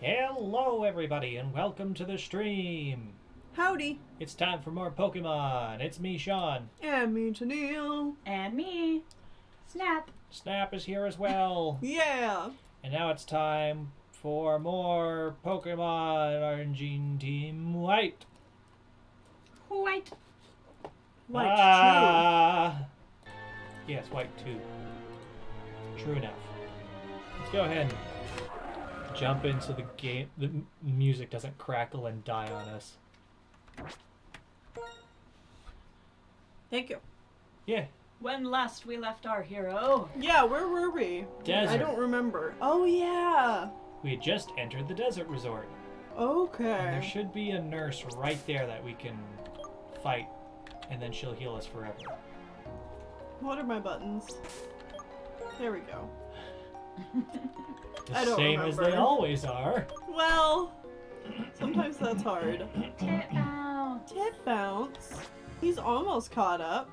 Hello everybody and welcome to the stream. Howdy. It's time for more Pokemon. It's me, Sean. And me, Janelle. And me, Snap. Snap is here as well. Yeah. And now it's time for more Pokemon RNJean Team White. White. White Yes, White 2. True enough. Let's go ahead and jump into the game. The music doesn't crackle and die on us. Thank you. Yeah. When last we left our hero. Yeah, where were we? Desert. I don't remember. Oh, yeah. We had just entered the desert resort. And there Okay. should be a nurse right there that we can fight, and then she'll heal us forever. What are my buttons? There we go. The I don't same as they remember. always are. Well, sometimes that's hard. Tip out. Tip bounce. He's almost caught up.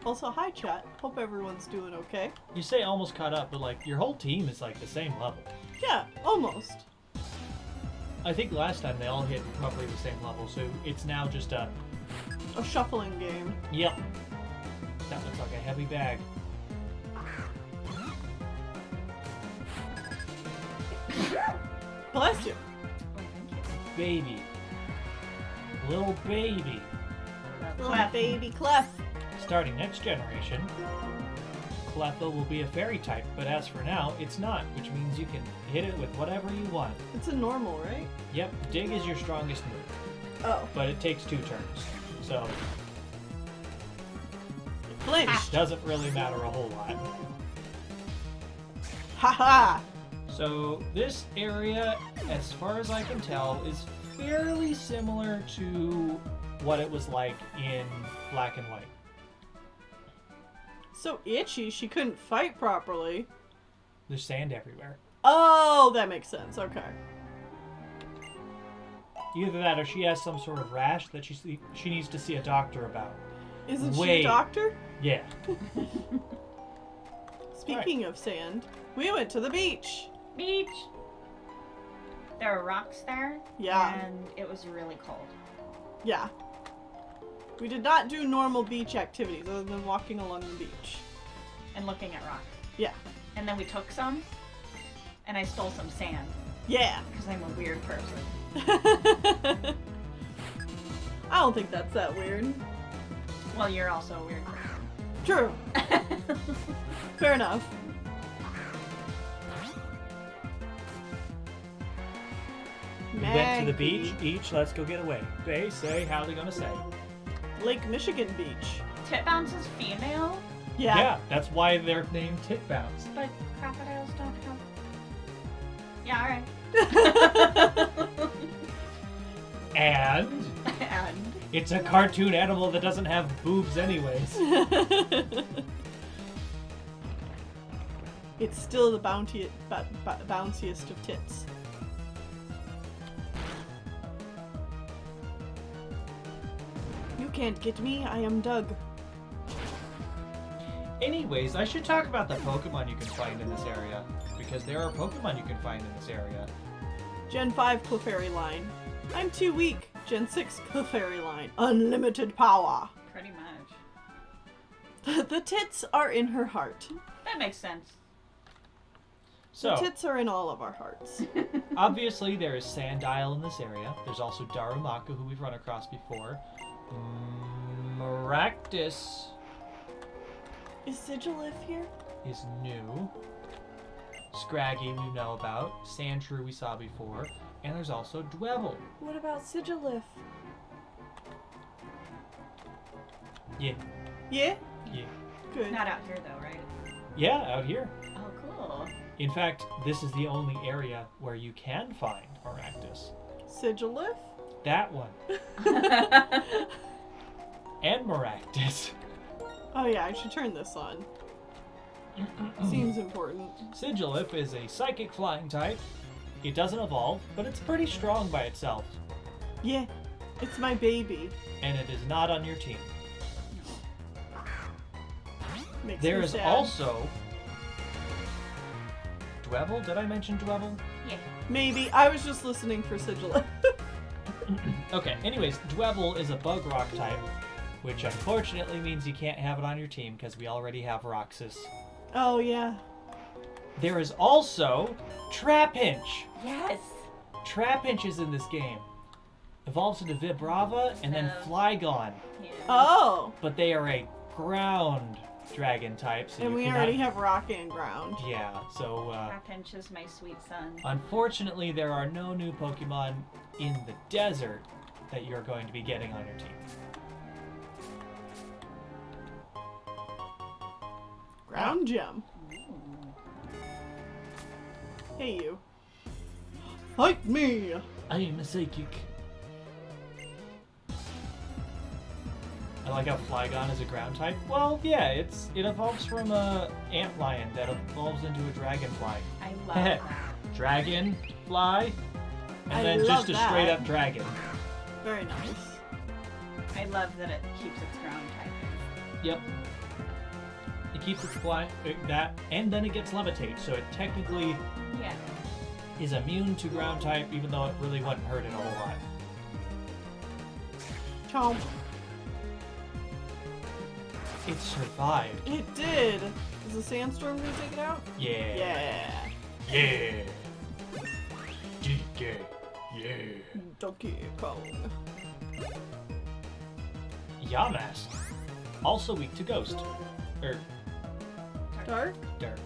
Also, hi chat. Hope everyone's doing okay. You say almost caught up, but like your whole team is like the same level. Yeah, almost. I think last time they all hit roughly the same level, so it's now just a... A shuffling game. Yep. That looks like a heavy bag. Bless you. Baby. Little baby. Little Clef. baby Clef. Starting next generation, Cleffa will be a fairy type, but as for now, it's not, which means you can hit it with whatever you want. It's a normal, right? Yep, Dig is your strongest move, Oh. but it takes 2 turns, so Flinch. it doesn't really matter a whole lot. Haha. So this area, as far as I can tell, is fairly similar to what it was like in Black and White. So itchy, she couldn't fight properly. There's sand everywhere. Oh, that makes sense. Okay. Either that or she has some sort of rash that she needs to see a doctor about. Isn't she Wait. a doctor? Yeah. Speaking of sand, we went to the beach. Beach. There were rocks there. Yeah. And it was really cold. Yeah. We did not do normal beach activities other than walking along the beach. And looking at rocks. Yeah. And then we took some. And I stole some sand. Yeah. Because I'm a weird person. I don't think that's that weird. Well, you're also a weird person. True. Fair enough. We went to the Maggie. beach each. Let's go get away. They say, how are they gonna say? Lake Michigan Beach. Tip bounce is female, Yeah. That's why they're named Tit Bounce. but crocodiles don't have. Yeah, alright. And And it's a cartoon animal that doesn't have boobs anyways. It's still the bounciest of tits. You can't get me, I am Doug. Anyways, I should talk about the Pokemon you can find in this area. Because there are Pokemon you can find in this area. Gen 5 Clefairy line. I'm too weak. Gen 6 Clefairy line. Unlimited power. pretty much. The tits are in her heart. That makes sense. So, Tits are in all of our hearts. obviously there is Sandile in this area. There's also Darumaka, who we've run across before. Maractus Is Sigilif here? is new. Scraggy we know about. Sandshrew we saw before. And there's also Dwebble. What about Sigilif? Yeah. Yeah? Yeah. Good. Not out here though, right? Yeah, out here. Oh, cool. In fact, this is the only area where you can find Maractus. Sigilif? That one. And Maractus. Oh yeah, I should turn this on. Seems important. Sigilif is a psychic flying type. It doesn't evolve, but it's pretty strong by itself. Yeah, it's my baby. And it is not on your team. Makes There me is sad. also Dwebble. Did I mention Dwebble? Yeah. Maybe. I was just listening for Sigil. Okay, anyways, Dwebble is a bug rock type, which unfortunately means you can't have it on your team because we already have Roxas. Oh, yeah. There is also Trapinch. Yes. Trapinch is in this game. Evolves into Vibrava and then Flygon. Yeah. Oh! But they are a ground dragon type, so And you we cannot... already have Rock and Ground. Yeah, so Trapinch is my sweet son. unfortunately there are no new Pokemon in the desert that you're going to be getting on your team. Ground Gem. Ooh. Hey, you. Fight me! I am a psychic. I like how Flygon is a ground type. Well, yeah, it evolves from a antlion that evolves into a dragonfly. I love that. Dragon, fly, and I then love just a that. straight up dragon. Very nice. I love that it keeps its ground type. Yep. It keeps its fly, that, and then it gets levitate, so it technically Yeah. is immune to ground type, even though it really wouldn't hurt it a whole lot. Chomp. It survived. It did. Is the sandstorm gonna take it out? Yeah. Yeah. Yeah. DK. Yeah. Donkey Kong. Yamask. Also weak to ghost. Dark? Dark.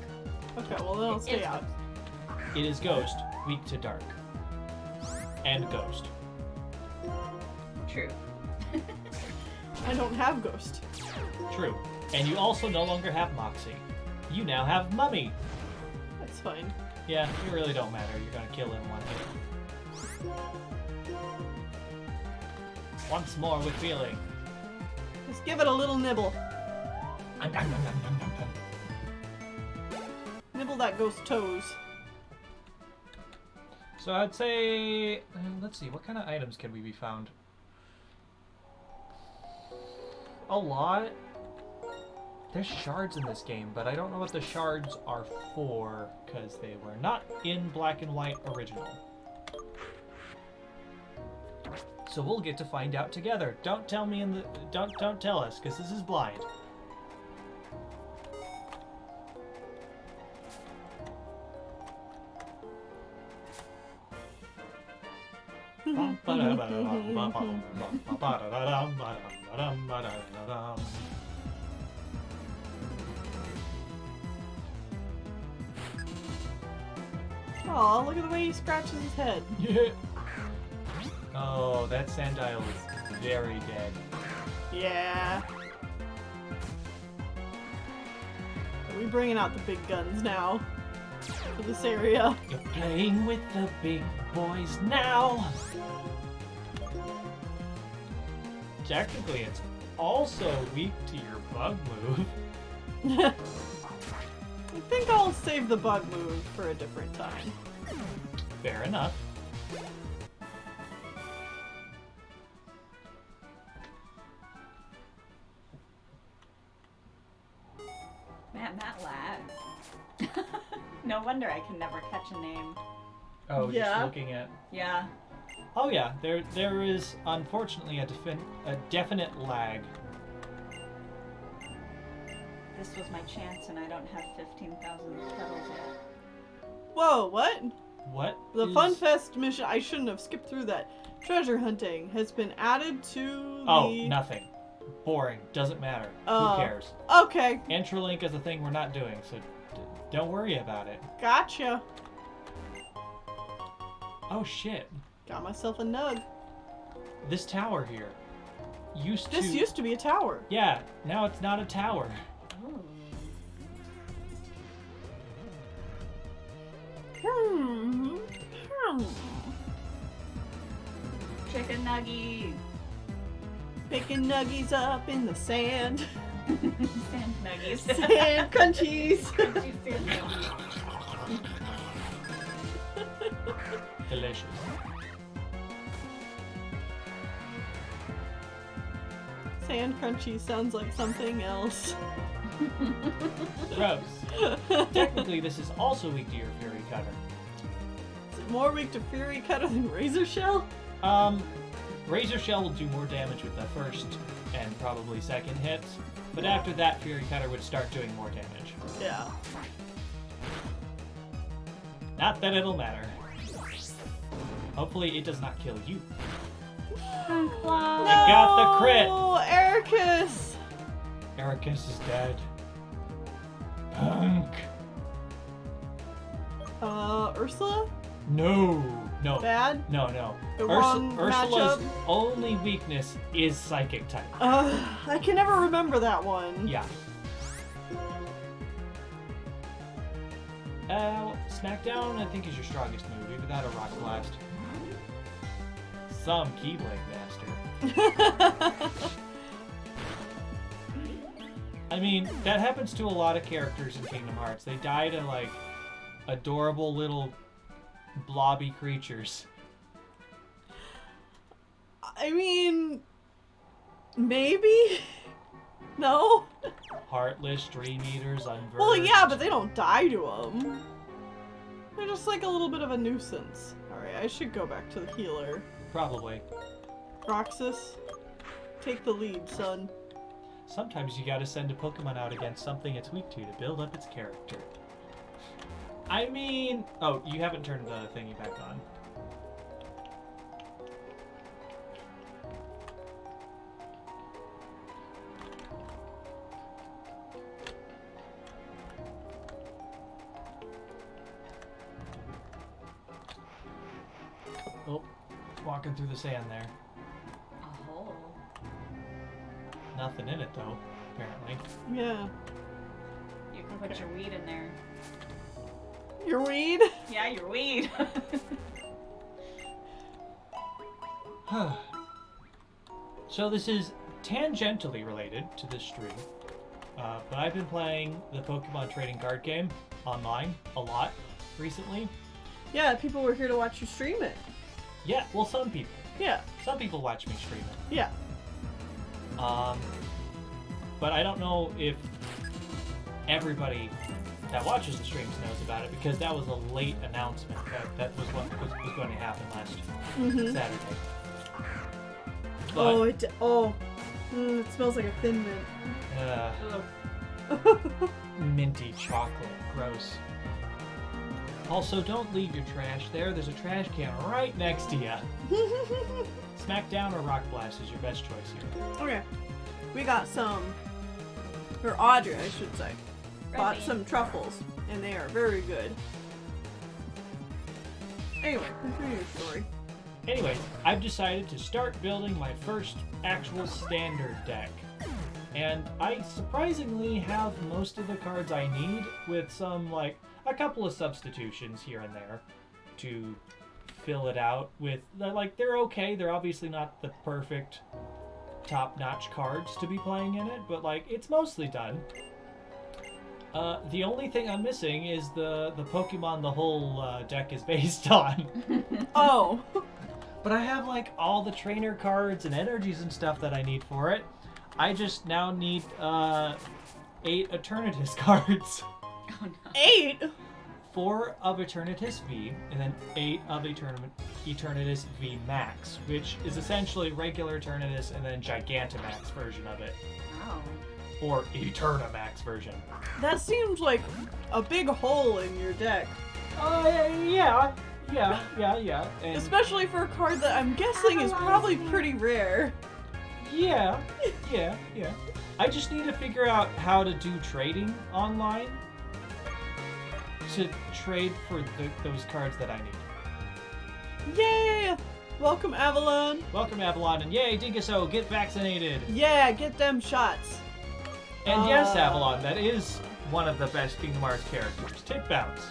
Okay, well then I'll stay It's out. It is ghost, weak to dark. And ghost. True. I don't have Ghost. True. And you also no longer have Moxie. You now have Mummy. That's fine. Yeah, it really don't matter. You're gonna kill it in one hit. Once more with feeling. Just give it a little nibble. Nibble that ghost toes. So I'd say, let's see, what kind of items can we be found? A lot. There's shards in this game, but I don't know what the shards are for, because they were not in Black and White original. So we'll get to find out together. Don't tell me don't tell us, because this is blind. Aw, look at the way he scratches his head. Oh, that Sandile is very dead. Yeah. Are we bringing out the big guns now? For this area. You're playing with the big boys now. Technically, it's also weak to your bug move. I think I'll save the bug move for a different time. Fair enough. Man, that lag. No wonder I can never catch a name. Oh, Yeah. just looking at. Yeah. Oh yeah, there is unfortunately a definite lag. This was my chance and I don't have 15,000 petals yet. Whoa, what? What? The is- Funfest mission, I shouldn't have skipped through that. Treasure hunting has been added to Oh, the... nothing. Boring. Doesn't matter. Oh. Who cares? Okay, Intralink is a thing we're not doing, so don't worry about it. gotcha. Oh shit. Got myself a nug. This tower here used to... This used to be a tower. Yeah, now it's not a tower. Ooh. Hmm. Chicken nuggy. Picking nuggies up in the sand. Sand nuggies. Sand crunchies. Crunchy sand nuggies. Delicious. Sand crunchies sounds like something else. Gross. Technically, this is also weak to your Fury Cutter. Is it more weak to Fury Cutter than Razor Shell? Razor Shell will do more damage with the first and probably second hits, but after that, Fury Cutter would start doing more damage. Yeah. Not that it'll matter. Hopefully, it does not kill you. I'm close. It got the crit. Oh, Ericus! Ericus is dead. Punk. Ursula? No. Bad? No. The wrong Ursula's matchup? only weakness is Psychic type. I can never remember that one. Yeah. Smackdown, I think, is your strongest move, even without a Rock Blast. Some Keyblade Master. I mean, that happens to a lot of characters in Kingdom Hearts. They die to, like, adorable little blobby creatures. I mean, maybe? No? Heartless, Dream Eaters, Unversed. Well, yeah, but they don't die to them. They're just like a little bit of a nuisance. Alright, I should go back to the healer. Probably. Roxas, take the lead, son. Sometimes you gotta send a Pokemon out against something it's weak to build up its character. I mean... Oh, you haven't turned the thingy back on. Oh, walking through the sand there. A hole. Nothing in it, though, apparently. Yeah. You can put your weed in there. Your weed? Yeah, your weed. So this is tangentially related to this stream, but I've been playing the Pokemon trading card game online a lot recently. Yeah, people were here to watch you stream it. Yeah, well, some people. Yeah. Some people watch me stream it. Yeah. But I don't know if everybody that watches the streams knows about it, because that was a late announcement. That was what was going to happen last Saturday. But, it smells like a Thin Mint. minty chocolate. Gross. Also, don't leave your trash there. There's a trash can right next to you. Smackdown or Rock Blast is your best choice here. Okay. We got some, or Audrey, I should say, bought Ready. some truffles, and they are very good. Anyway, continue your story. Anyways, I've decided to start building my first actual standard deck. And I surprisingly have most of the cards I need, with some, like, a couple of substitutions here and there to fill it out with. Like, they're okay. They're obviously not the perfect top-notch cards to be playing in it, but, like, it's mostly done. The only thing I'm missing is the Pokemon the whole deck is based on. Oh. But I have, like, all the trainer cards and energies and stuff that I need for it. I just now need 8 Eternatus cards. Oh no. 8? 4 of Eternatus V, and then 8 of Eternatus V Max, which is essentially regular Eternatus and then Gigantamax version of it. Wow. Or Eternamax version. That seems like a big hole in your deck. Yeah. And Especially for a card that I'm guessing is probably pretty rare. yeah. I just need to figure out how to do trading online to trade for those cards that I need. Yay! Welcome, Avalon. Welcome, Avalon, and yay, Dinguso, get vaccinated. Yeah, get them shots. And yes, Avalon, that is one of the best Kingdom Hearts characters. Tip Bounce.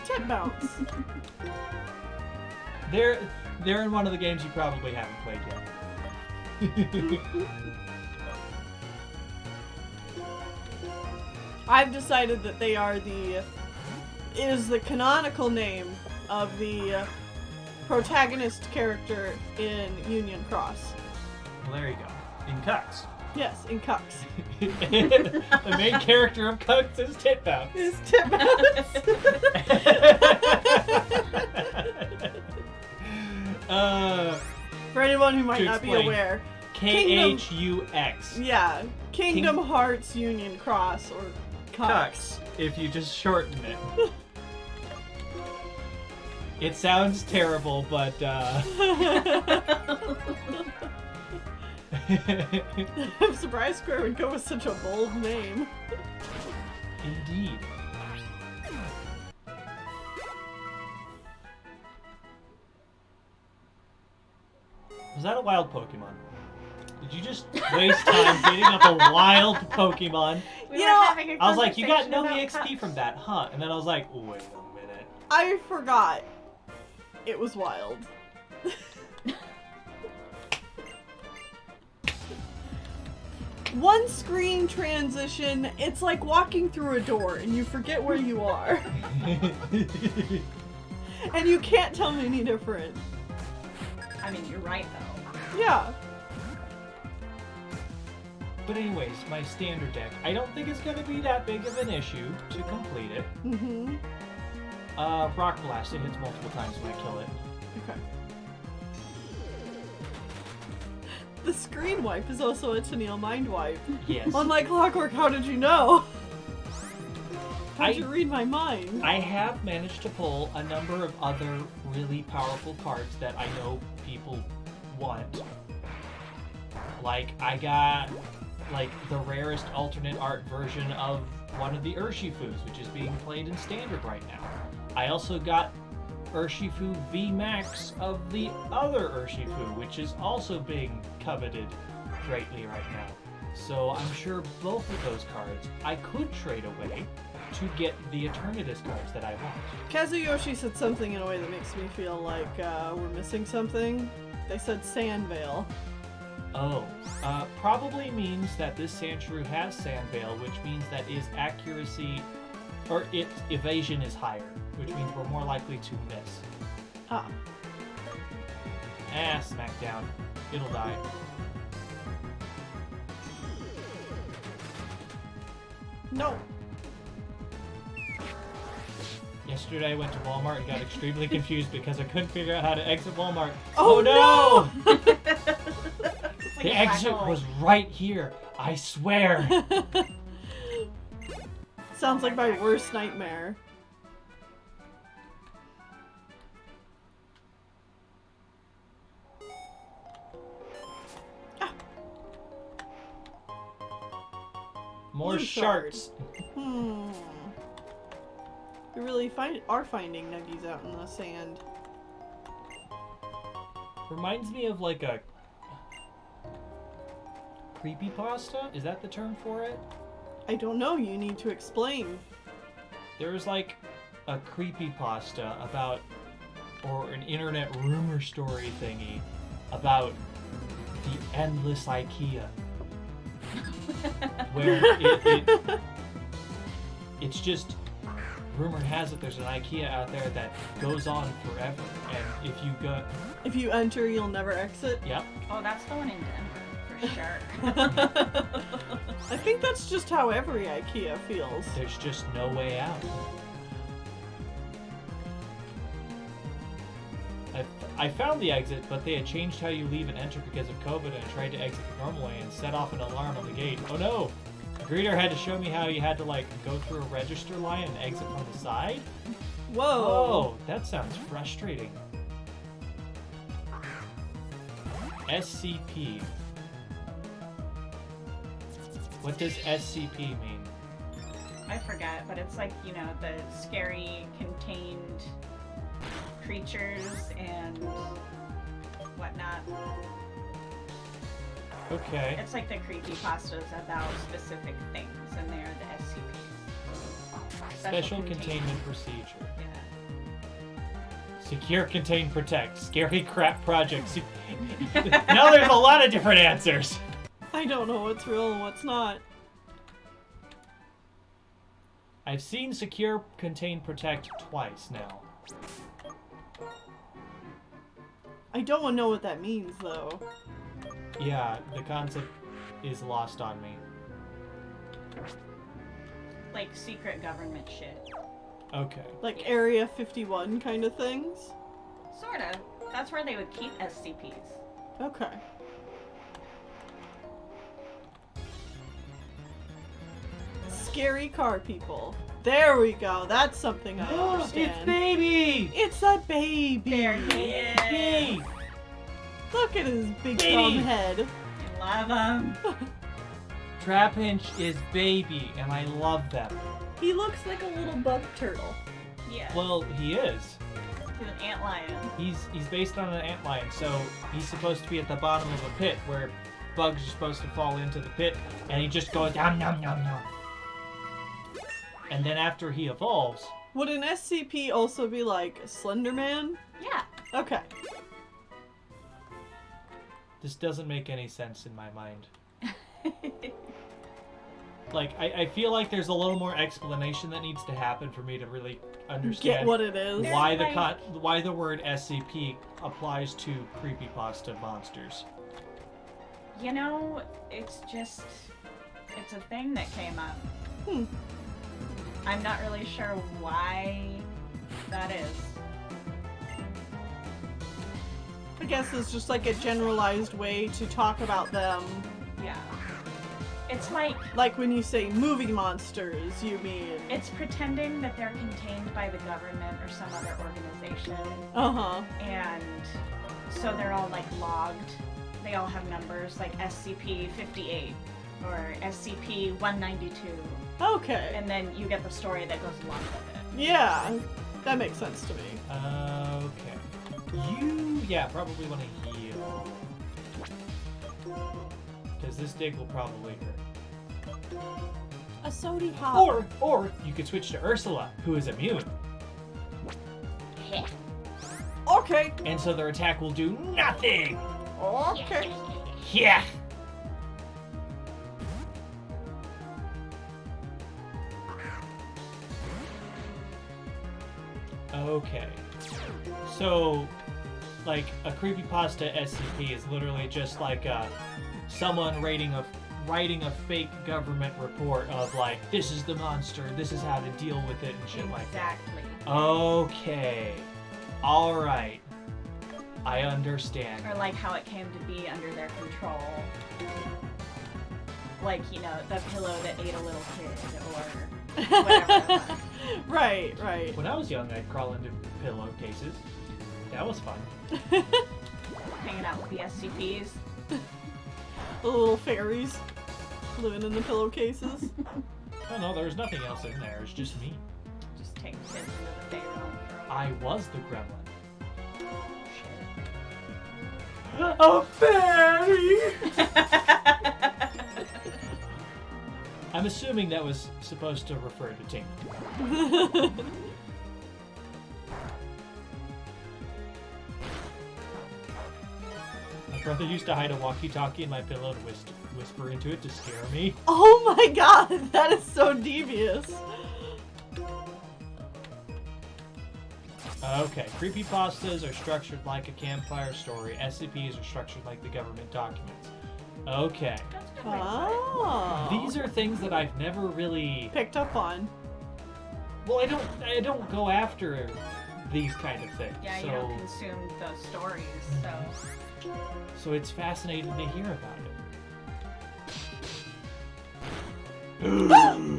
Tip bounce. They're in one of the games you probably haven't played yet. I've decided that they are is the canonical name of the protagonist character in Union Cross. Well, there you go. In Cucks. Yes, in Cucks. The main character of Cucks is Tip Bounce. Is Tip bounce. anyone who might To not be explain. aware. KHUX. Yeah, Kingdom Hearts Union Cross, or Cucks, if you just shorten it. It sounds terrible, but I'm surprised Square would go with such a bold name. Indeed. Was that a wild Pokemon? Did you just waste time beating up a wild Pokemon? We You were know, having a I was like, you got no conversation about EXP from cups. that, huh? And then I was like, wait a minute. I forgot. It was wild. One screen transition, it's like walking through a door and you forget where you are. And you can't tell me any different. I mean, you're right though. Yeah. But anyways, my standard deck, I don't think it's going to be that big of an issue to complete it. Mm-hmm. Rock Blast, it hits multiple times when I kill it. Okay. The screen wipe is also a Tennille mind wipe. Yes. Unlike Clockwork, how did you know? How'd I- you read my mind? I have managed to pull a number of other really powerful cards that I know people want. Like, I got, like, the rarest alternate art version of one of the Urshifus, which is being played in Standard right now. I also got Urshifu VMAX of the other Urshifu, which is also being coveted greatly right now. So I'm sure both of those cards I could trade away to get the Eternatus cards that I want. Kazuyoshi said something in a way that makes me feel like we're missing something. They said Sandvale. Oh, probably means that this Sandshrew has Sandveil, which means that its accuracy, or its evasion is higher, which means we're more likely to miss. Ah. Smackdown. It'll die. No. Yesterday I went to Walmart and got extremely confused because I couldn't figure out how to exit Walmart. Oh, no! It's like The a exit black hole. was right here. I swear. Sounds like my worst nightmare. More Blue shard. sharks. We really are finding nuggies out in the sand. Reminds me of like a creepypasta? Is that the term for it? I don't know, you need to explain. There's like a creepypasta about, or an internet rumor story thingy about the endless IKEA. Where it's just, rumor has it there's an IKEA out there that goes on forever, and If you enter, you'll never exit. yep, Oh, that's the one in Denver, for sure. I think that's just how every IKEA feels. there's just no way out. I found the exit, but they had changed how you leave and enter because of COVID, and I tried to exit the normal way and set off an alarm on the gate. Oh no! The greeter had to show me how you had to like go through a register line and exit from the side. Whoa! Oh, that sounds frustrating. SCP. What does SCP mean? I forget, but it's like, you know, the scary contained creatures and whatnot. Okay. It's like the creepypastas about specific things, and they're the SCPs. Special containment procedure. Yeah. Secure, contain, protect. Scary crap project. Now there's a lot of different answers. I don't know what's real and what's not. I've seen secure, contain, protect twice now. I don't know what that means, though. Yeah, the concept is lost on me. Like secret government shit. Okay. Like Area 51 kind of things? Sorta. That's where they would keep SCPs. Okay. Scary car people. There we go. That's something I understand. It's baby! It's a baby. There he is. Hey! Look at his big Baby. dumb head. I love him. Trapinch is baby, and I love them. He looks like a little bug turtle. Yeah. Well, he is. He's an antlion. He's based on an antlion, so he's supposed to be at the bottom of a pit where bugs are supposed to fall into the pit, and he just goes nom nom nom nom. And then after he evolves, Would an SCP also be like Slender Man? Yeah. Okay. this doesn't make any sense in my mind. Like, I feel like there's a little more explanation that needs to happen for me to really understand Get what it is. why There's why the word SCP applies to creepypasta monsters. You know, it's a thing that came up. Hmm. I'm not really sure why that is. I guess it's just like a generalized way to talk about them. Yeah. It's like when you say movie monsters, you mean... it's pretending that they're contained by the government or some other organization. Uh-huh. And so they're all like logged. They all have numbers like SCP-58 or SCP-192. Okay. And then you get the story that goes along with it. Yeah, that makes sense to me. Okay. Yeah, probably want to heal. Because this dig will probably hurt. A sody pop. Or you could switch to Ursula, who is immune. Okay. And so their attack will do nothing! Okay. Yeah! Okay. So, like, a creepypasta SCP is literally just like someone writing a fake government report of like, this is the monster, this is how to deal with it and shit like that. Exactly. Okay. Alright. I understand. Or like how it came to be under their control. Like, you know, the pillow that ate a little kid or whatever it was. Right. When I was young, I'd crawl into pillowcases. That was fun. Hanging out with the SCPs. The little fairies living in the pillowcases. Oh no, there was nothing else in there. It's just me. Just take kids into the day room for I was the gremlin. shit. A fairy! I'm assuming that was supposed to refer to Tink. My brother used to hide a walkie-talkie in my pillow and whisper into it to scare me. Oh my god, that is so devious. Okay, creepypastas are structured like a campfire story. SCPs are structured like the government documents. Okay. That's a good way to put it. Oh. These are things that I've never really... Picked up on. Well, I don't go after these kind of things. Yeah, so... you don't consume those stories, so... So it's fascinating to hear about it.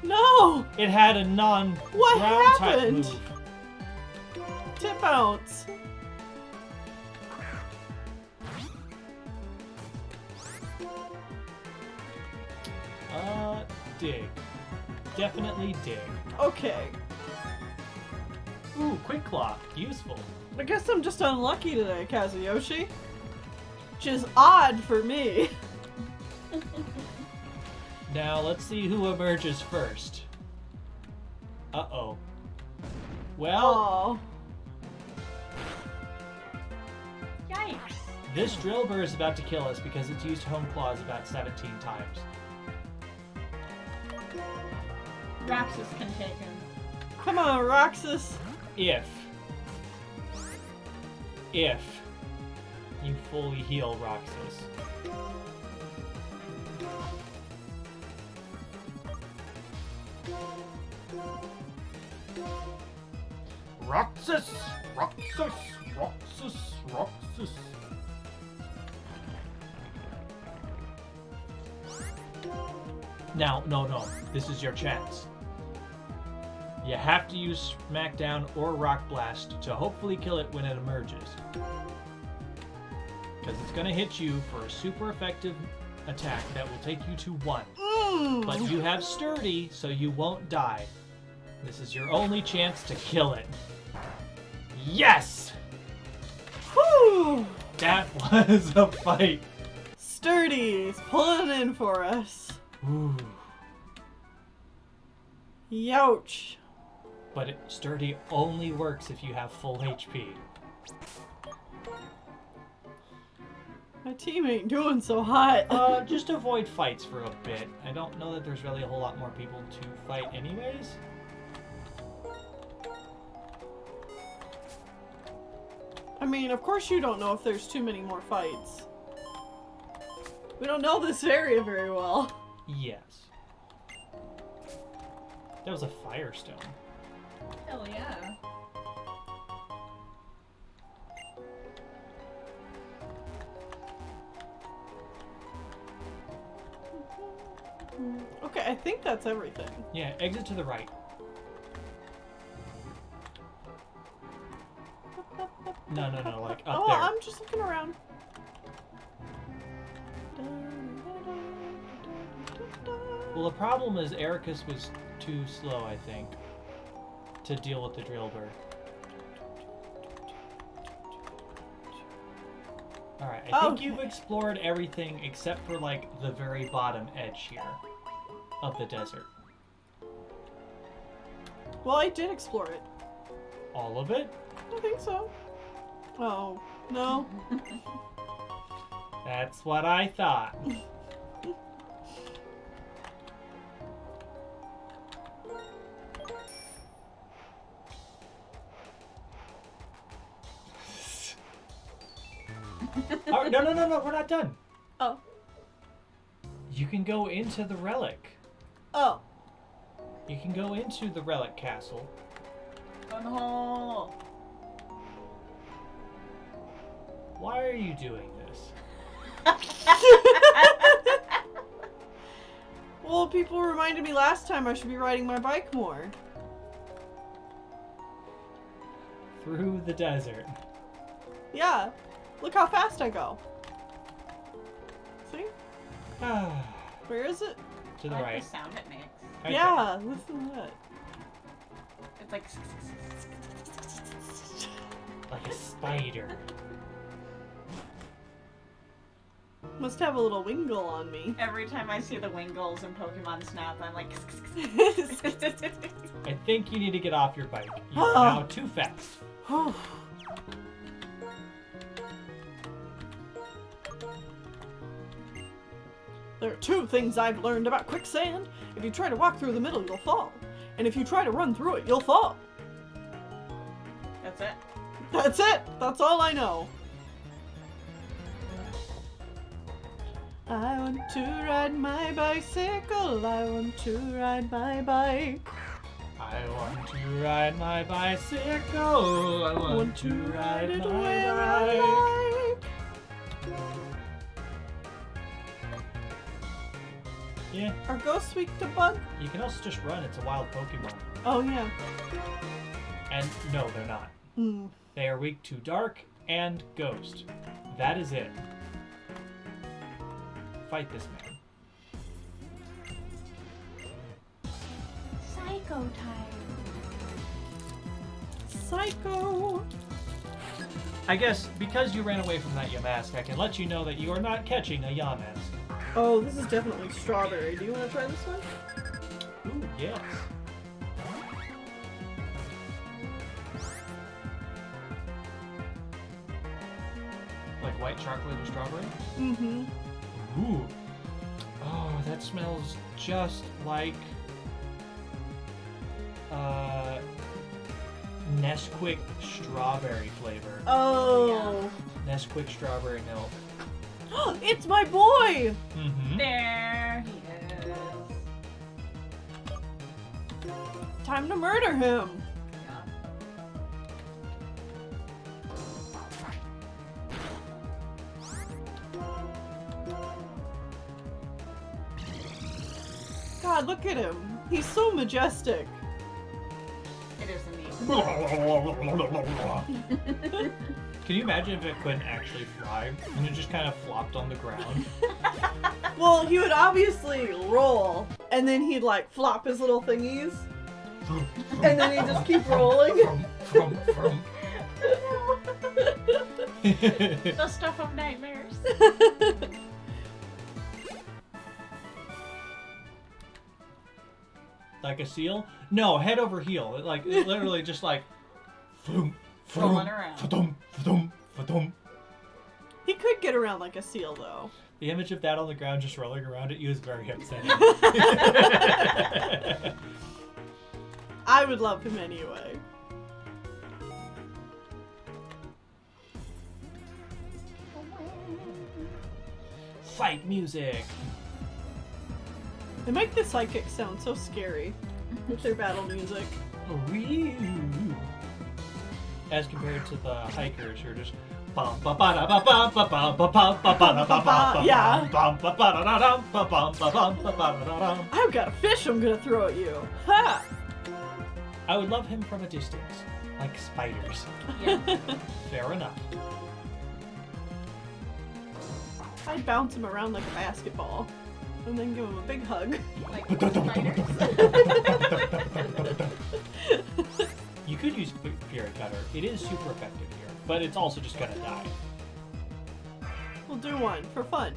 No! It had a What non-ground type happened? move. Tip bounce. Dig. Definitely dig. Okay. Ooh, quick claw. Useful. I guess I'm just unlucky today, Kazuyoshi. Which is odd for me. Now, let's see who emerges first. Uh-oh. Well, Oh. Yikes. this drill burr is about to kill us because it's used home claws about 17 times. Roxas can take him. Come on, Roxas. If you fully heal Roxas. Roxas! Roxas! Roxas! Roxas! Now, no. This is your chance. You have to use Smackdown or Rock Blast to hopefully kill it when it emerges. Because it's going to hit you for a super effective attack that will take you to 1. But you have Sturdy, so you won't die. This is your only chance to kill it. Yes! Whew! That was a fight. Sturdy's pulling in for us. Ooh. Youch. But Sturdy only works if you have full HP. My team ain't doing so hot. Just avoid fights for a bit. I don't know that there's really a whole lot more people to fight anyways. I mean, of course you don't know if there's too many more fights. We don't know this area very well. Yes. That was a Firestone. Hell yeah. Okay, I think that's everything. Yeah, exit to the right. No, like up Oh, there. I'm just looking around. Well, the problem is Ericus was too slow, I think, to deal with the Drillbur. Alright, I think you've explored everything except for, like, the very bottom edge here of the desert. Well, I did explore it. All of it? I think so. Oh, no. That's what I thought. Oh, no, we're not done. Oh. You can go into the relic. Oh. You can go into the relic castle. Oh no. Why are you doing this? Well, people reminded me last time I should be riding my bike more. Through the desert. Yeah. Look how fast I go. See? Where is it? To the I like right. the sound it makes. Okay. Yeah, listen to that. It's like Like a spider. Must have a little wingle on me. every time I see the Wingles in Pokemon Snap, I'm like. I think you need to get off your bike. You are now too fast. There are 2 things I've learned about quicksand. If you try to walk through the middle, you'll fall. And if you try to run through it, you'll fall. That's it. That's it. That's all I know. I want to ride my bicycle. I want to ride my bike. I want to ride my bicycle. I want to ride it my where I bike. like. Yeah, Are ghosts weak to bug? you can also just run. It's a wild Pokemon. Oh, yeah. And no, they're not. Hmm. They are weak to dark and ghost. That is it. Fight this man. Psycho type. Psycho. I guess because you ran away from that Yamask, I can let you know that you are not catching a Yamask. Oh, this is definitely strawberry. Do you want to try this one? Ooh, yes. Like white chocolate or strawberry? Mm-hmm. Ooh. Oh, that smells just like Nesquik strawberry flavor. Oh. Nesquik strawberry milk. It's my boy! Mm-hmm. There he is. Time to murder him. God, look at him. He's so majestic. It is indeed. Can you imagine if it couldn't actually fly and it just kind of flopped on the ground? Well, he would obviously roll, and then he'd like flop his little thingies, and then he'd just keep rolling. The stuff of nightmares. Like a seal? No, head over heel. Like literally just like Rolling around. He could get around like a seal, though. The image of that on the ground just rolling around at you is very upsetting. I would love him anyway. Fight music! They make the psychics sound so scary with their battle music. As compared to the hikers who are just Yeah. I've got a fish I'm gonna throw at you. Ha! I would love him from a distance, like spiders. Yeah. Fair enough. I'd bounce him around like a basketball, and then give him a big hug. Like spiders. You could use Fury Cutter. It is super effective here, but it's also just gonna die. We'll do one for fun.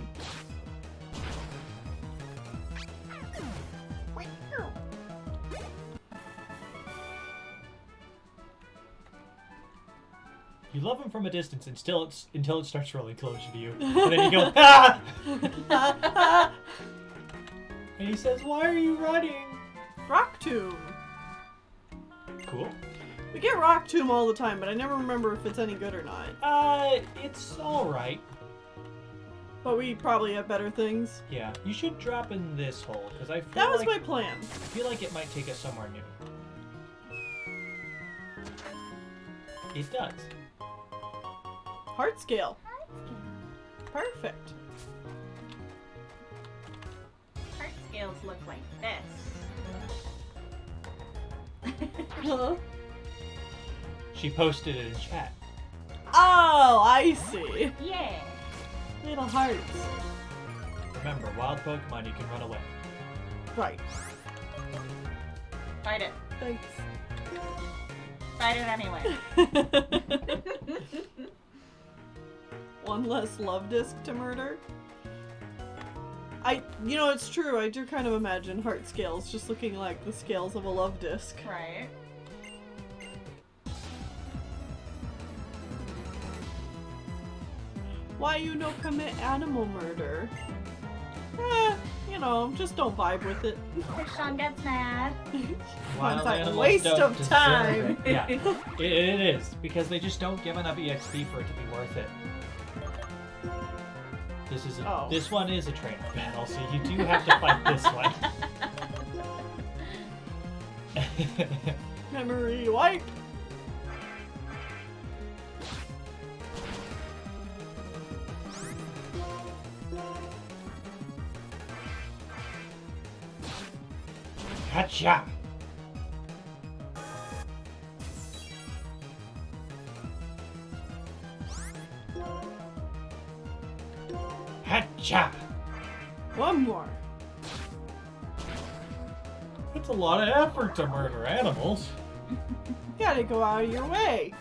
You love him from a distance until it starts rolling closer to you, and then you go ah! And he says, "Why are you running?" Rock Tomb. Cool. We get Rock Tomb all the time, but I never remember if it's any good or not. It's all right. But we probably have better things. Yeah, you should drop in this hole because I feel That was like my plan. I feel like it might take us somewhere new. It does. Heart scale. Perfect. Heart scales look like this. Huh? She posted it in chat. Oh, I see. Yeah. Little hearts. Remember, wild Pokemon, you can run away. Right. Fight it. Thanks. Fight it anyway. One less love disc to murder. It's true, I do kind of imagine heart scales just looking like the scales of a love disc. Right. Why you no commit animal murder? Just don't vibe with it. Krishan gets mad. Wild It's like a animals waste don't of deserve time. it. Yeah, it is because they just don't give enough EXP for it to be worth it. This one is a trainer battle, so you do have to fight this one. Memory wipe. Gotcha! Hatcha! One more. It's a lot of effort to murder animals. You gotta go out of your way.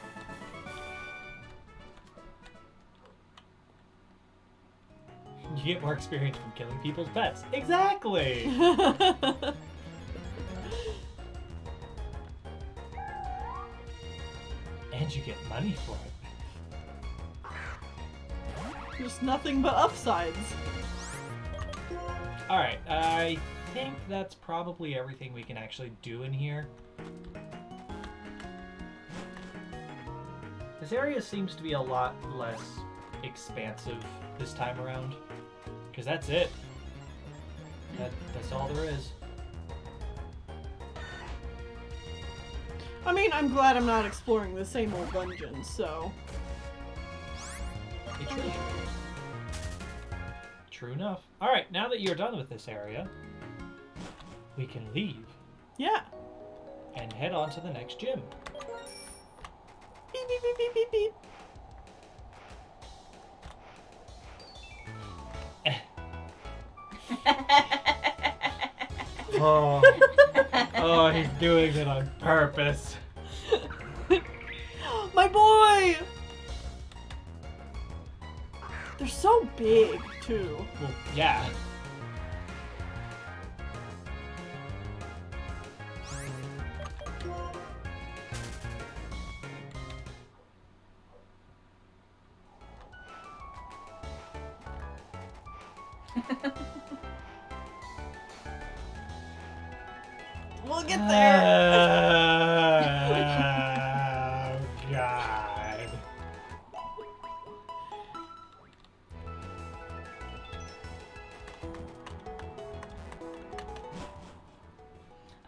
You get more experience from killing people's pets. Exactly! And you get money for it. There's nothing but upsides. Alright, I think that's probably everything we can actually do in here. This area seems to be a lot less expansive this time around. Because that's it. That's all there is. I mean, I'm glad I'm not exploring the same old dungeons, so... It's true. True enough. Alright, now that you're done with this area, we can leave Yeah. and head on to the next gym. Beep, beep, beep, beep, beep, beep. Oh. Oh, he's doing it on purpose. My boy! They're so big, too. Well, yeah. We'll get there. Oh, God.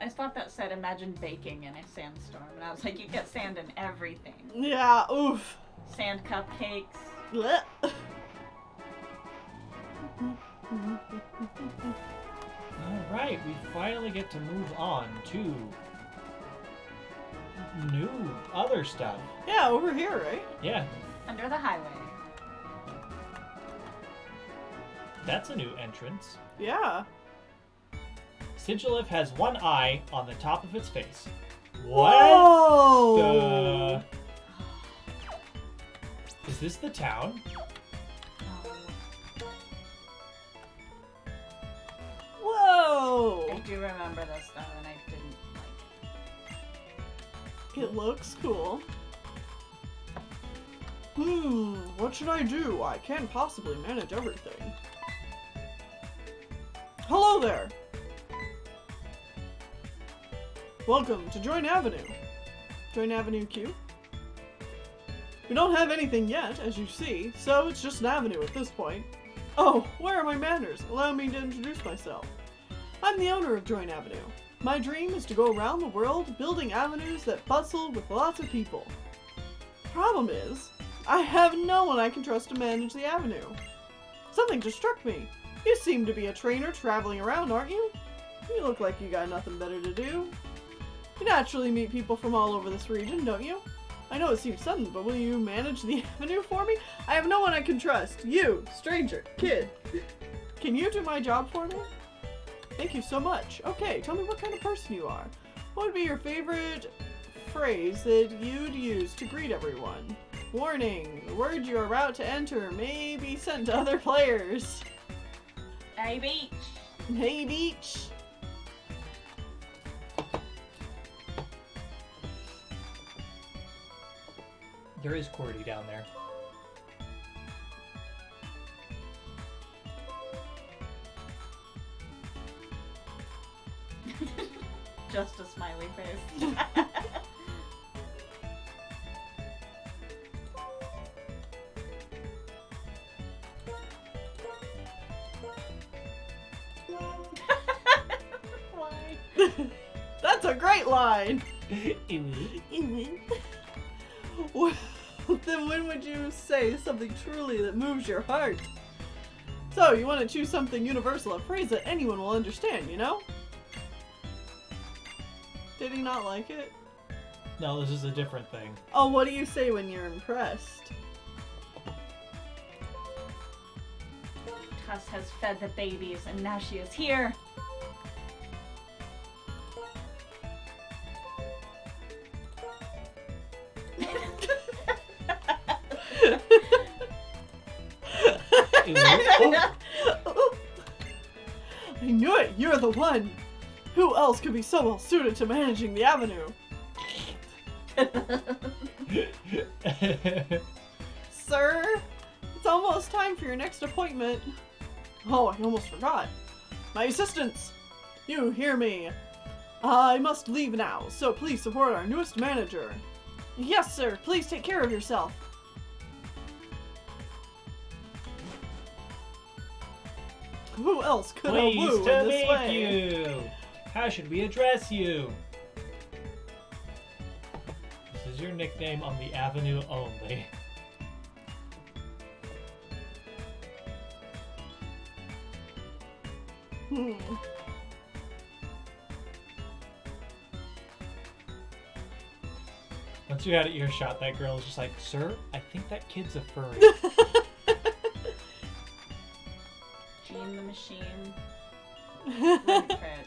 I just thought that said, imagine baking in a sandstorm. And I was like, you get sand in everything. Yeah, oof. Sand cupcakes. Blech. Alright, we finally get to move on to new other stuff. Yeah, over here, right? Yeah, Under the highway. that's a new entrance. Yeah. Sigilif has one eye on the top of its face. What? Whoa! Is this the town? Whoa! I do remember this though, and I didn't like It looks cool. What should I do? I can't possibly manage everything. Hello there! Welcome to Join Avenue. Join Avenue Q? We don't have anything yet, as you see, so it's just an avenue at this point. Oh, where are my manners? Allow me to introduce myself. I'm the owner of Join Avenue. My dream is to go around the world building avenues that bustle with lots of people. Problem is, I have no one I can trust to manage the avenue. Something just struck me. You seem to be a trainer traveling around, aren't you? You look like you got nothing better to do. You naturally meet people from all over this region, don't you? I know it seems sudden, but will you manage the avenue for me? I have no one I can trust. You, stranger, kid. Can you do my job for me? Thank you so much. Okay, tell me what kind of person you are. What would be your favorite phrase that you'd use to greet everyone? Warning, the word you are about to enter may be sent to other players. Hey, beach. Hey, beach. There is QWERTY down there. Just a smiley face. Why? That's a great line. Well, then when would you say something truly that moves your heart? So, you want to choose something universal, a phrase that anyone will understand, you know? Did he not like it? No, this is a different thing. Oh, what do you say when you're impressed? Tuss has fed the babies, and now she is here. I knew it! You're the one! Who else could be so well suited to managing the avenue? Sir, it's almost time for your next appointment. Oh, I almost forgot. My assistants! You hear me. I must leave now, so please support our newest manager. Yes, sir. Please take care of yourself. Who else could I Pleased woo to in this meet way? you. How should we address you? This is your nickname on the avenue only. Once you had an earshot, that girl was just like, "Sir, I think that kid's a furry." Jean the machine. Wouldn't fit.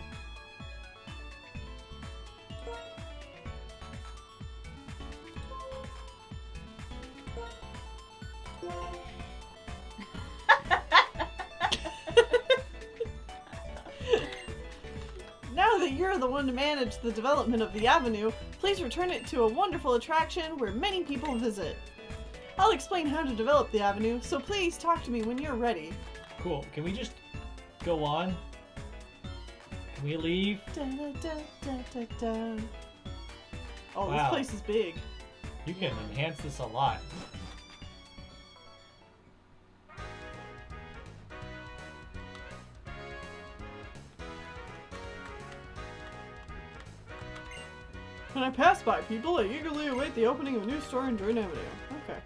Now that you're the one to manage the development of the avenue, please return it to a wonderful attraction where many people visit. I'll explain how to develop the avenue, so please talk to me when you're ready. Cool. Can we just go on? Can we leave? Da, da, da, da, da, da. Oh, Wow. This place is big. You can enhance this a lot. When I pass by people, I eagerly await the opening of a new store in Joint Avenue. Okay.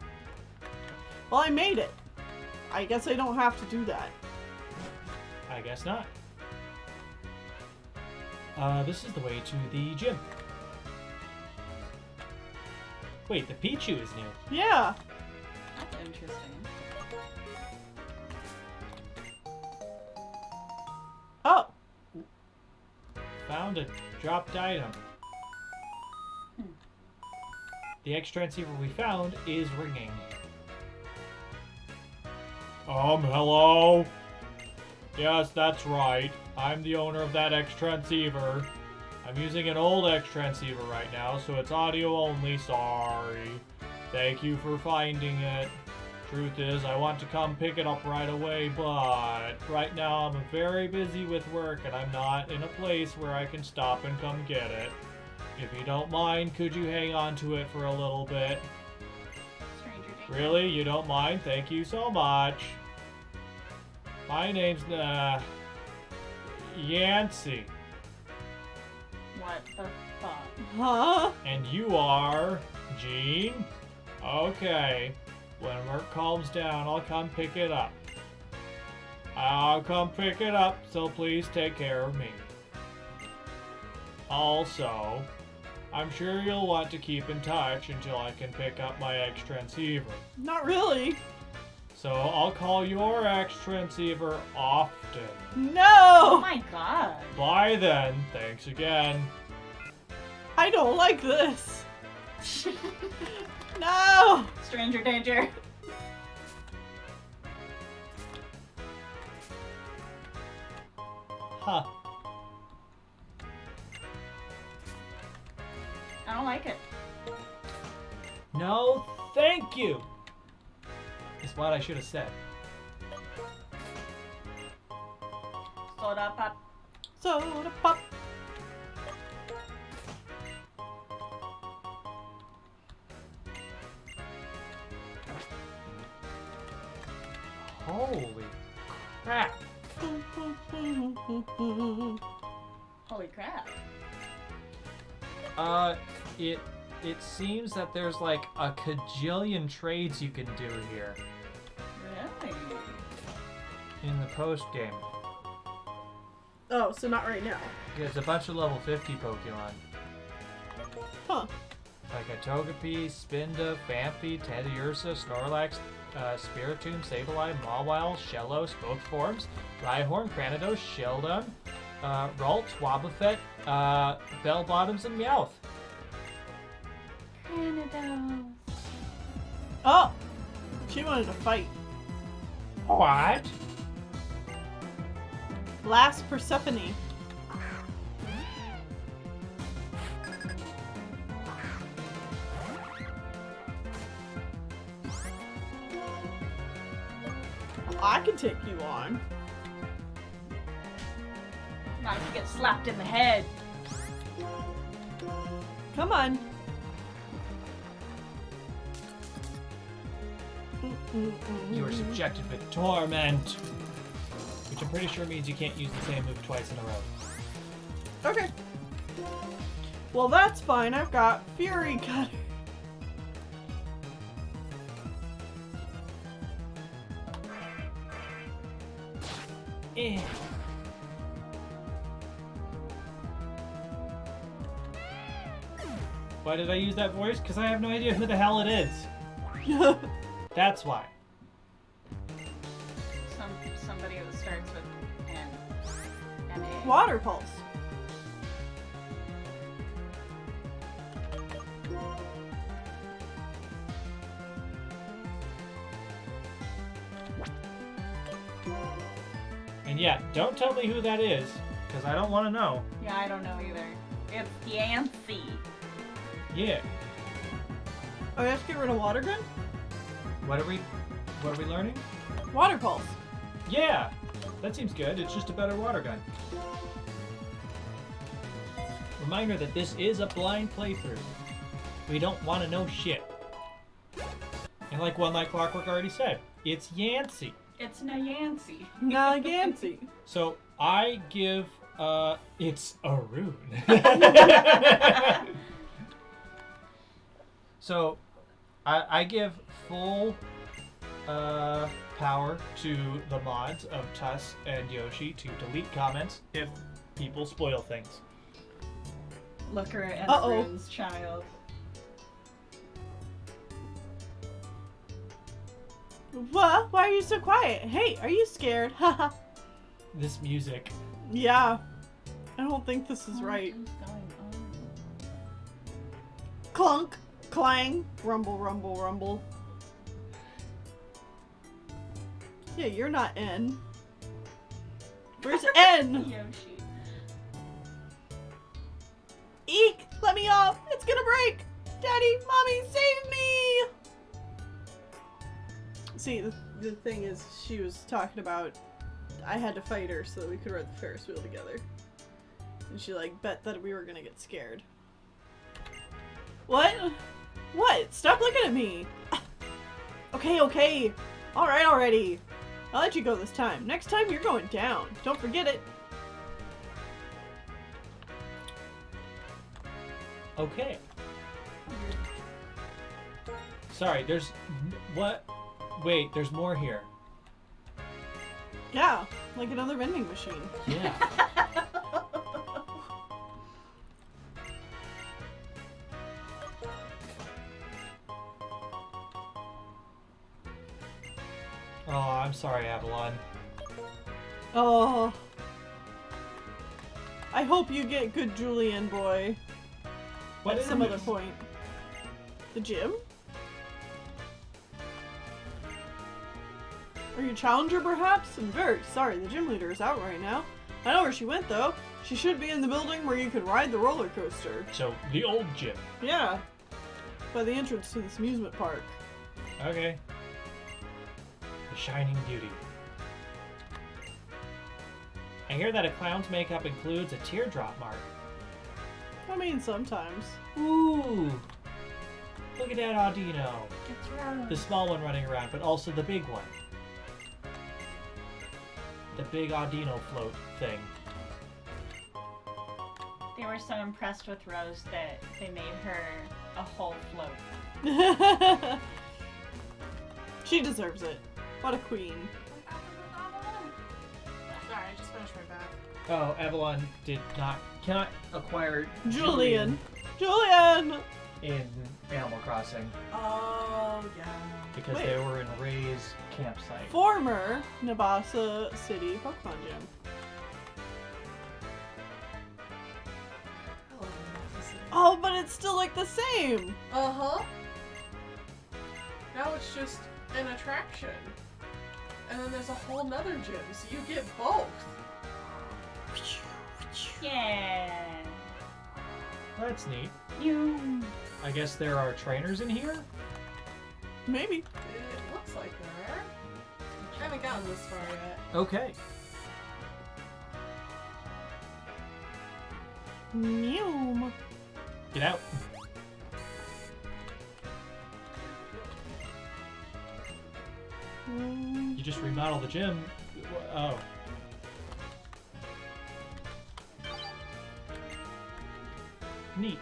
Well, I made it. I guess I don't have to do that. I guess not. This is the way to the gym. Wait, the Pichu is new. Yeah. That's interesting. Oh. Found a dropped item. The X transceiver we found is ringing. Hello? Yes, that's right. I'm the owner of that X transceiver. I'm using an old X transceiver right now, so it's audio only. Sorry. Thank you for finding it. Truth is, I want to come pick it up right away, but right now I'm very busy with work and I'm not in a place where I can stop and come get it. If you don't mind, could you hang on to it for a little bit? Stranger danger. Really? You don't mind? Thank you so much. My name's, Yancy. What the fuck? Huh? And you are... Jean? Okay. When work calms down, I'll come pick it up. I'll come pick it up, so please take care of me. Also, I'm sure you'll want to keep in touch until I can pick up my X transceiver. Not really. So I'll call your X transceiver often. Oh No! my god. Bye then. Thanks again. I don't like this. No! Stranger danger. Huh. I don't like it. No, thank you. Is what I should have said. Soda pop. Soda pop. Holy crap. Holy crap. It seems that there's like a cajillion trades you can do here Really? in the post game. Oh, so not right now. There's a bunch of level 50 Pokemon. Huh. Like a Togepi, Spinda, Phanpy, Teddiursa, Snorlax, Spiritomb, Sableye, Mawile, Shellos, both forms, Rhyhorn, Cranidos, Shieldon, Ralt, Wobbuffet, Bellbottoms, and Meowth. Grottoes. Oh! She wanted to fight. What? Last Persephone. I can take you on. Not if you get slapped in the head. Come on. You are subjected with torment. Which I'm pretty sure means you can't use the same move twice in a row. Okay. Well, that's fine. I've got Fury Cutter. Eh. Why did I use that voice? Because I have no idea who the hell it is. That's why. Somebody that starts with N. N-A. Water pulse. And yeah, don't tell me who that is, because I don't want to know. Yeah, I don't know either. It's Yancey. Yeah. Oh, you have to get rid of water gun? What are we learning? Water pulse. Yeah, that seems good. It's just a better water gun. Reminder that this is a blind playthrough. We don't want to know shit. And like One Like Clockwork already said, it's Yancey. It's no Yancey. Nagancy. So I give, it's a rune. So I give full power to the mods of Tuss and Yoshi to delete comments if people spoil things. Looker and Uh-oh. Rune's child. What? Why are you so quiet? Hey, are you scared? Haha. This music. Yeah. I don't think this is right. What is going on? Clunk, clang, rumble, rumble, rumble. Yeah, you're not N. Where's N? Yoshi. Eek! Let me off! It's gonna break! Daddy, Mommy, save me! See, the thing is, she was talking about I had to fight her so that we could ride the Ferris wheel together. And she, like, bet that we were gonna get scared. What? What? Stop looking at me! Okay, okay. Alright already. I'll let you go this time. Next time, you're going down. Don't forget it. Okay. Sorry, there's... What? Wait, there's more here. Yeah, like another vending machine. Yeah. Oh, I'm sorry, Avalon. Oh. I hope you get good Julian, boy. What At is some other this? point. The gym? Are you a challenger, perhaps? I'm very sorry, the gym leader is out right now. I know where she went, though. She should be in the building where you could ride the roller coaster. So, the old gym. Yeah. By the entrance to this amusement park. Okay. The Shining Beauty. I hear that a clown's makeup includes a teardrop mark. I mean, sometimes. Ooh! Look at that Audino. It's Rose. The small one running around, but also the big one. The big Audino float thing. They were so impressed with Rose that they made her a whole float. She deserves it. What a queen. Sorry, I just finished my bath. Oh, Avalon cannot acquire Julian! Julian! in Animal Crossing Oh, yeah. because Wait. they were in Ray's campsite. Former Nabasa City Pokemon Gym. I love Nabasa. Oh, but it's still like the same! Uh-huh. Now it's just an attraction. And then there's a whole nother gym, so you get both. Yeah. That's neat. You. I guess there are trainers in here? Maybe. It looks like there are. I haven't gotten this far yet. Okay. Meow. Get out. You just remodel the gym. Oh. Neat.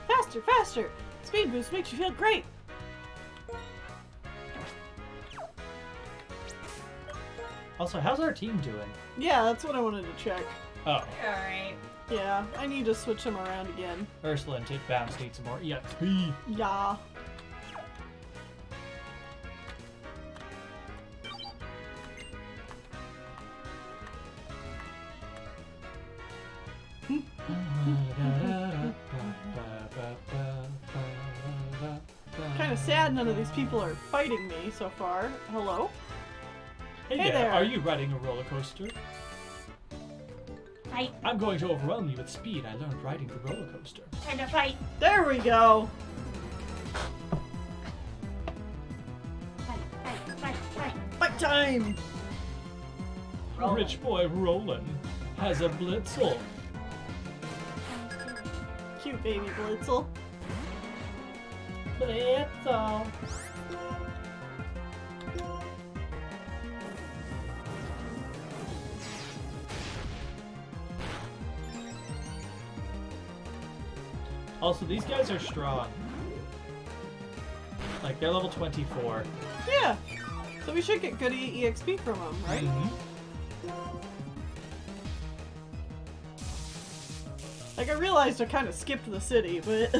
Faster, faster! Speed boost makes you feel great! Also, how's our team doing? Yeah, that's what I wanted to check. Oh, Alright. Yeah, I need to switch them around again. Ursula and Tit Bounce need some more EXP. Yeah. Kind of sad none of these people are fighting me so far. Hello? Hey, Hey there. Are you riding a roller coaster? Fight. I'm going to overwhelm you with speed I learned riding the roller coaster. Time to fight. There we go! Fight, fight, fight, fight. Fight time! Roland. Rich boy Roland has a blitzel. Cute baby Blitzel. Blitzel. Also, these guys are strong. Like, they're level 24. Yeah! So we should get good EXP from them, right? Mhm. Like, I realized I kind of skipped the city, but...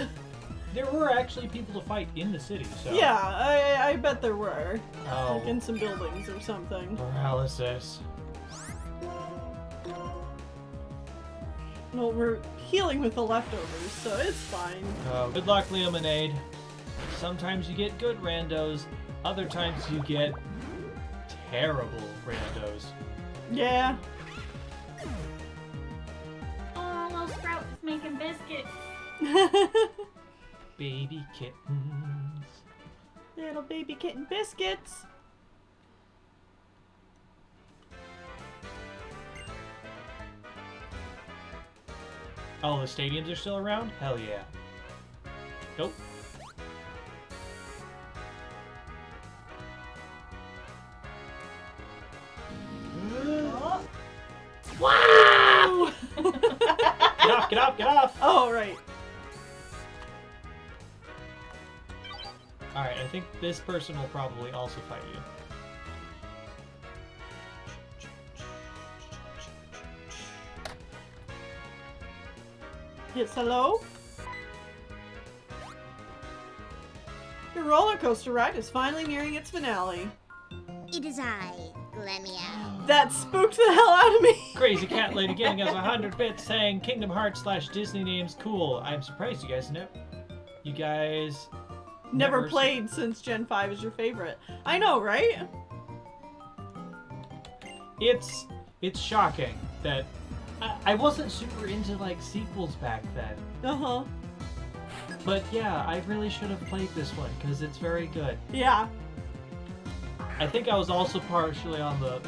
There were actually people to fight in the city, so... yeah, I bet there were. Oh, Like in some buildings or something. paralysis. Well, we're healing with the leftovers, so it's fine. Oh, good luck, Lemonade. Sometimes you get good randos, other times you get terrible randos. Yeah. Oh, little Sprout is making biscuits. Baby kittens. Little baby kitten biscuits. Oh, the stadiums are still around? Hell yeah. Nope. Oh. Wow! Get off, get off, get off! Oh, right. Alright, I think this person will probably also fight you. Yes, hello? Your roller coaster ride is finally nearing its finale. It is I, Glemia. That spooked the hell out of me! Crazy Cat Lady giving us 100 bits saying Kingdom Hearts / Disney names cool. I'm surprised you guys know. You guys Never played since Gen 5 is your favorite. I know, right? It's shocking that I wasn't super into like sequels back then. Uh-huh. But yeah, I really should have played this one because it's very good. Yeah. I think I was also partially on the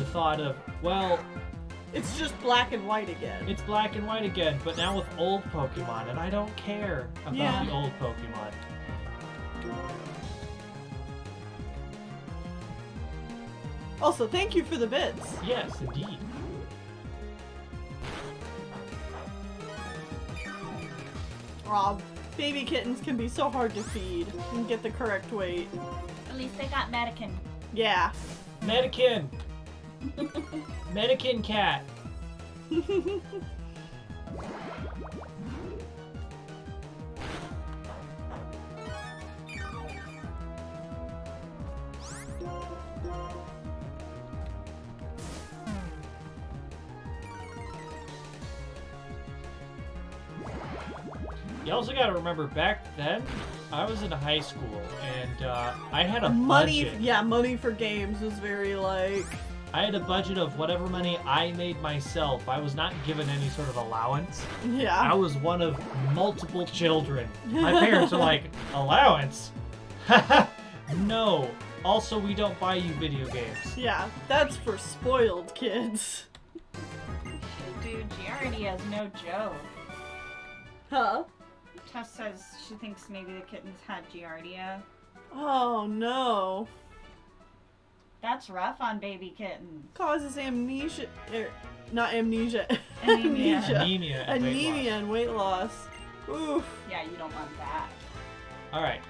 thought of, well, It's just black and white again. it's black and white again, but now with old Pokemon, and I don't care about Yeah. the old Pokemon. Also, thank you for the bits. Yes, indeed. Rob, baby kittens can be so hard to feed and get the correct weight. At least they got Medican. Yeah. Medikin! Medikin cat! You also gotta remember, back then, I was in high school, and I had a Money, budget. yeah, money for games was very like... I had a budget of whatever money I made myself. I was not given any sort of allowance. I Yeah. was one of multiple children. My parents are like, allowance? No. Also, we don't buy you video games. Yeah, that's for spoiled kids. Dude, Giardia is no joke. Huh? Tess says she thinks maybe the kittens had Giardia. Oh no. That's rough on baby kittens. Causes amnesia. Not amnesia. Anemia. Anemia and weight Anemia loss. and weight loss. Oof. Yeah, you don't want that. All right.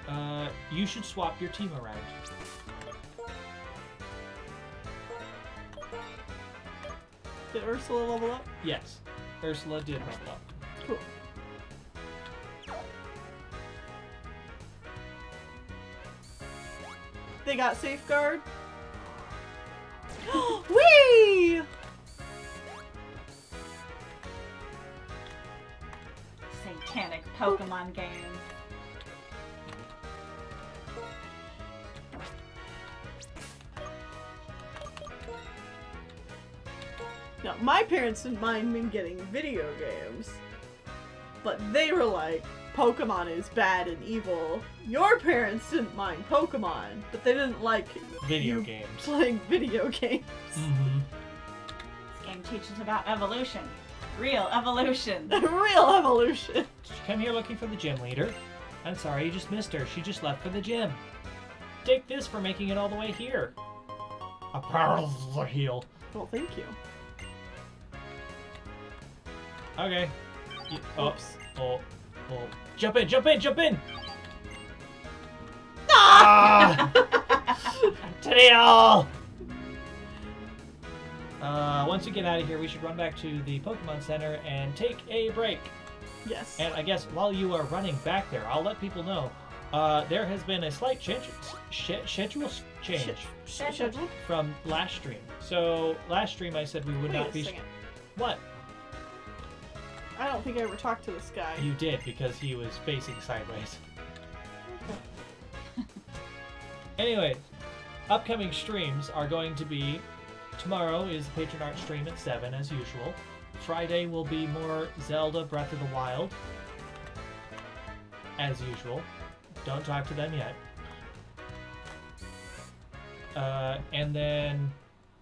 You should swap your team around. Did Ursula level up? Yes. Ursula did level up. Cool. They got safeguard. Whee! Satanic Pokemon game. Now, my parents didn't mind me getting video games, but they were like, Pokemon is bad and evil. Your parents didn't mind Pokemon, but they didn't like Video you games. playing video games. Mm-hmm. This game teaches about evolution. Real evolution. Real evolution. Did you come here looking for the gym leader? I'm sorry, you just missed her. She just left for the gym. Take this for making it all the way here. A powerful heal. Well, thank you. Okay. Oops. Oh. Jump in, jump in, jump in! Ah! Tail! Once we get out of here, we should run back to the Pokemon Center and take a break. Yes. And I guess while you are running back there, I'll let people know there has been a slight schedule change Schedule? from last stream. So last stream I said we would Wait not a be. second. What? I don't think I ever talked to this guy. You did because he was facing sideways. Anyway, upcoming streams are going to be tomorrow is the Patron Art stream at 7 as usual. Friday will be more Zelda Breath of the Wild as usual. Don't talk to them yet. And then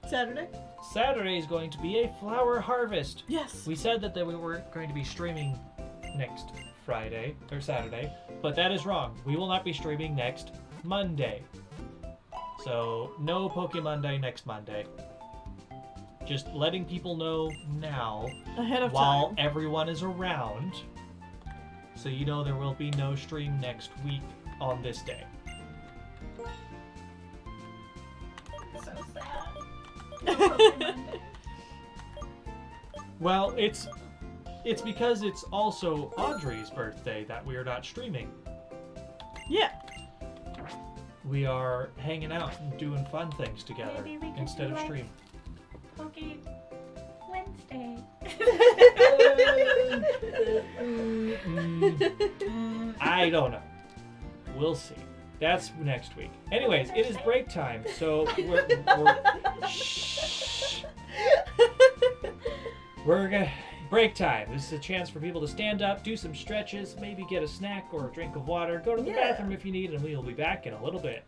Saturday is going to be a flower harvest. Yes. We said that we were going to be streaming next Friday or Saturday, but that is wrong. We will not be streaming next Monday. So no Pokemon Day next Monday. Just letting people know now Ahead of while time. everyone is around. So you know there will be no stream next week on this day. So sad. Well, it's because it's also Audrey's birthday that we are not streaming. Yeah. We are hanging out and doing fun things together Maybe we could instead do of like- stream. Poke Wednesday. I don't know. We'll see. That's next week. Anyways, it is break time, so shh. We're gonna break time. This is a chance for people to stand up, do some stretches, maybe get a snack or a drink of water, go to the Yeah. bathroom if you need, and we will be back in a little bit.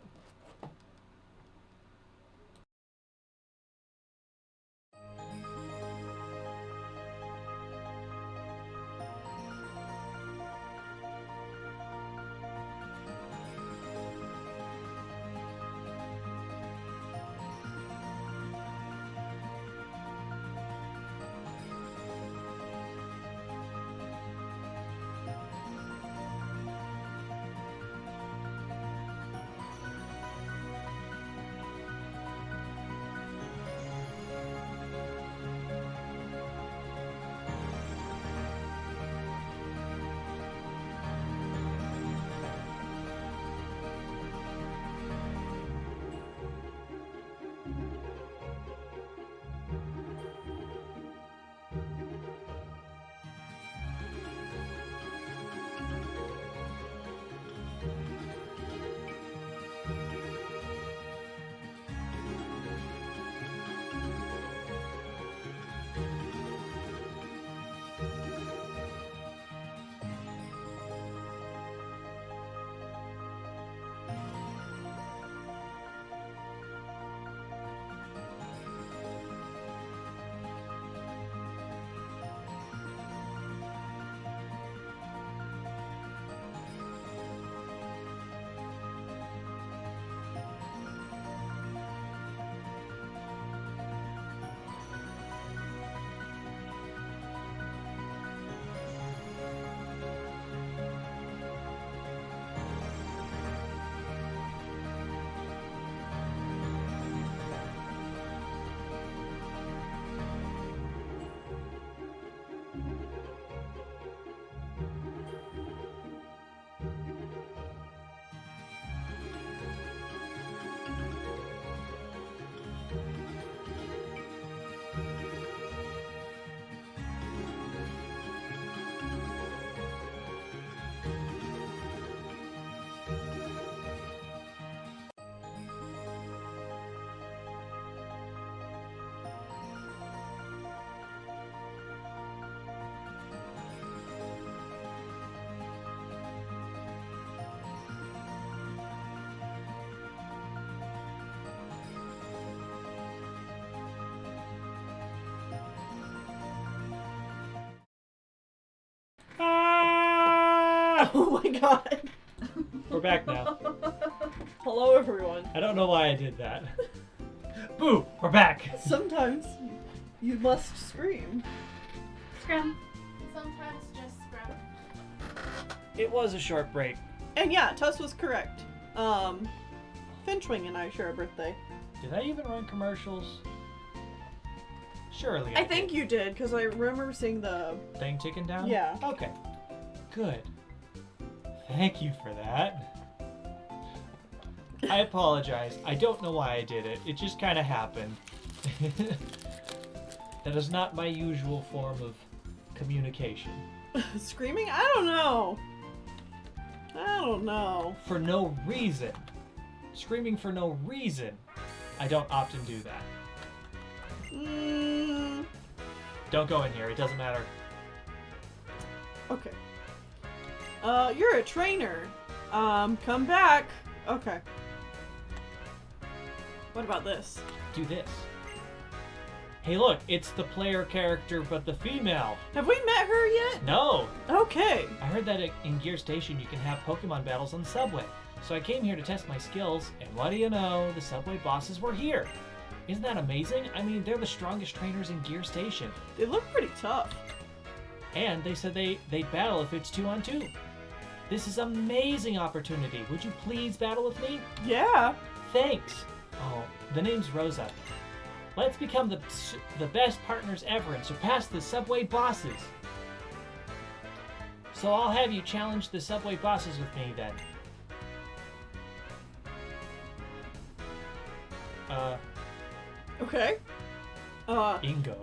Oh my god. We're back now. Hello, everyone. I don't know why I did that. Boo! We're back! Sometimes you must scream. Scram. Sometimes just scrap. It was a short break. And yeah, Tuss was correct. Finchwing and I share a birthday. Did I even run commercials? Surely I think did. you did, because I remember seeing the... Thing ticking down? Yeah. Okay. Good. Thank you for that. I apologize. I don't know why I did it. It just kind of happened. That is not my usual form of communication. Screaming? I don't know. I don't know. For no reason. Screaming for no reason. I don't often do that. Don't go in here. It doesn't matter. Okay. You're a trainer. Come back. Okay. What about this? Do this. Hey, look. It's the player character, but the female. Have we met her yet? No. Okay. I heard that in Gear Station you can have Pokemon battles on the subway. So I came here to test my skills, and what do you know? The subway bosses were here. Isn't that amazing? I mean, they're the strongest trainers in Gear Station. They look pretty tough. And they said they'd battle if it's 2-on-2. This is an amazing opportunity. Would you please battle with me? Yeah. Thanks. Oh, the name's Rosa. Let's become the best partners ever and surpass the subway bosses. So I'll have you challenge the subway bosses with me then. Okay. Ingo.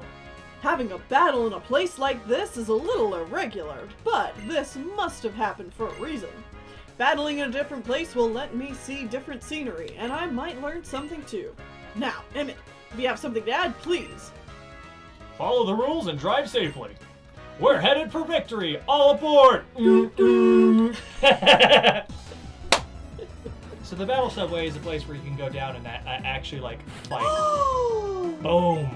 Having a battle in a place like this is a little irregular, but this must have happened for a reason. Battling in a different place will let me see different scenery, and I might learn something too. Now, Emmett, if you have something to add, please. Follow the rules and drive safely. We're headed for victory. All aboard! So the battle subway is a place where you can go down and actually like fight. Boom!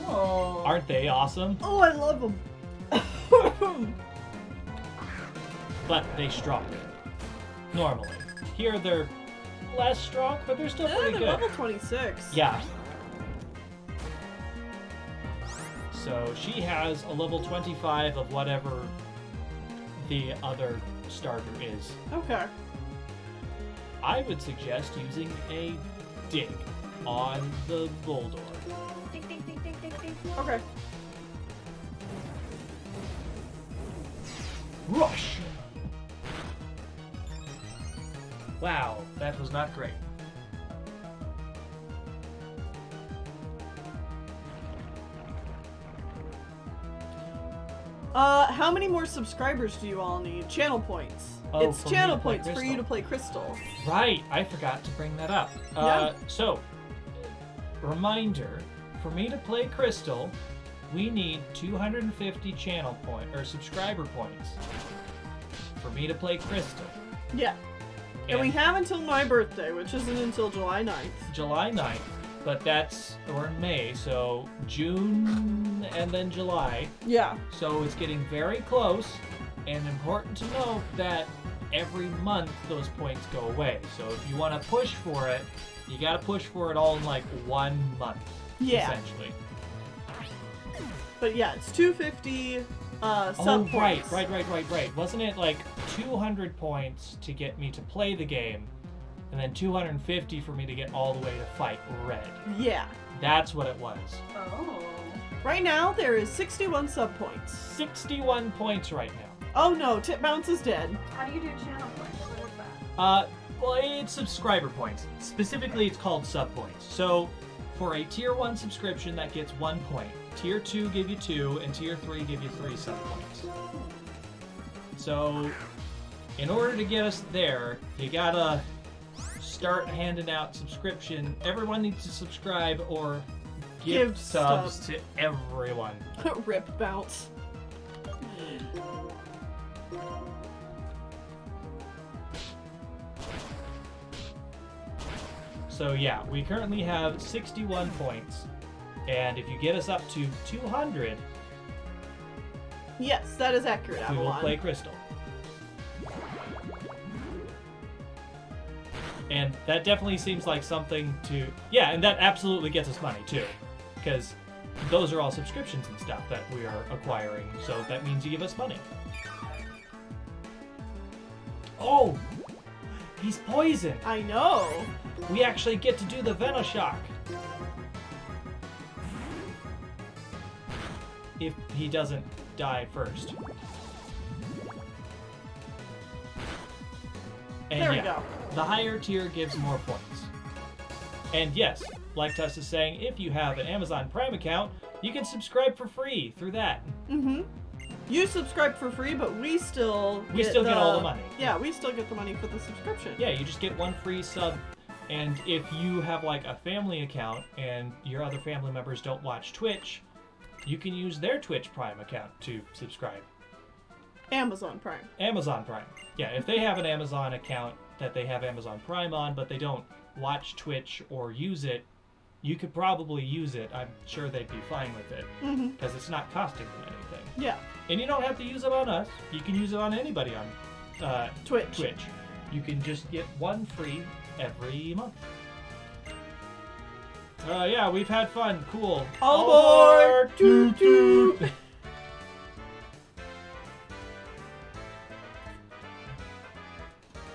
Oh. Aren't they awesome? Oh, I love them. But they strong. Normally. Here they're less strong, but they're still pretty They're good. level 26. Yeah. So she has a level 25 of whatever the other starter is. Okay. I would suggest using a dig on the Boldor. Ding, ding, ding, ding, ding, ding. Okay. Rush! Wow, that was not great. How many more subscribers do you all need? Channel points. Oh, It's for me to channel play points for Crystal. you to play Crystal. Right, I forgot to bring that up. Yeah. So, reminder, for me to play Crystal, we need 250 channel point or subscriber points for me to play Crystal. Yeah. And we have until my birthday, which isn't until July 9th. July 9th, but we're in May, so June and then July. Yeah. So it's getting very close, and important to note that every month those points go away. So if you want to push for it, you got to push for it all in like 1 month, Yeah. essentially. But yeah, it's 250 sub Oh, points. right. Wasn't it like 200 points to get me to play the game, and then 250 for me to get all the way to fight Red? Yeah. That's what it was. Oh. Right now, there is 61 sub points. 61 points right now. Oh no, Tip Bounce is dead. How do you do channel points? What is that? Well, it's subscriber points. Specifically, it's called sub points. So, for a tier 1 subscription, that gets 1 point. Tier 2 give you 2, and tier 3 give you 3 sub points. So, in order to get us there, you gotta start handing out subscription. Everyone needs to subscribe or give subs to everyone. Rip Bounce. So yeah, we currently have 61 points, and if you get us up to 200, Yes, that is accurate, we will Avalon. play Crystal. And that definitely seems like something to... Yeah, and that absolutely gets us money, too. Because those are all subscriptions and stuff that we are acquiring, so that means you give us money. Oh! He's poisoned! I know. We actually get to do the Venoshock. If he doesn't die first. And There we yeah, go. the higher tier gives more points. And yes, like Tuss is saying, if you have an Amazon Prime account, you can subscribe for free through that. Mm-hmm. You subscribe for free, but we still get all the money. Yeah, we still get the money for the subscription. Yeah, you just get one free sub. And if you have like a family account and your other family members don't watch Twitch, you can use their Twitch Prime account to subscribe. Amazon Prime. Amazon Prime. Yeah, if they have an Amazon account that they have Amazon Prime on, but they don't watch Twitch or use it, you could probably use it. I'm sure they'd be fine with it. Mm-hmm. Because it's not costing them anything. Yeah. And you don't have to use it on us. You can use it on anybody on Twitch. You can just get one free every month. Yeah, we've had fun. Cool. All aboard! Toot toot!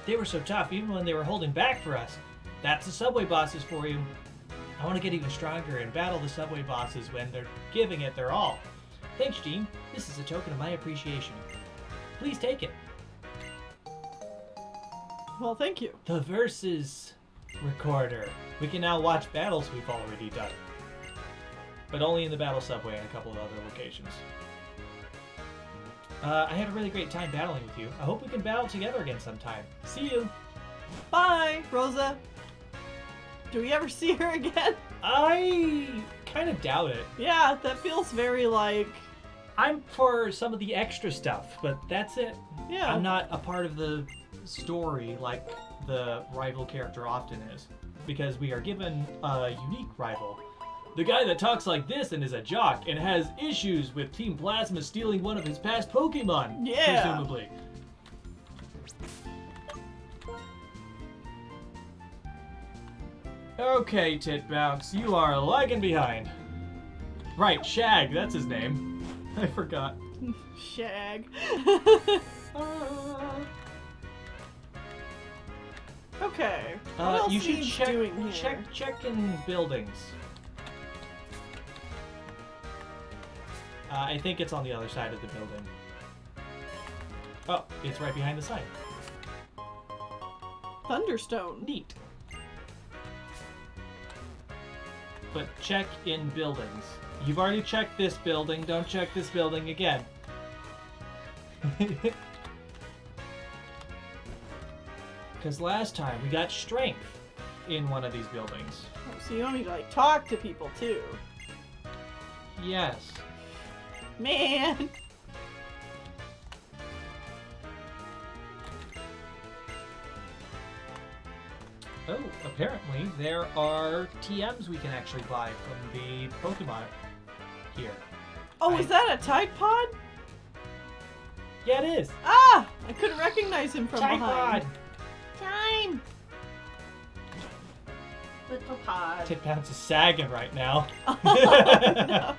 They were so tough, even when they were holding back for us. That's the subway bosses for you. I want to get even stronger and battle the subway bosses when they're giving it their all. Thanks, Jean. This is a token of my appreciation. Please take it. Well, thank you. The Versus Recorder. We can now watch battles we've already done. But only in the Battle Subway and a couple of other locations. I had a really great time battling with you. I hope we can battle together again sometime. See you! Bye, Rosa. Do we ever see her again? I kind of doubt it. Yeah, that feels very like... I'm for some of the extra stuff, but that's it. Yeah. I'm not a part of the story like the rival character often is, because we are given a unique rival. The guy that talks like this and is a jock and has issues with Team Plasma stealing one of his past Pokemon, Yeah. presumably. Okay, Tit Bounce, you are lagging behind. Right, Shag, that's his name. I forgot. Shag. Okay. What else you should needs check doing here? check in buildings. I think it's on the other side of the building. Oh, it's right behind the sign. Thunderstone. Neat. But check in buildings. You've already checked this building, don't check this building again. Because last time we got strength in one of these buildings. Oh, so you want me to like talk to people too? Yes. Man. Oh, apparently there are TMs we can actually buy from the Pokemon here. Oh, is that a Tide Pod? Yeah, it is. Ah! I couldn't recognize him from Tide behind. Pod. Time! Little pod. Tit Bounce is sagging right now. Oh, no.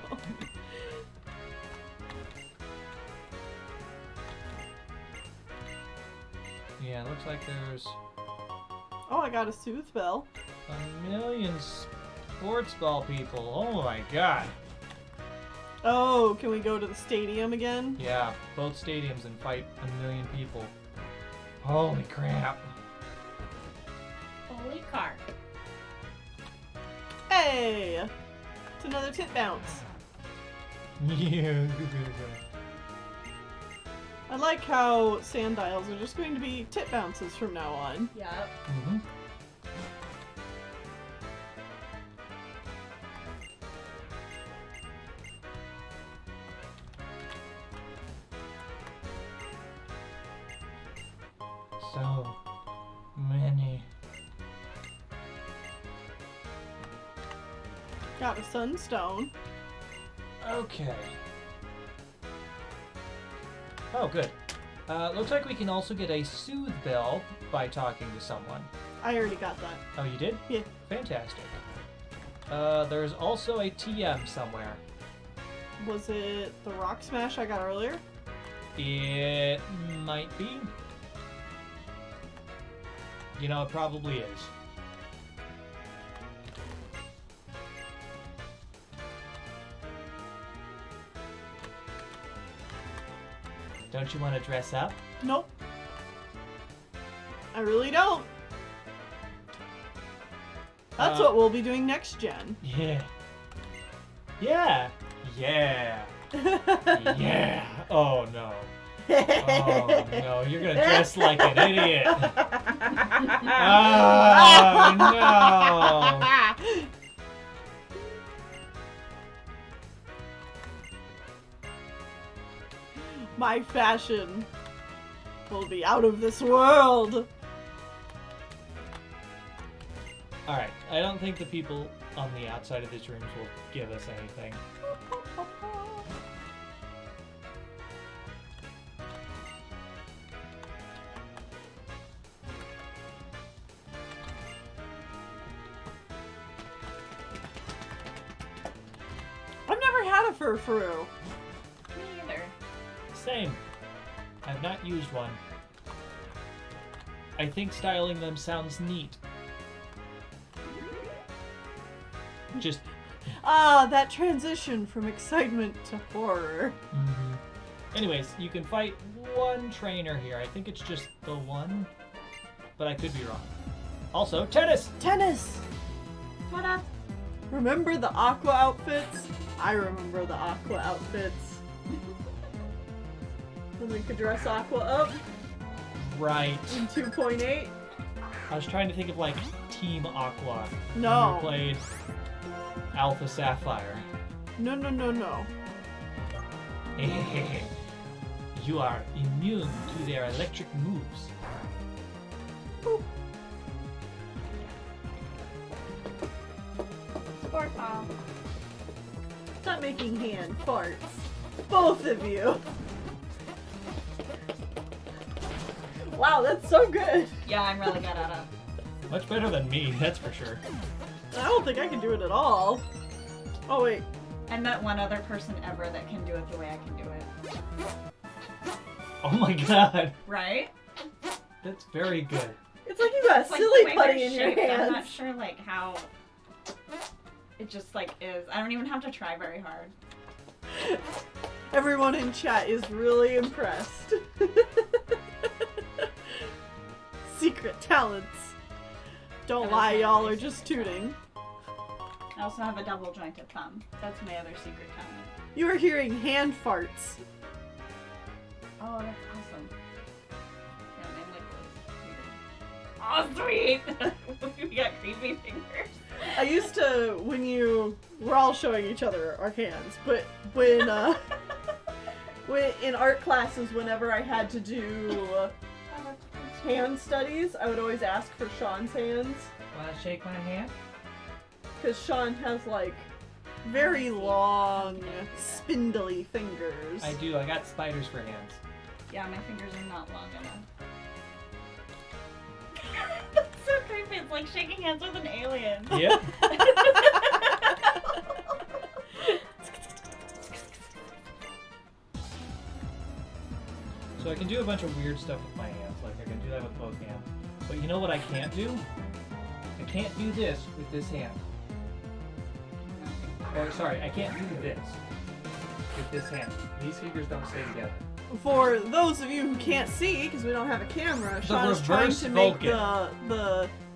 Yeah, it looks like there's Oh, I got a Sooth Bell. a million sports ball people. Oh my god. Oh, can we go to the stadium again? Yeah, both stadiums and fight a million people. Holy crap. Holy cart. Hey! It's another Tit Bounce. Yeah. I like how Sandiles are just going to be Tit Bounces from now on. Yep. Mm-hmm. So many. Got a Sunstone. Okay. Oh, good. Looks like we can also get a Soothe Bell by talking to someone. I already got that. Oh, you did? Yeah. Fantastic. There's also a TM somewhere. Was it the rock smash I got earlier? It might be. You know, it probably is. Don't you want to dress up? Nope. I really don't. That's what we'll be doing next gen. Yeah. Yeah. Yeah. Yeah. Oh no. Oh no, you're gonna dress like an idiot. Oh no. My fashion will be out of this world. Alright, I don't think the people on the outside of this room will give us anything. I've never had a furfuru. Me either. Same. I've not used one. I think styling them sounds neat. Just. Ah, that transition from excitement to horror. Anyways, you can fight one trainer here. I think it's just the one, but I could be wrong. Also, tennis! Tennis! What up? Remember the aqua outfits? I remember the aqua outfits. When we could dress aqua up Right. in 2.8? I was trying to think of like Team Aqua. No. When we played Alpha Sapphire. No, no, no, no. You are immune to their electric moves. Boop. Sport ball. Stop making hand farts. Both of you. Wow, that's so good. Yeah, I'm really good at it. Much better than me, that's for sure. I don't think I can do it at all. Oh, wait. I met one other person ever that can do it the way I can do it. Oh my god. Right? That's very good. It's like you got It's like silly the way putty they're in your shaped, hands. I'm not sure like how it just like is. I don't even have to try very hard. Everyone in chat is really impressed. Secret talents. Don't That is lie, my y'all only are just secret tooting. I also have a double jointed thumb. That's my other secret talent. You are hearing hand farts. Oh, that's awesome. Yeah, my liquid is weird. Oh, sweet! We got creepy fingers. I used to, when we're all showing each other our hands, but when in art classes, whenever I had to do hand studies, I would always ask for Sean's hands. Wanna shake my hand? Because Sean has, like, very long, spindly fingers. I do, I got spiders for hands. Yeah, my fingers are not long enough. That's so creepy. It's like shaking hands with an alien. Yep. So I can do a bunch of weird stuff with my hands, like I can do that with both hands. But you know what I can't do? I can't do this with this hand. Or sorry, I can't do this with this hand. These fingers don't stay together. For those of you who can't see, because we don't have a camera, Sean is trying reverse to make Vulcan.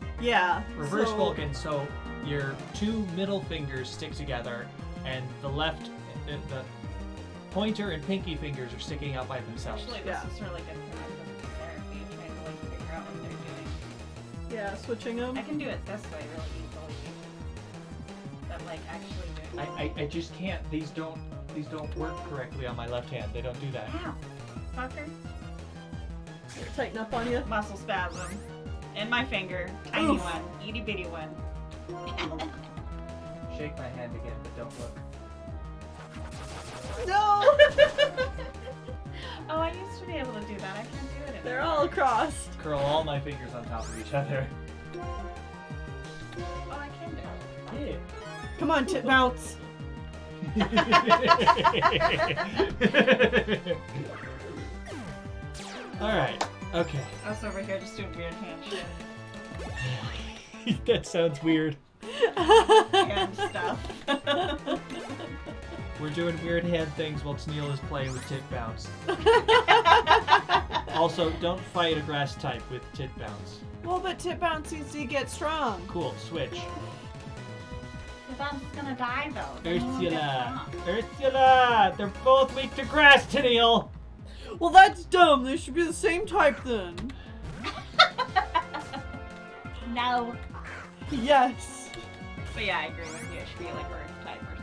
Reverse so- Vulcan, so your two middle fingers stick together, and the the pointer and pinky fingers are sticking out by themselves. Actually, this is really good for my physical therapy, trying to like figure out what they're doing. Yeah, switching them. I can do it this way really easily. But like actually doing I just can't. These don't work correctly on my left hand. They don't do that. Ow! Fucker. Tighten up on you. Muscle spasm. In my finger. Tiny Oof. one. Itty bitty one. Shake my hand again, but don't look. No! Oh, I used to be able to do that. I can't do it anymore. They're all crossed. Curl all my fingers on top of each other. Oh, I can do it. Yeah. Come on, Tit Bounce. Alright, okay. I was over here just doing weird hand shit That sounds weird. and stuff. We're doing weird hand things while Tennille is playing with Tit Bounce. Also, don't fight a grass type with Tit Bounce. Well, but Tit Bounce needs to get strong. Cool, switch. The bounce is gonna die though. Then he won't get Ursula! strong. Ursula! They're both weak to grass, Tennille! Well, that's dumb. They should be the same type then. No. Yes. But yeah, I agree with you. It should be like earth type or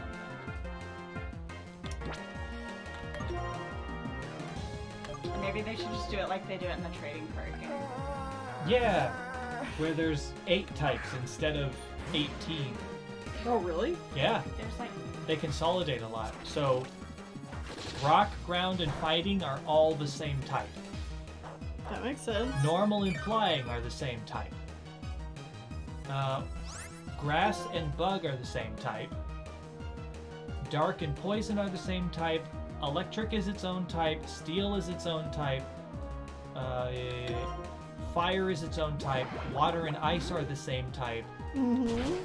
something. Or maybe they should just do it like they do it in the trading card game. Yeah, where there's 8 types instead of 18. Oh, really? Yeah, There's like they consolidate a lot. So, rock, ground, and fighting are all the same type. That makes sense. Normal and flying are the same type. Grass and bug are the same type. Dark and poison are the same type. Electric is its own type. Steel is its own type. Fire is its own type. Water and ice are the same type. Mm-hmm.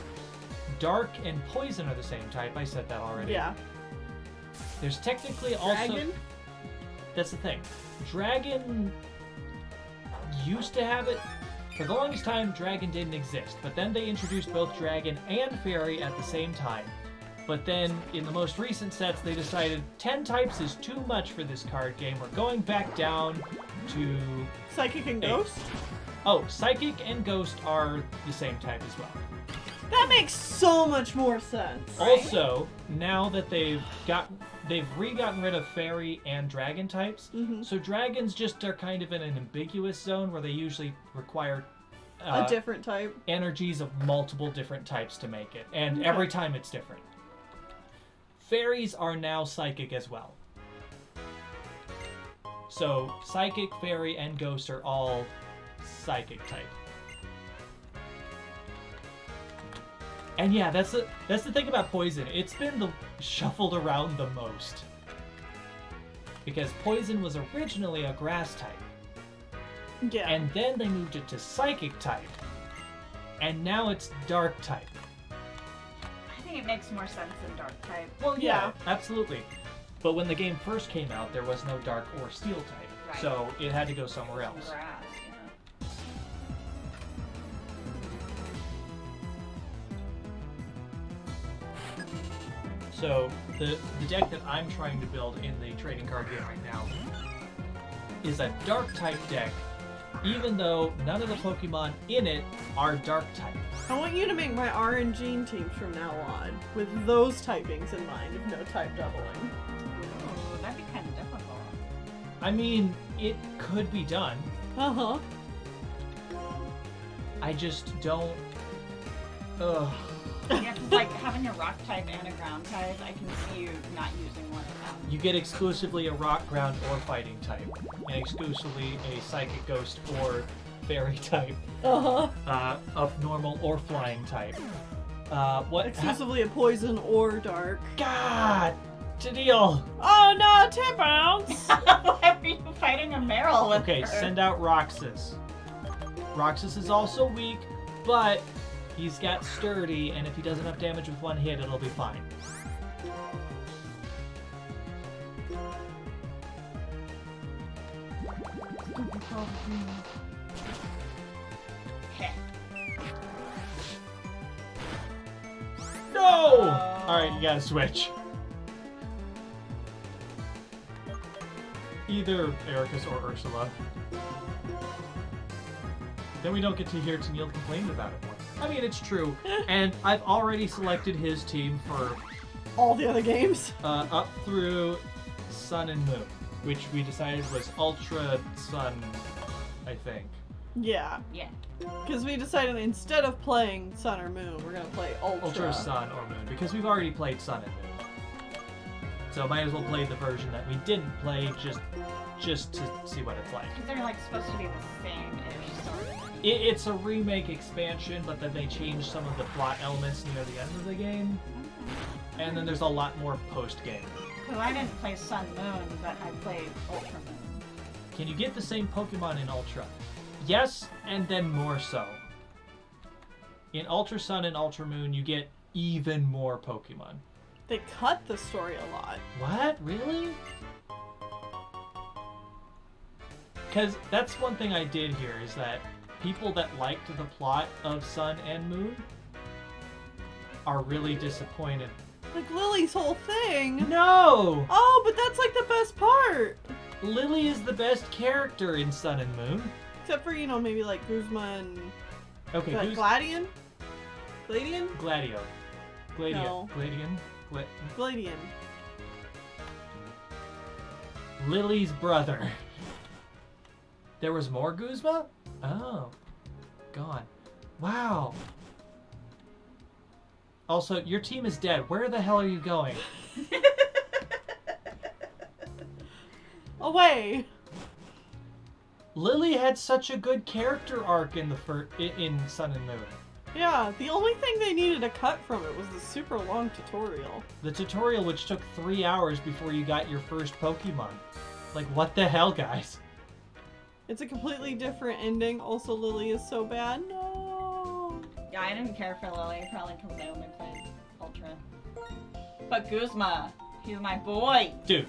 Dark and poison are the same type. I said that already. Yeah. There's technically also... Dragon? That's the thing. Dragon used to have it. For the longest time, dragon didn't exist. But then they introduced both dragon and fairy at the same time. But then, in the most recent sets, they decided 10 types is too much for this card game. We're going back down to... Psychic and 8. Ghost? Oh, Psychic and Ghost are the same type as well. That makes so much more sense. Also, now that they've re-gotten rid of fairy and dragon types, Mhm. so dragons just are kind of in an ambiguous zone where they usually require A different type. energies of multiple different types to make it, and Okay. every time it's different. Fairies are now psychic as well. So psychic, fairy, and ghost are all psychic type. And yeah, that's the thing about poison. It's been shuffled around the most. Because poison was originally a grass type. Yeah. And then they moved it to psychic type. And now it's dark type. I think it makes more sense than dark type. Well, Yeah. absolutely. But when the game first came out, there was no dark or steel type. Right. So it had to go somewhere else. Grass, yeah. So the deck that I'm trying to build in the trading card game right now is a dark type deck, even though none of the Pokemon in it are dark type. I want you to make my RNJean teams from now on, with those typings in mind, if no type doubling. Ooh, that'd be kind of difficult. I mean, it could be done. Uh-huh. I just don't... Ugh. Yeah, 'cause like having a rock type and a ground type, I can see you not using one of them. You get exclusively a rock, ground, or fighting type, and exclusively a psychic, ghost, or fairy type, Uh-huh. of normal or flying type. What? Exclusively a poison or dark. God! Tennille! Oh no, Tit Bounce! Why were you fighting a Meryl with Okay, her? send out Roxas. Roxas is also weak, but he's got sturdy, and if he does enough damage with one hit, it'll be fine. Heh. No! Alright, you gotta switch. Either Ericus or Ursula. Then we don't get to hear Tennille complain about it more. I mean, it's true. And I've already selected his team for All the other games. up through Sun and Moon, which we decided was Ultra Sun, I think. Yeah. Yeah. Because we decided instead of playing Sun or Moon, we're gonna play Ultra. Ultra Sun or Moon, because we've already played Sun and Moon. So might as well play the version that we didn't play just to see what it's like. They're like supposed to be the same-ish sort of. It's a remake expansion, but then they changed some of the plot elements near the end of the game. And then there's a lot more post-game. Well, I didn't play Sun Moon, but I played Ultra Moon. Can you get the same Pokemon in Ultra? Yes, and then more so. In Ultra Sun and Ultra Moon, you get even more Pokemon. They cut the story a lot. What? Really? Because that's one thing I did hear, is that people that liked the plot of Sun and Moon are really disappointed. Like Lily's whole thing. No! Oh, but that's like the best part. Lily is the best character in Sun and Moon. Except for, maybe like Guzma and Okay, who's... Gladian? Gladian? Gladio. Gladio. No. Gladian? Gladian. Lily's brother. There was more Guzma? Oh. Gone. Wow. Also, your team is dead. Where the hell are you going? Away. Lily had such a good character arc in in Sun and Moon. Yeah, the only thing they needed to cut from it was the super long tutorial. The tutorial, which took 3 hours before you got your first Pokemon. Like, what the hell, guys? It's a completely different ending. Also, Lily is so bad. No. Yeah, I didn't care for Lily. Probably because I only played Ultra. But Guzma, he's my boy. Dude,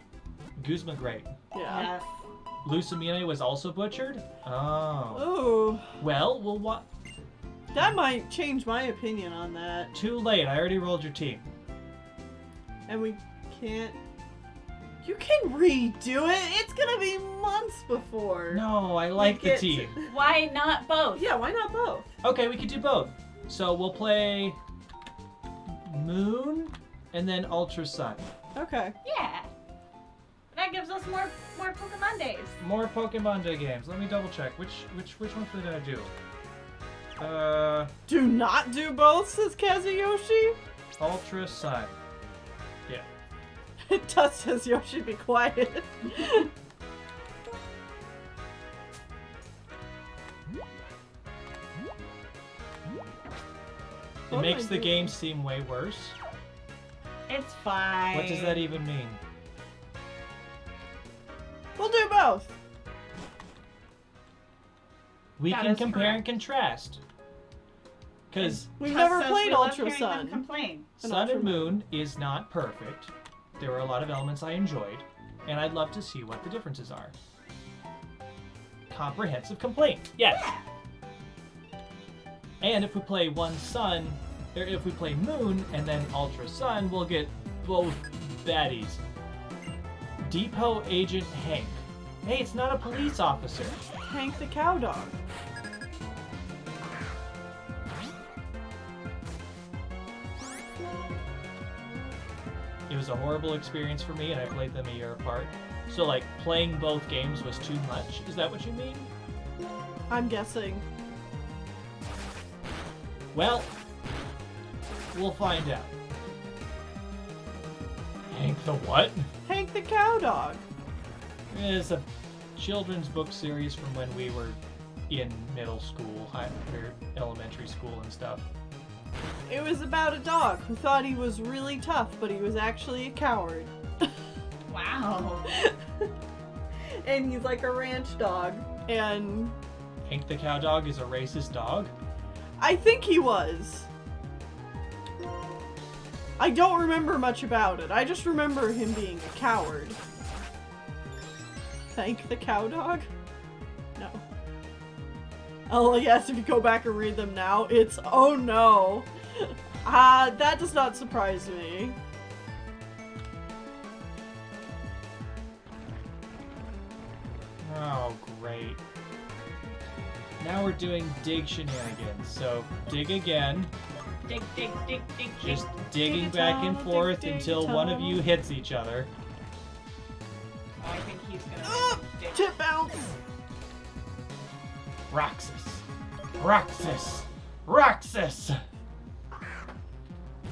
Guzma great. Yeah. Yes. Lucamine was also butchered? Oh. Ooh. Well, we'll what? That might change my opinion on that. Too late. I already rolled your team. And we can't... You can redo it. It's gonna be months before. No, I like the team. Why not both? Yeah, why not both? Okay, we could do both. So we'll play Moon and then Ultra Sun. Okay. Yeah. That gives us more Pokemon days. More Pokemon Day games. Let me double check. Which ones did I do? Do not do both, says Kazuyoshi. Ultra Sun. Yeah. It does, says Yoshi, be quiet. It makes the game seem way worse. It's fine. What does that even mean? We'll do both. We That can is compare correct. and contrast. Because We've Tess never says played we love Ultra hearing them Sun. complain. Sun and Moon is not perfect. There were a lot of elements I enjoyed, and I'd love to see what the differences are. Comprehensive complaint. Yes. And if we play if we play Moon and then Ultra Sun, we'll get both baddies. Depot Agent Hank. Hey, it's not a police officer. Hank the cow dog. It was a horrible experience for me, and I played them a year apart. So, like, playing both games was too much. Is that what you mean? I'm guessing. Well, we'll find out. Hank the what? Hank the cow dog. It's a children's book series from when we were in middle school, or elementary school and stuff. It was about a dog who thought he was really tough, but he was actually a coward. Wow. And he's like a ranch dog. And Hank the cow dog is a racist dog? I think he was. I don't remember much about it. I just remember him being a coward. Thank the cow dog? No. Oh yes, if you go back and read them now, it's oh no. That does not surprise me. Oh, great. Now we're doing dig shenanigans. So, dig again. Dig, dig, dig, dig, dig. Just digging Dig a back and tunnel, forth dig, dig until a one of tunnel. you hits each other. Oh, I think he's gonna dig. Tip bounce! Roxas. Roxas. Roxas!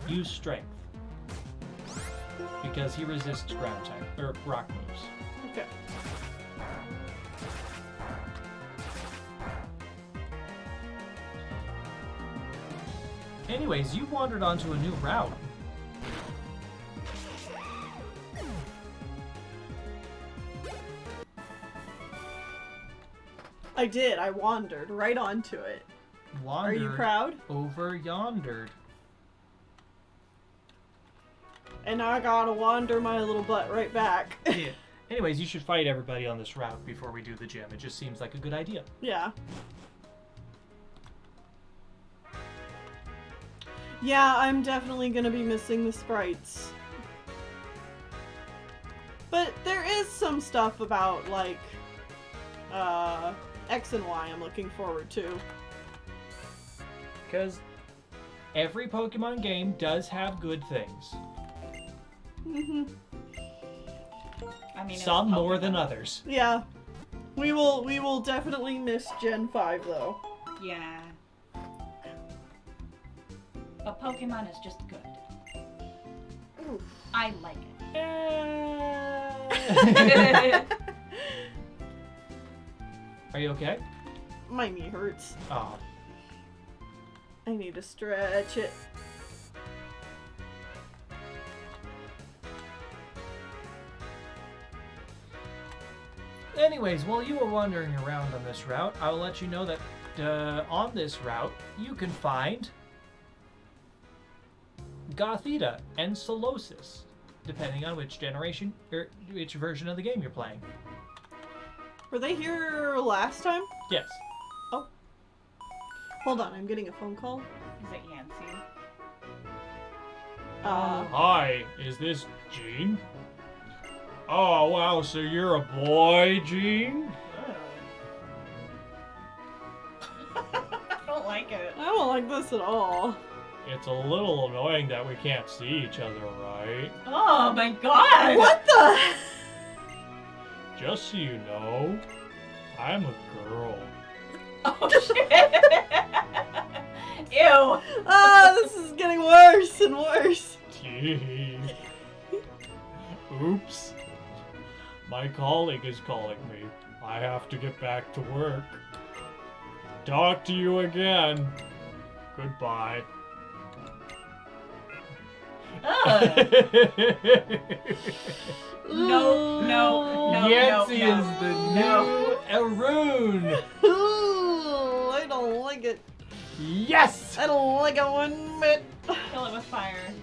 Use strength. because he resists ground type or rock moves. Okay. Anyways, you've wandered onto a new route. I did. I wandered right onto it. Are you proud? Over yondered. And I gotta wander my little butt right back. Yeah. Anyways, you should fight everybody on this route before we do the gym. It just seems like a good idea. Yeah. Yeah, I'm definitely gonna be missing the sprites. But there is some stuff about, like, X and Y I'm looking forward to. Because every Pokemon game does have good things. I mean, Some more than others. Yeah. We will definitely miss Gen 5 though. Yeah. But Pokemon is just good. Oof. I like it. Are you okay? My knee hurts. Oh. I need to stretch it. Anyways, while you were wandering around on this route, I will let you know that on this route, you can find Gothita and Solosis, depending on which generation or which version of the game you're playing. Were they here last time? Yes. Oh. Hold on, I'm getting a phone call. Is it Yancy? Hi, is this Jean? Oh, wow, so you're a boy, Jean? I don't like it. I don't like this at all. It's a little annoying that we can't see each other, right? Oh my god! What the? Just so you know, I'm a girl. Oh shit! Ew! Ah, this is getting worse and worse. Oops. My colleague is calling me. I have to get back to work. Talk to you again. Goodbye. No. Yancy is the new Aroon. Ooh, I don't like it. Yes! I don't like it one bit. Kill it with fire.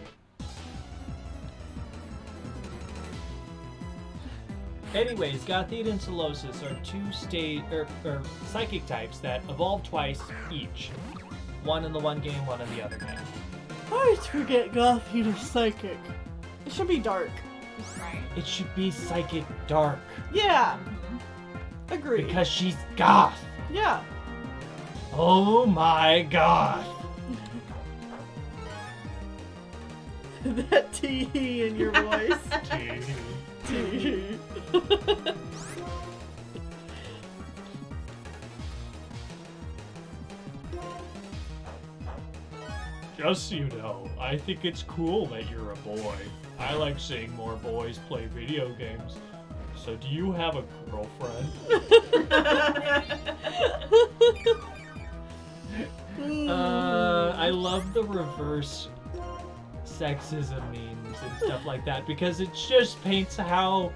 Anyways, Gothita and Solosis are two psychic types that evolve twice each. One in the one game, one in the other game. I always forget Gothita's psychic. It should be dark. Right? It should be psychic dark. Yeah, Mm-hmm. agreed. Because she's goth. Yeah. Oh my goth. That tee in your voice. Tee. Just so you know, I think it's cool that you're a boy. I like seeing more boys play video games. So do you have a girlfriend? I love the reverse sexism memes and stuff like that because it just paints how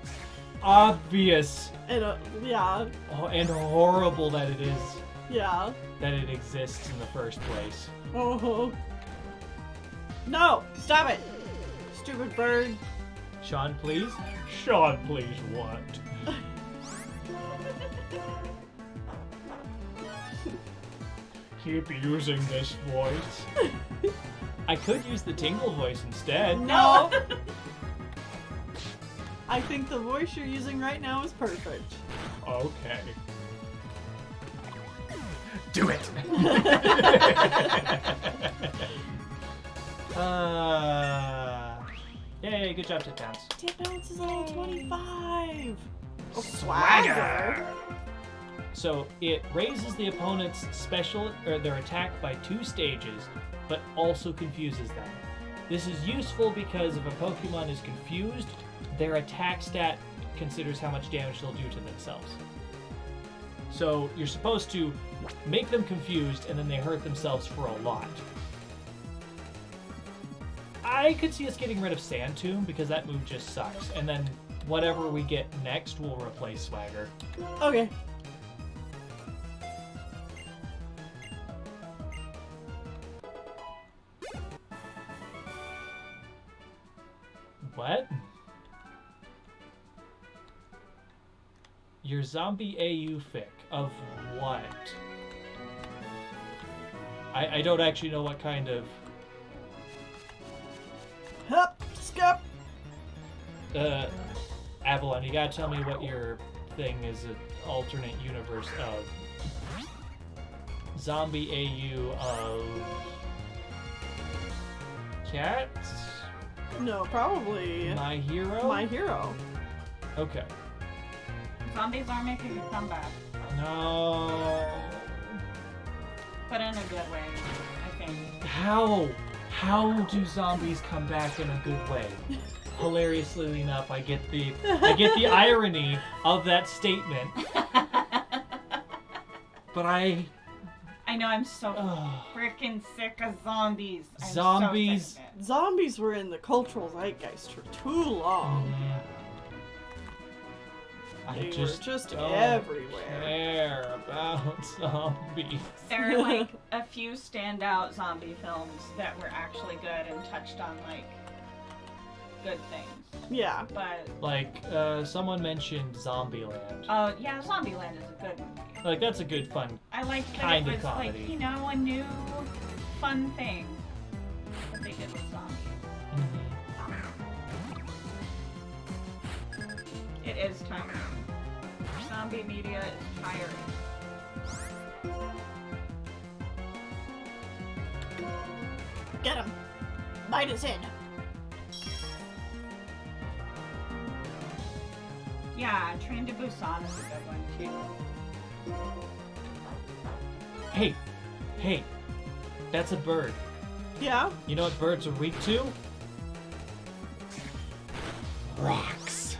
obvious And yeah, and horrible that it is yeah. that it exists in the first place. Oh. No! Stop it! Stupid bird. Sean, please? Sean, please, what? Keep using this voice. I could use the tingle voice instead. No! I think the voice you're using right now is perfect. Okay. Do it! Yay, good job, Tip Bounce. Tip Bounce is level 25! Oh, Swagger! So it raises the opponent's their attack by 2 stages, but also confuses them. This is useful because if a Pokemon is confused, their attack stat considers how much damage they'll do to themselves. So you're supposed to make them confused, and then they hurt themselves for a lot. I could see us getting rid of Sand Tomb because that move just sucks. And then whatever we get next will replace Swagger. Okay. What? Your zombie AU fic of what? I don't actually know what kind of... Hup, skip. Avalon, you gotta tell me what your thing is, an alternate universe of. Zombie AU of... Cats? No, probably My Hero? My Hero. Okay. Zombies are making a comeback, No. but in a good way, I think. How? How do zombies come back in a good way? Hilariously enough, I get the irony of that statement. But I know, I'm so freaking sick of zombies. I'm Zombies. So sick of it. Zombies were in the cultural zeitgeist for too long. I They just were just don't everywhere. care about zombies. There are like a few standout zombie films that were actually good and touched on like good things. Yeah. But Like, someone mentioned Zombieland. yeah, Zombieland is a good movie. Like, that's a good fun. I like that Kind it of was comedy. like, you know, a new fun thing that they did with zombies. It is tiring. Zombie media is tiring. Get him. Bite his head. Yeah, Train to Busan is a good one too. Hey, that's a bird. Yeah. You know what birds are weak to? Rocks.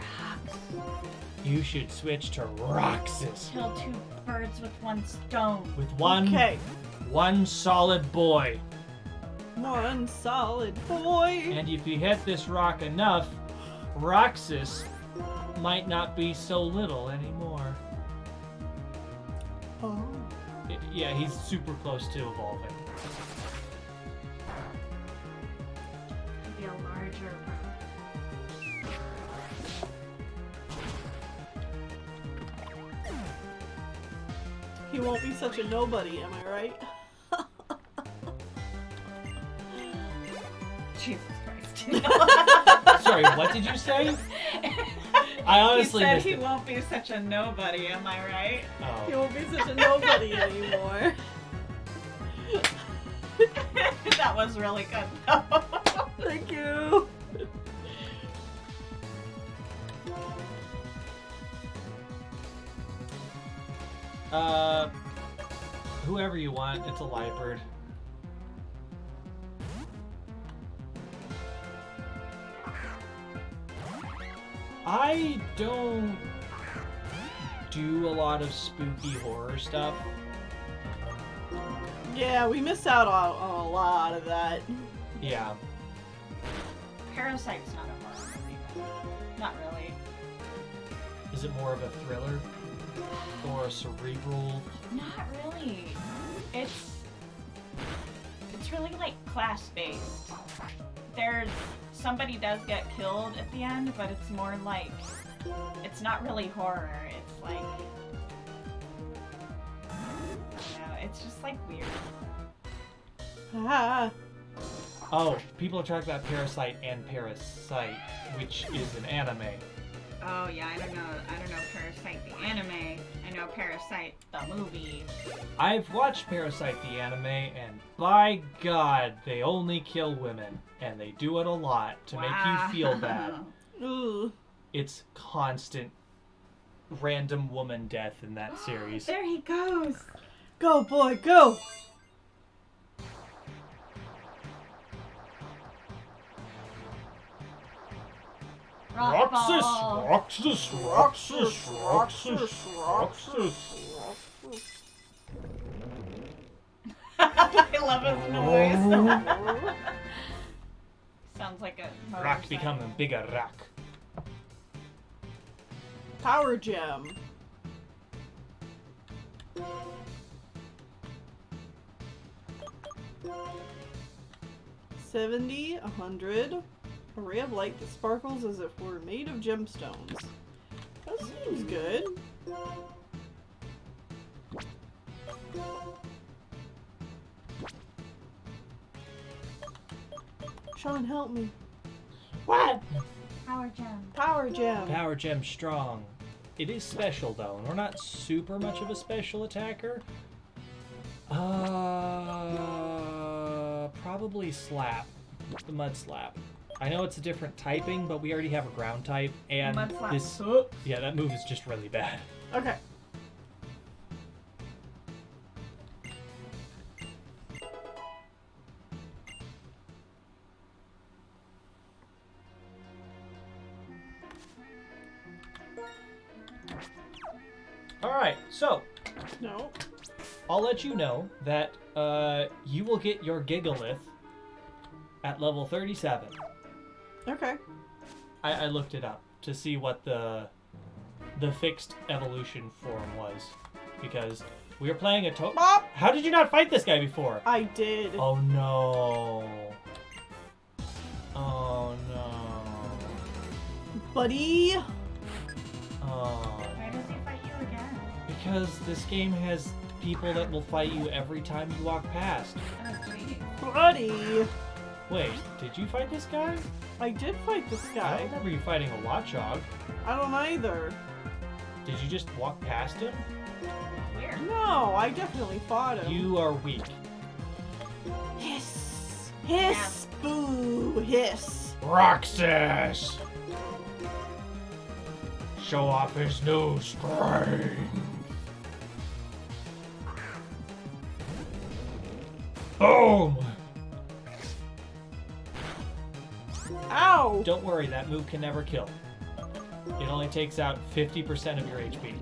You should switch to Roxas. Kill two birds with one stone. With one solid boy. One solid boy. And if you hit this rock enough, Roxas might not be so little anymore. Oh. Yeah, he's super close to evolving. Could be a larger bird. He won't be such a nobody, am I right? Jesus Christ. Sorry, what did you say? I honestly he said missed he it. won't be such a nobody, am I right? He Oh. won't be such a nobody anymore. That was really good though. Thank you. Whoever you want, it's a live bird. I don't do a lot of spooky horror stuff. Yeah, we miss out on a lot of that. Yeah. Parasite's not a horror movie. Not really. Is it more of a thriller? Or a cerebral? Not really. It's really like class-based. Somebody does get killed at the end, but it's more like, it's not really horror. It's like, I don't know, it's just like weird. Ah. Oh, people are talking about Parasite and Parasite, which is an anime. Oh yeah, I don't know Parasite the anime. I know Parasite the movie. I've watched Parasite the anime, and by God, they only kill women, and they do it a lot to make you feel bad. Ooh. It's constant random woman death in that series. There he goes. Go, boy, go! Roxas, Rockball. Roxas, Roxas, Roxas, Roxas. I love his noise. Sounds like a Rock motorcycle. becoming bigger rock. Power gem. $70, $100. A ray of light that sparkles as if we're made of gemstones. That seems good. Sean, help me. What? Power gem. Power gem. Power gem strong. It is special though, and we're not super much of a special attacker. Probably slap. The mud slap. I know it's a different typing, but we already have a ground type, and Mud slap this. sucks. Yeah, that move is just really bad. Okay. All right, so No. I'll let you know that you will get your Gigalith at level 37. Okay. I looked it up to see what the fixed evolution form was, because we were playing a Bop! How did you not fight this guy before? I did. Oh no. Oh no. Buddy. Oh. Why does he fight you again? Because this game has people that will fight you every time you walk past. Oh, geez. Buddy. Wait, did you fight this guy? I did fight this I guy. don't remember you fighting a Watchog. I don't either. Did you just walk past him? Weird. No, I definitely fought him. You are weak. Hiss. Hiss. Boo. Hiss. Roxas! Show off his new strength. Boom! Ow. Don't worry, that move can never kill. It only takes out 50% of your HP.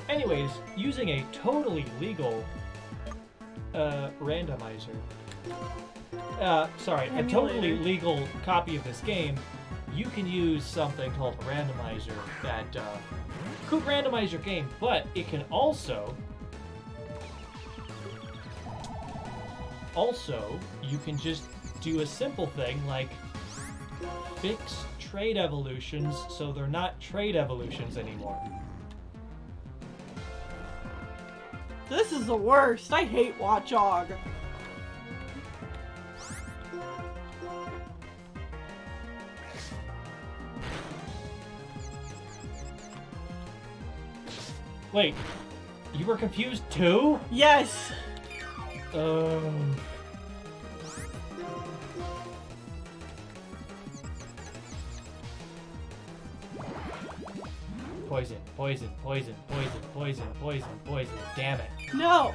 Anyways, using a totally legal randomizer. Sorry, a totally Emulator. legal copy of this game, you can use something called a randomizer that could randomize your game, but it can also you can just do a simple thing like fix trade evolutions so they're not trade evolutions anymore. This is the worst. I hate Watchog. Wait, you were confused too? Yes. Poison, poison, poison, poison, poison, poison, poison. Damn it. No.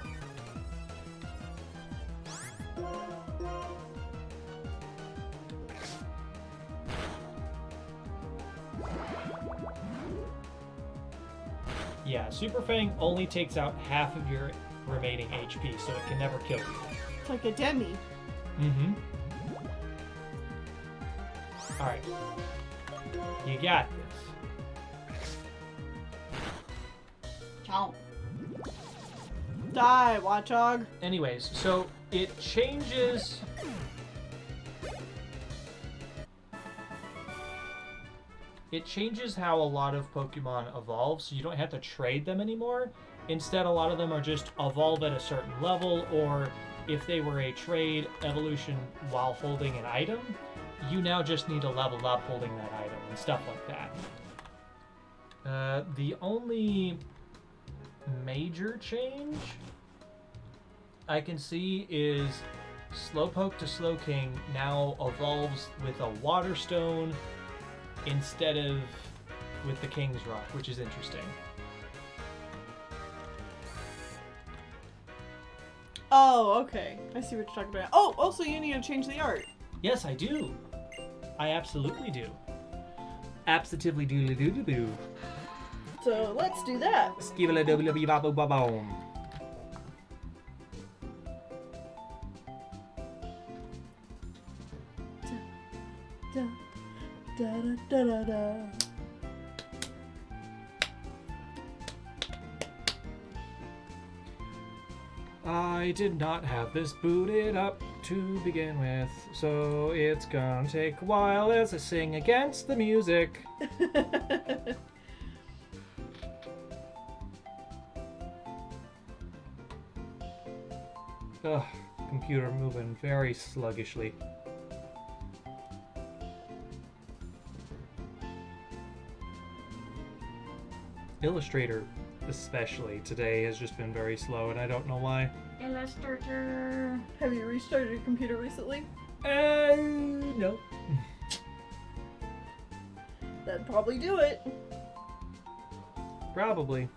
Yeah, Super Fang only takes out half of your remaining HP, so it can never kill you. It's like a demi. Mm-hmm. Alright. You got this. Chomp. Die, Watchog. Anyways, so it changes... It changes how a lot of Pokemon evolve, so you don't have to trade them anymore. Instead, a lot of them are just evolve at a certain level, or if they were a trade evolution while holding an item, you now just need to level up holding that item and stuff like that. The only major change I can see is Slowpoke to Slowking now evolves with a Water Stone instead of with the King's Rock, which is interesting. Oh, okay. I see what you're talking about. Oh, also you need to change the art. Yes, I do. I absolutely do. Absolutely do. So let's do that. Skibble-a-dubble-a-bee-bop-a-bop-boom. Da, da, da, da, da. I did not have this booted up to begin with, so it's gonna take a while as I sing against the music. Ugh, computer moving very sluggishly. Illustrator, especially today, has just been very slow, and I don't know why. Illustrator. Have you restarted your computer recently? No. That'd probably do it. Probably.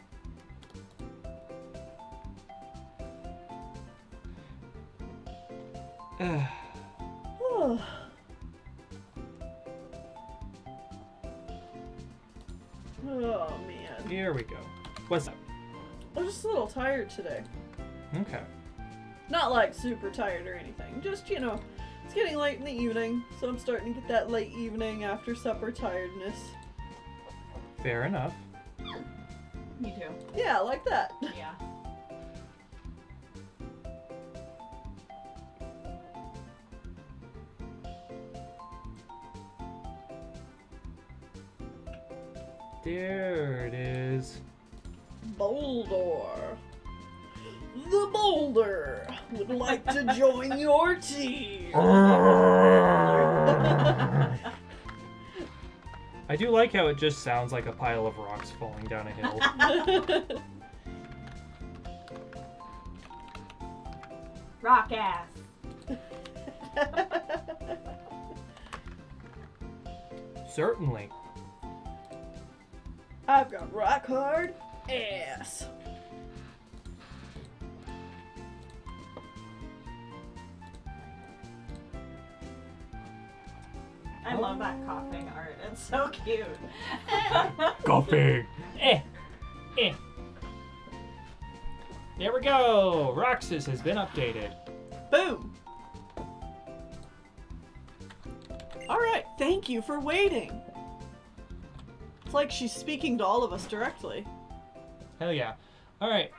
Oh. Oh man. Here we go. What's up? I'm just a little tired today. Okay. Not like super tired or anything. Just, you know, it's getting late in the evening, so I'm starting to get that late evening after supper tiredness. Fair enough. Me too. Yeah, like that. Yeah. There it is. Boulder. The Boulder would like to join your team. I do like how it just sounds like a pile of rocks falling down a hill. Rock ass. Certainly. I've got rock hard ass. I love that coughing art. It's so cute. Coughing. There we go. Roxas has been updated. Boom. Alright, thank you for waiting. It's like she's speaking to all of us directly. Hell yeah. Alright,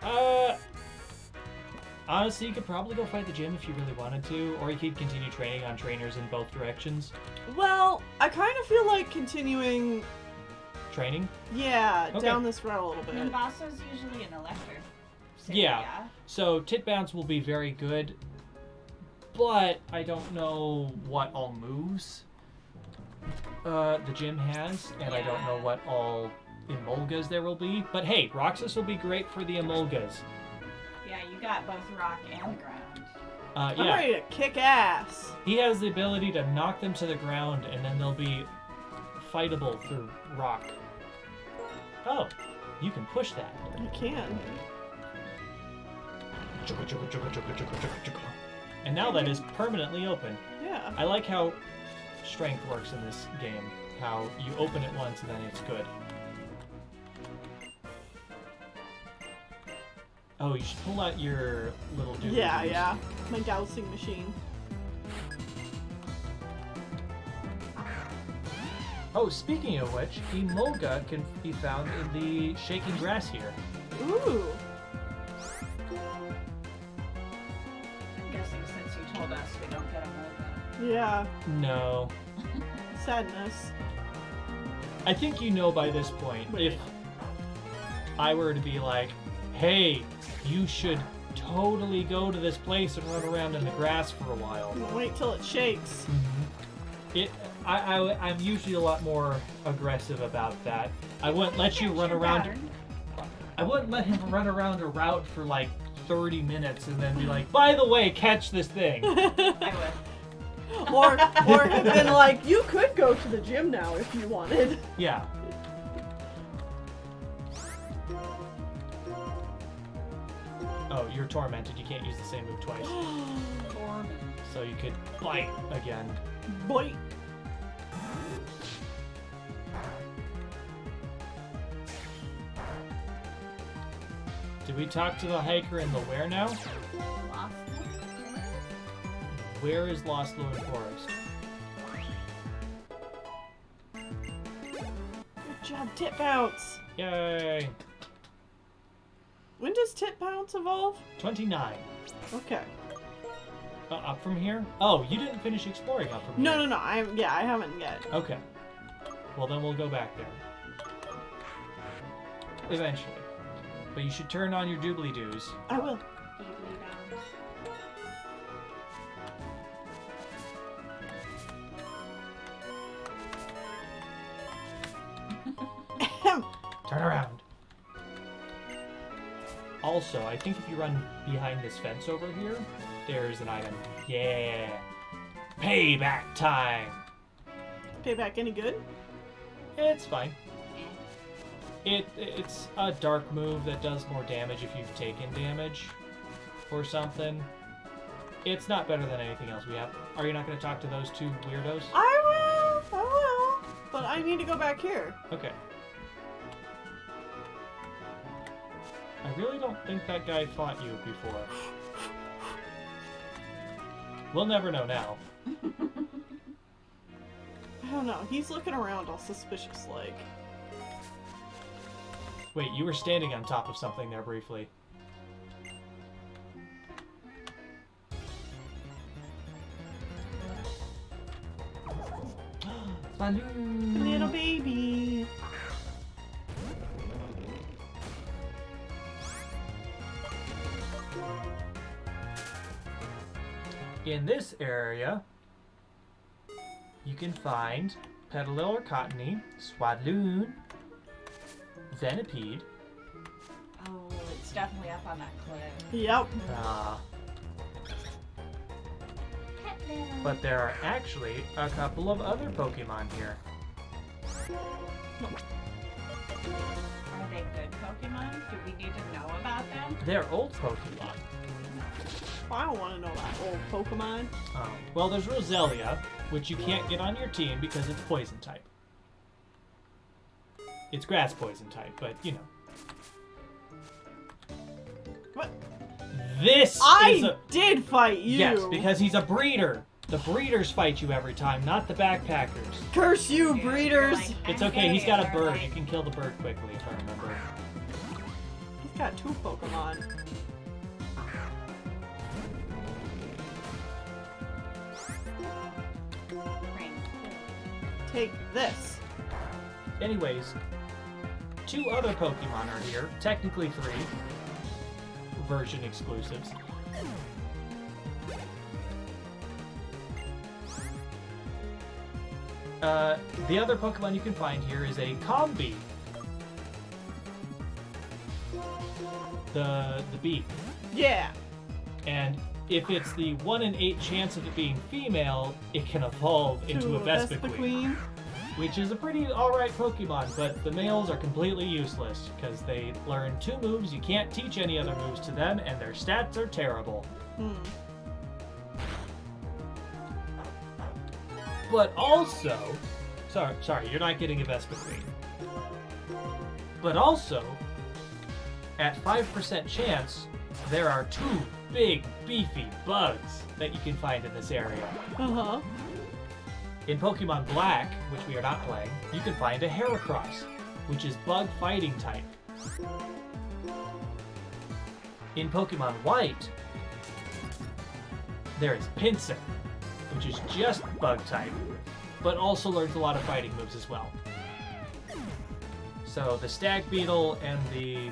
honestly, you could probably go fight the gym if you really wanted to, or you could continue training on trainers in both directions. Well, I kind of feel like continuing, Training? yeah, Okay. down this route a little bit. Nimbasso's usually an elector. So, Yeah. So Tit Bounce will be very good, but I don't know what all moves the gym has, and I don't know Yeah. what all Emolgas there will be. But hey, Roxas will be great for the Emolgas. Yeah, you got both rock and ground. I'm Yeah, ready to kick ass. he has the ability to knock them to the ground, and then they'll be fightable through rock. Oh, you can push that. I can. And now that is permanently open. Yeah. I like how strength works in this game. How you open it once and then it's good. Oh, you should pull out your little dude. Yeah. My dowsing machine. Oh, speaking of which, Emolga can be found in the shaking grass here. Ooh. I'm guessing since you told us we don't get a Molga. Yeah. No. Sadness. I think you know by this point, if I were to be like, hey, you should totally go to this place and run around in the grass for a while. Wait till it shakes. I'm usually a lot more aggressive about that. I wouldn't let you run around. I wouldn't let him run around a route for like 30 minutes and then be like, by the way, catch this thing. I would. Or have been like, you could go to the gym now if you wanted. Yeah. Oh, you're tormented. You can't use the same move twice. So you could bite again. Boy. Did we talk to the hiker in the where now? Lost. Where is Lost Lord Forest? Good job, Tit Bounce. Yay! When does Tit Bounce evolve? 29. Okay. Up from here? Oh, you didn't finish exploring up from here. No. I haven't yet. Okay. Well, then we'll go back there. Eventually. But you should turn on your doobly-doos. I will. Turn around. Also, I think if you run behind this fence over here, there's an item. Yeah. Payback time. Payback any good? It's fine. It's a dark move that does more damage if you've taken damage or something. It's not better than anything else we have. Are you not going to talk to those two weirdos? I will. But I need to go back here. Okay. I really don't think that guy fought you before. We'll never know now. I don't know. He's looking around all suspicious like. Wait, you were standing on top of something there briefly. Balloon! Little baby. In this area, you can find Petalil or Cottony, Swadloon, Venipede. Oh, it's definitely up on that cliff. Yep. But there are actually a couple of other Pokemon here. Are they good Pokemon? Do we need to know about them? They're old Pokemon. I don't want to know that old Pokemon. Well, there's Roselia, which you can't get on your team because it's poison type. It's grass poison type, but you know. What? This is I did fight you! Yes, because he's a breeder. The breeders fight you every time, not the backpackers. Curse you, Dude, breeders! like, It's I'm okay, he's got a getting bird. there, You can kill the bird quickly, if I remember. He's got 2 Pokemon. Take this. Anyways, 2 other Pokemon are here. Technically 3. Version exclusives. The other Pokemon you can find here is a Combi. The bee. Yeah. And if it's the 1 in 8 chance of it being female, it can evolve into a Vespiquen, which is a pretty alright Pokemon, but the males are completely useless, because they learn 2 moves, you can't teach any other moves to them, and their stats are terrible. But also, sorry, you're not getting a Vespiquen. But also, at 5% chance, there are 2 big, beefy bugs that you can find in this area. Uh-huh. In Pokemon Black, which we are not playing, you can find a Heracross, which is bug fighting type. In Pokemon White, there is Pinsir, which is just bug type, but also learns a lot of fighting moves as well. So the Stag Beetle and the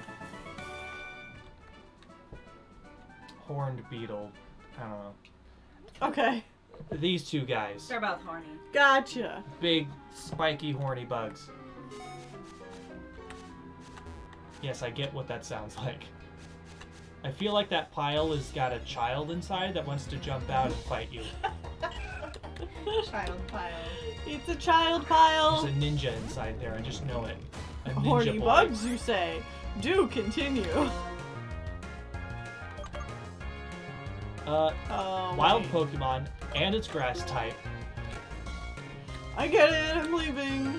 Horned Beetle, I don't know. Okay. these two guys. They're both horny. Gotcha. Big, spiky, horny bugs. Yes, I get what that sounds like. I feel like that pile has got a child inside that wants to jump out and fight you. Child pile. It's a child pile. There's a ninja inside there, I just know it. A ninja Horny boy. bugs, you say? Do continue. Wild wait. Pokemon, and it's grass type. I get it. I'm leaving.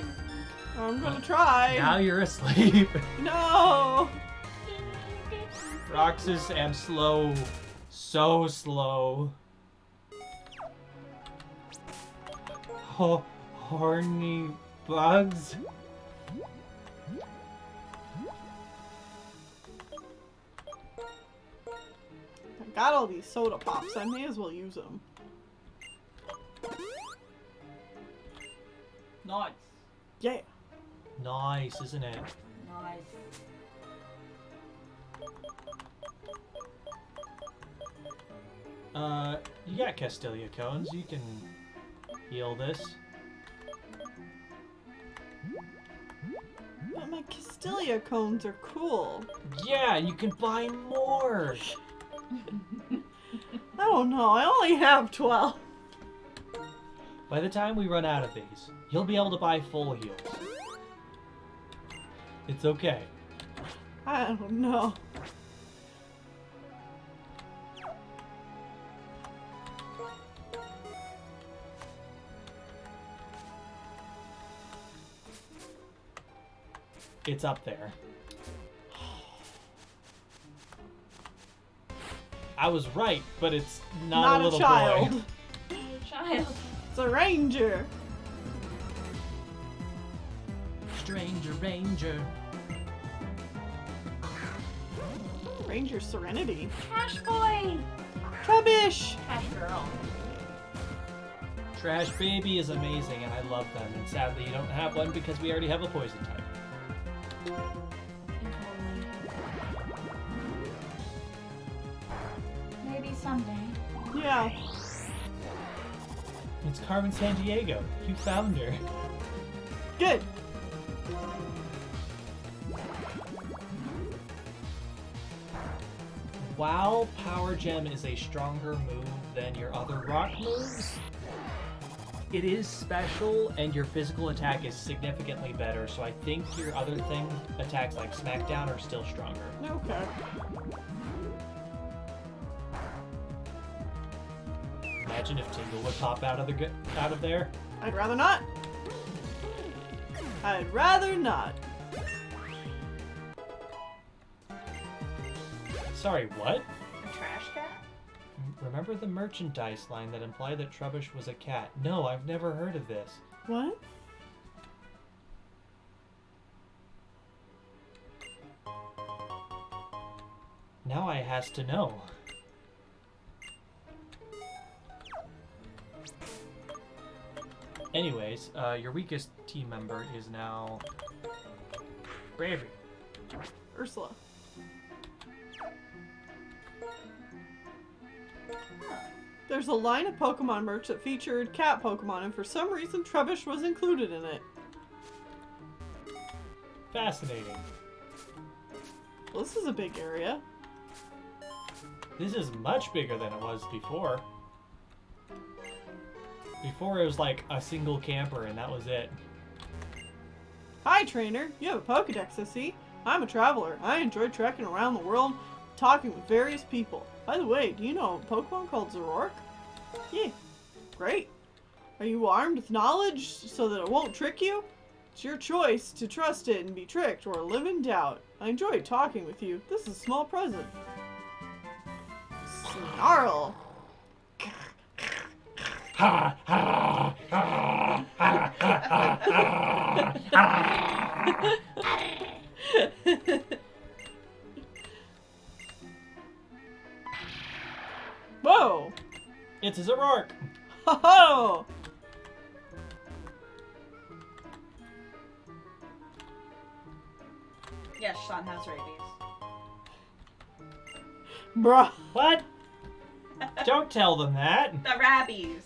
I'm gonna try. Now you're asleep. No. Roxas am slow. So slow. Horny bugs. I got all these soda pops. I may as well use them. Nice. Yeah. Nice, isn't it? Nice. You got Castilia cones. You can heal this. But my Castilia cones are cool. Yeah, you can buy more. I don't know. I only have 12. By the time we run out of these, you'll be able to buy full heals. It's okay. I don't know. It's up there. I was right, but it's not a little child. boy. Child. It's a ranger. Stranger Ranger. Ranger Serenity. Trash boy. Trubbish. Trash girl. Trash Baby is amazing, and I love them. And sadly, you don't have one because we already have a poison type. Maybe someday. Yeah. It's Carmen Sandiego. You found her. Good. While Power Gem is a stronger move than your other rock moves, it is special and your physical attack is significantly better, so I think your other attacks like Smackdown are still stronger. Okay. Imagine if Tingle would pop out of there. I'd rather not. I'd rather not. Sorry, what? A trash cat? Remember the merchandise line that implied that Trubbish was a cat? No, I've never heard of this. What? Now I has to know. Anyways, your weakest team member is now Bravery. Ursula. There's a line of Pokemon merch that featured cat Pokemon, and for some reason Trubbish was included in it. Fascinating. Well, this is a big area. This is much bigger than it was before. Before it was like a single camper and that was it. Hi, trainer. You have a Pokedex, I see. I'm a traveler. I enjoy trekking around the world, talking with various people. By the way, do you know a Pokemon called Zoroark? Yeah. Great. Are you armed with knowledge so that it won't trick you? It's your choice to trust it and be tricked or live in doubt. I enjoyed talking with you. This is a small present. Snarl. Ha ha ha ha ha ha. Whoa! It's a Zoroark. Ho ho! Yes, Sean has rabies. Bruh. What? Don't tell them that. The rabbies.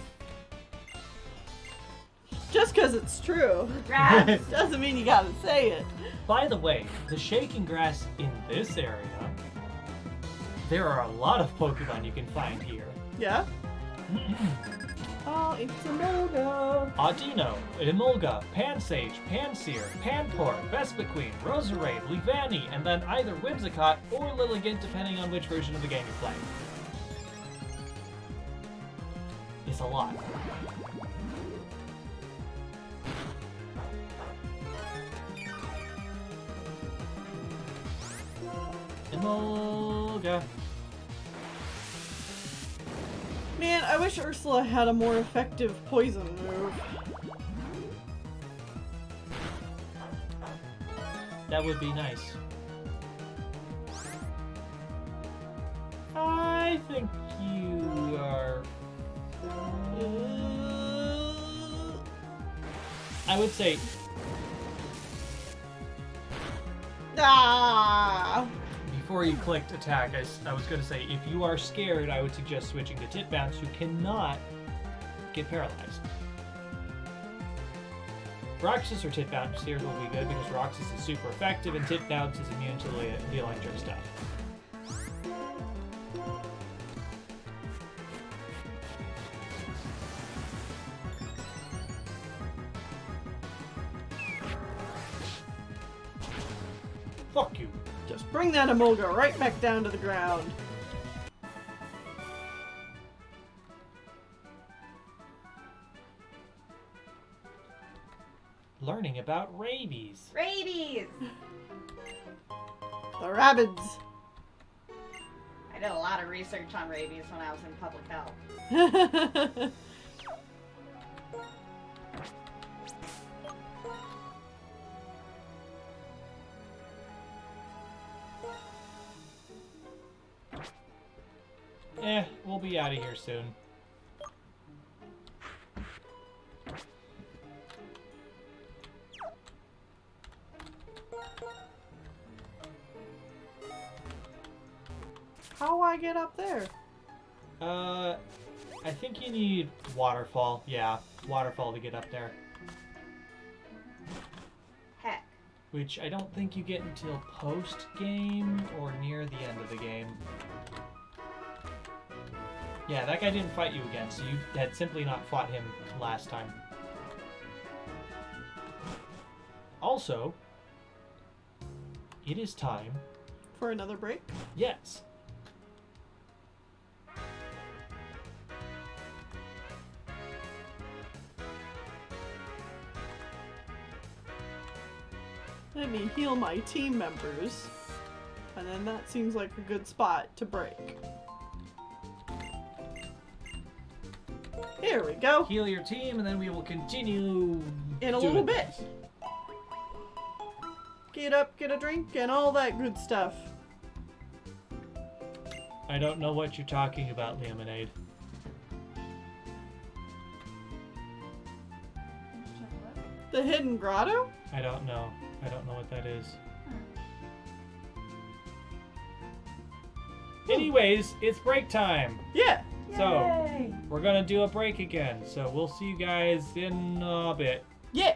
Just because it's true Grass. doesn't mean you gotta say it. By the way, the shaking grass in this area, there are a lot of Pokemon you can find here. Yeah? Oh, it's a no-go. Audino, Emolga, Pansage, Pansear, Panpour, Vespiquen, Roserade, Leavanny, and then either Whimsicott or Lilligant, depending on which version of the game you're playing. It's a lot. Emolga. Man, I wish Ursula had a more effective poison move. That would be nice. I think you are... I would say... Ah! Before you clicked attack, I was going to say, if you are scared, I would suggest switching to Tit Bounce, who cannot get paralyzed. Roxas or Tit Bounce here will be good because Roxas is super effective and Tit Bounce is immune to the electric stuff. Fuck you. Just bring that Emolga right back down to the ground. Learning about rabies. Rabies. The rabbits. I did a lot of research on rabies when I was in public health. We'll be out of here soon. How do I get up there? I think you need waterfall. Yeah, waterfall to get up there. Heck. Which I don't think you get until post-game or near the end of the game. Yeah, that guy didn't fight you again, so you had simply not fought him last time. Also, it is time. For another break? Yes. Let me heal my team members. And then that seems like a good spot to break. Here we go. Heal your team, and then we will continue In a doing little bit. this. Get up, get a drink, and all that good stuff. I don't know what you're talking about, Lemonade. The hidden grotto? I don't know. I don't know what that is. Anyways, it's break time. Yeah. So, Yay! we're gonna do a break again. So we'll see you guys in a bit. Yeah.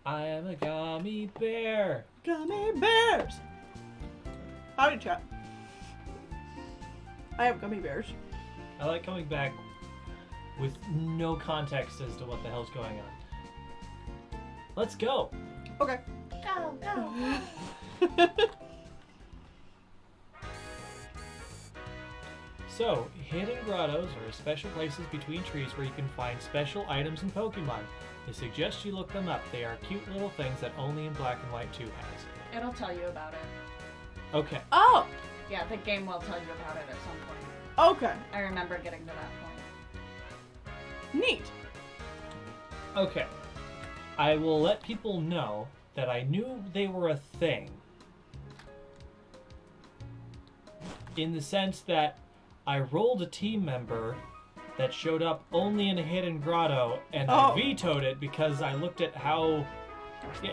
I am a gummy bear. Gummy bears! Howdy, chat. I have gummy bears. I like coming back with no context as to what the hell's going on. Let's go. Okay. Go, go. So, hidden grottos are special places between trees where you can find special items and Pokemon. I suggest you look them up. They are cute little things that only in Black and White 2 has. It'll tell you about it. Okay. Oh! Yeah, the game will tell you about it at some point. Okay. I remember getting to that point. Neat. Okay. I will let people know that I knew they were a thing. In the sense that I rolled a team member that showed up only in a hidden grotto, and I vetoed it because I looked at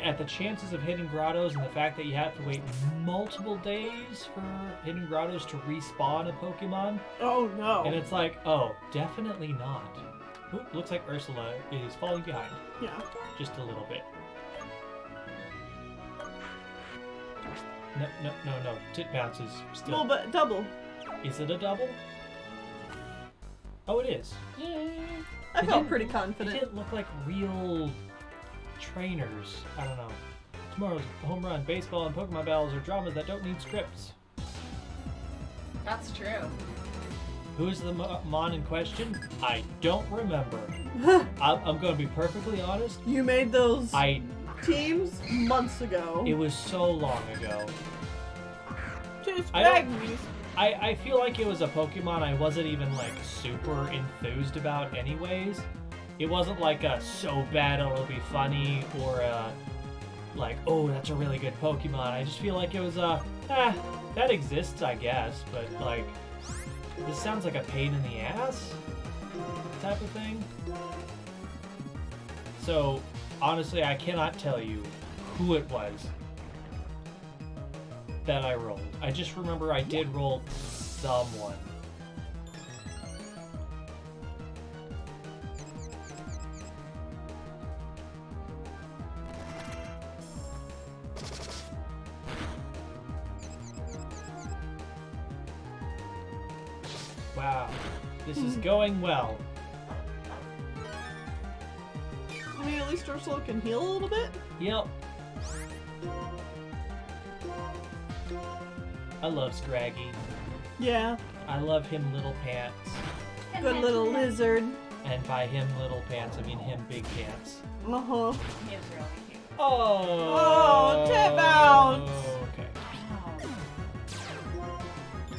at the chances of hidden grottos and the fact that you have to wait multiple days for hidden grottos to respawn a Pokemon. Oh no. And it's like, oh, definitely not. Oop, looks like Ursula is falling behind. Yeah. Just a little bit. No. Tit bounce is still... Well, but double. Is it a double? Oh, it is. Yeah. I It felt didn't- pretty It confident. didn't look like real trainers. I don't know. Tomorrow's home run, baseball, and Pokemon battles are dramas that don't need scripts. That's true. Who is the Mon in question? I don't remember. I'm going to be perfectly honest. You made those I teams months ago. It was so long ago. Just I don't- Agnes. I feel like it was a Pokemon I wasn't even like super enthused about anyways. It wasn't like a so bad it'll be funny or like, oh, that's a really good Pokemon. I just feel like it was that exists, I guess, but like this sounds like a pain in the ass type of thing. So honestly, I cannot tell you who it was that I rolled. I just remember I did roll someone. Wow, this is going well. I mean, at least Ursula can heal a little bit. Yep. I love Scraggy. Yeah. I love him little pants. Good little lizard. And by him little pants, I mean him big pants. Uh-huh. He is really cute. Oh! Oh, tip bounce! Okay.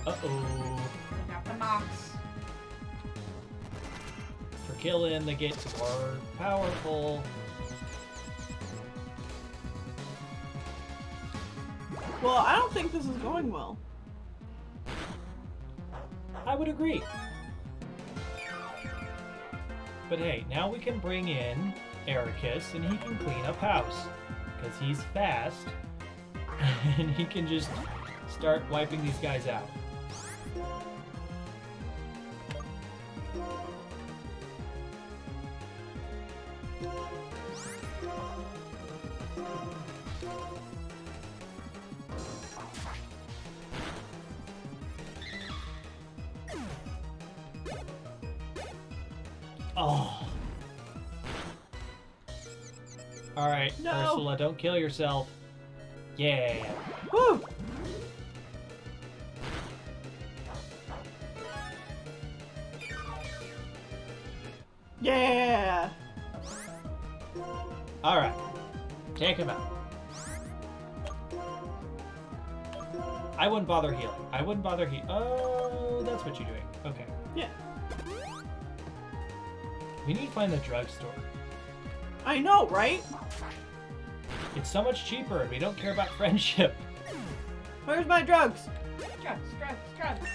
Oh, Uh-oh. we got the box. For killing, they get more powerful. Well, I don't think this is going well. I would agree. But hey, now we can bring in Ericus and he can clean up house. Because he's fast. And he can just start wiping these guys out. Oh. Alright, No. Ursula, don't kill yourself. Yeah. Woo! Yeah! Alright. Take him out. I wouldn't bother healing. Oh, that's what you're doing. Okay. Yeah. We need to find the drugstore. I know, right? It's so much cheaper and we don't care about friendship. Where's my drugs? Drugs.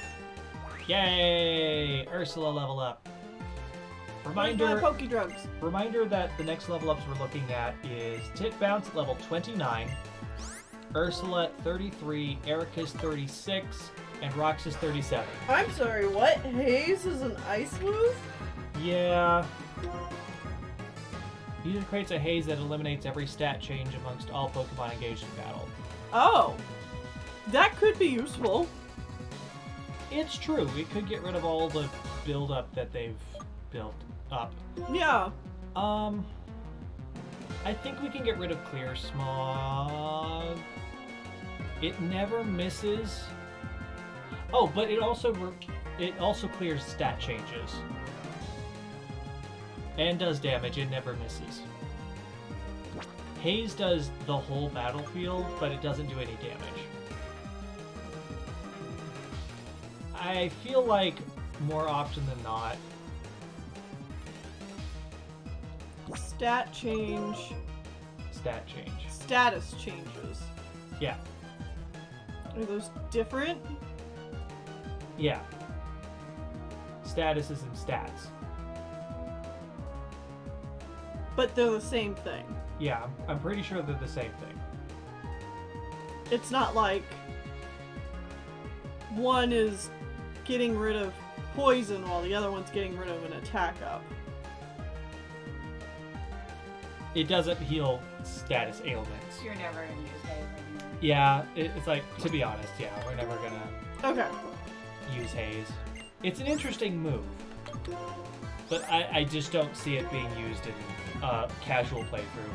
Yay! Ursula level up. Where's my Reminder Poke drugs? Reminder that the next level ups we're looking at is Tit Bounce at level 29, Ursula at 33, Ericus 36, and Roxas 37. I'm sorry, what? Haze is an ice move? Yeah. User creates a haze that eliminates every stat change amongst all Pokemon engaged in battle. Oh. That could be useful. It's true. We could get rid of all the build-up that they've built up. Yeah. I think we can get rid of Clear Smog. It never misses. Oh, but it also clears stat changes. And does damage, it never misses. Haze does the whole battlefield, but it doesn't do any damage. I feel like more often than not, Stat change. stat change. Status changes. Yeah, Are those different? yeah. Statuses and stats. But they're the same thing. Yeah, I'm pretty sure they're the same thing. It's not like one is getting rid of poison while the other one's getting rid of an attack up. It doesn't heal status ailments. You're never gonna use haze anymore. Yeah, it's like, to be honest, yeah, we're never gonna Okay. use haze. It's an interesting move, but I just don't see it being used in casual playthrough.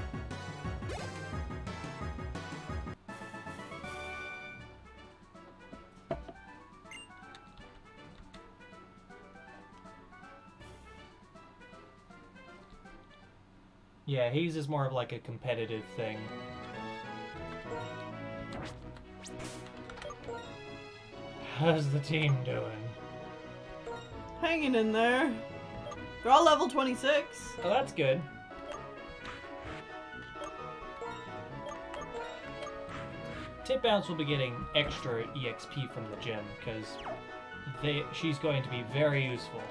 Yeah, haze is more of like a competitive thing. How's the team doing? Hanging in there. They're all level 26. Oh, that's good. Tip Bounce will be getting extra EXP from the gym because she's going to be very useful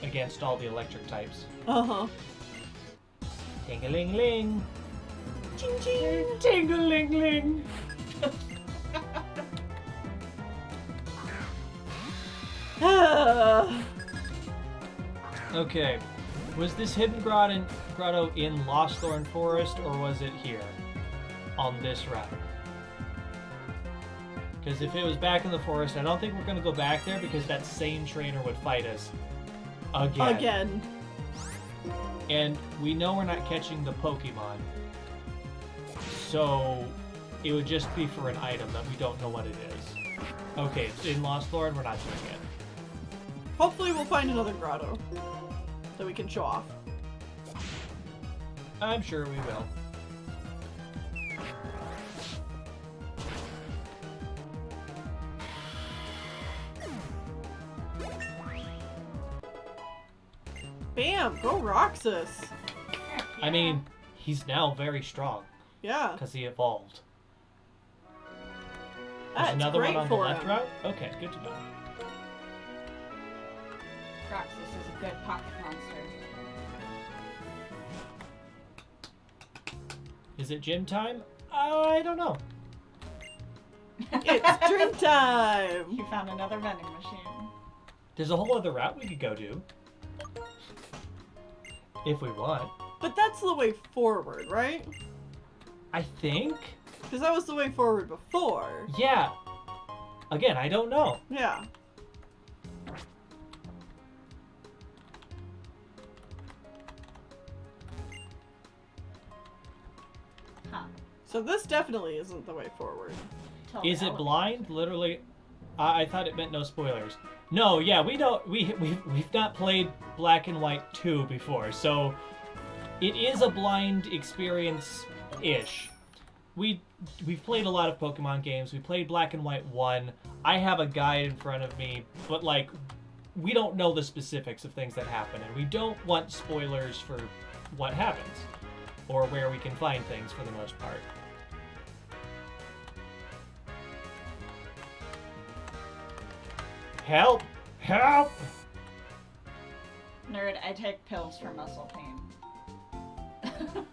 against all the electric types. Uh-huh. Ting-a-ling-ling. Ching ching. Ting-a-ling-ling. Okay. Was this hidden grotto in Lost Thorn Forest, or was it here? On this route? Because if it was back in the forest, I don't think we're going to go back there because that same trainer would fight us again. And we know we're not catching the Pokemon. So it would just be for an item that we don't know what it is. Okay, it's in Lost Thorn, we're not doing it. Hopefully we'll find another grotto that we can show off. I'm sure we will. Bam! Go Roxas! I mean, he's now very strong Yeah. because he evolved. There's That's another great one on the for left him. route? Okay, good to know. Roxas is a good pocket monster. Is it gym time? I don't know. It's drink time! You found another vending machine. There's a whole other route we could go to. If we want. But that's the way forward, right? I think? Because that was the way forward before. Yeah. Again, I don't know. Yeah. Huh. So this definitely isn't the way forward. Till the Is it elevator. blind? Literally, I thought it meant no spoilers. No, yeah, we don't. We've not played Black and White 2 before, so it is a blind experience-ish. We've played a lot of Pokemon games. We played Black and White 1. I have a guide in front of me, but like, we don't know the specifics of things that happen, and we don't want spoilers for what happens or where we can find things for the most part. Help! Help! Nerd, I take pills for muscle pain.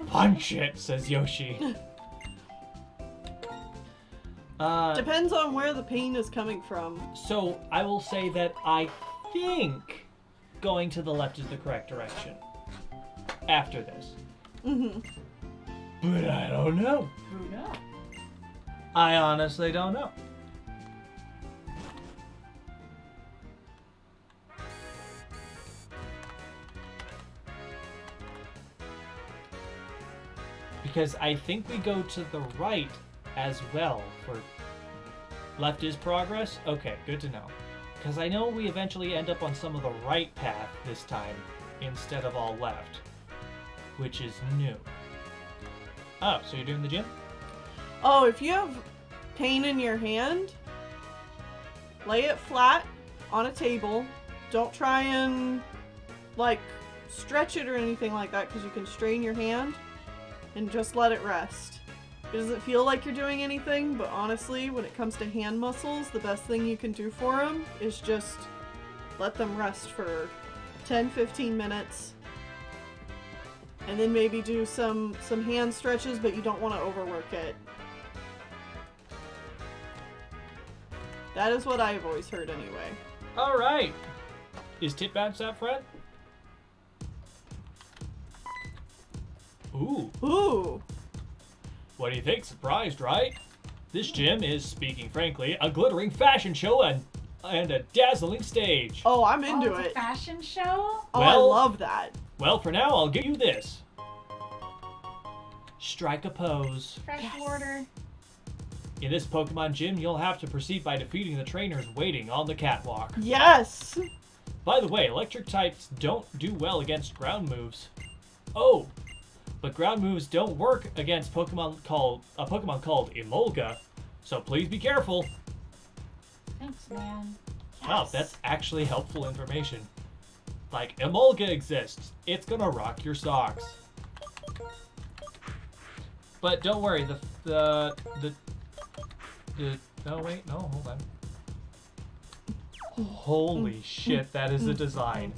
Punch it, says Yoshi. Depends on where the pain is coming from. So I will say that I think going to the left is the correct direction. after this. Mm-hmm. But I don't know. Who knows? I honestly don't know. Because I think we go to the right as well for left is progress. Okay, good to know. Because I know we eventually end up on some of the right path this time instead of all left, which is new. Oh, so you're doing the gym? Oh, if you have pain in your hand, lay it flat on a table. Don't try and, like, stretch it or anything like that because you can strain your hand. And just let it rest. It doesn't feel like you're doing anything, but honestly, when it comes to hand muscles, the best thing you can do for them is just let them rest for 10-15 minutes. And then maybe do some hand stretches, but you don't want to overwork it. That is what I've always heard anyway. All right. Is Tip Bounce out front? Ooh. Ooh! What do you think? Surprised, right? This gym is, speaking frankly, a glittering fashion show and a dazzling stage. Oh, I'm into It's a it. fashion show? Oh, I Well- love that. Well, for now, I'll give you this. Strike a pose. Fresh Yes. water. In this Pokemon gym, you'll have to proceed by defeating the trainers waiting on the catwalk. Yes! By the way, electric types don't do well against ground moves. Oh, but ground moves don't work against a Pokemon called Emolga, so please be careful. Thanks, man. Wow, Yes. that's actually helpful information. Like, Emolga exists. It's gonna rock your socks. But don't worry, no, wait, no, hold on. Holy shit, that is a design.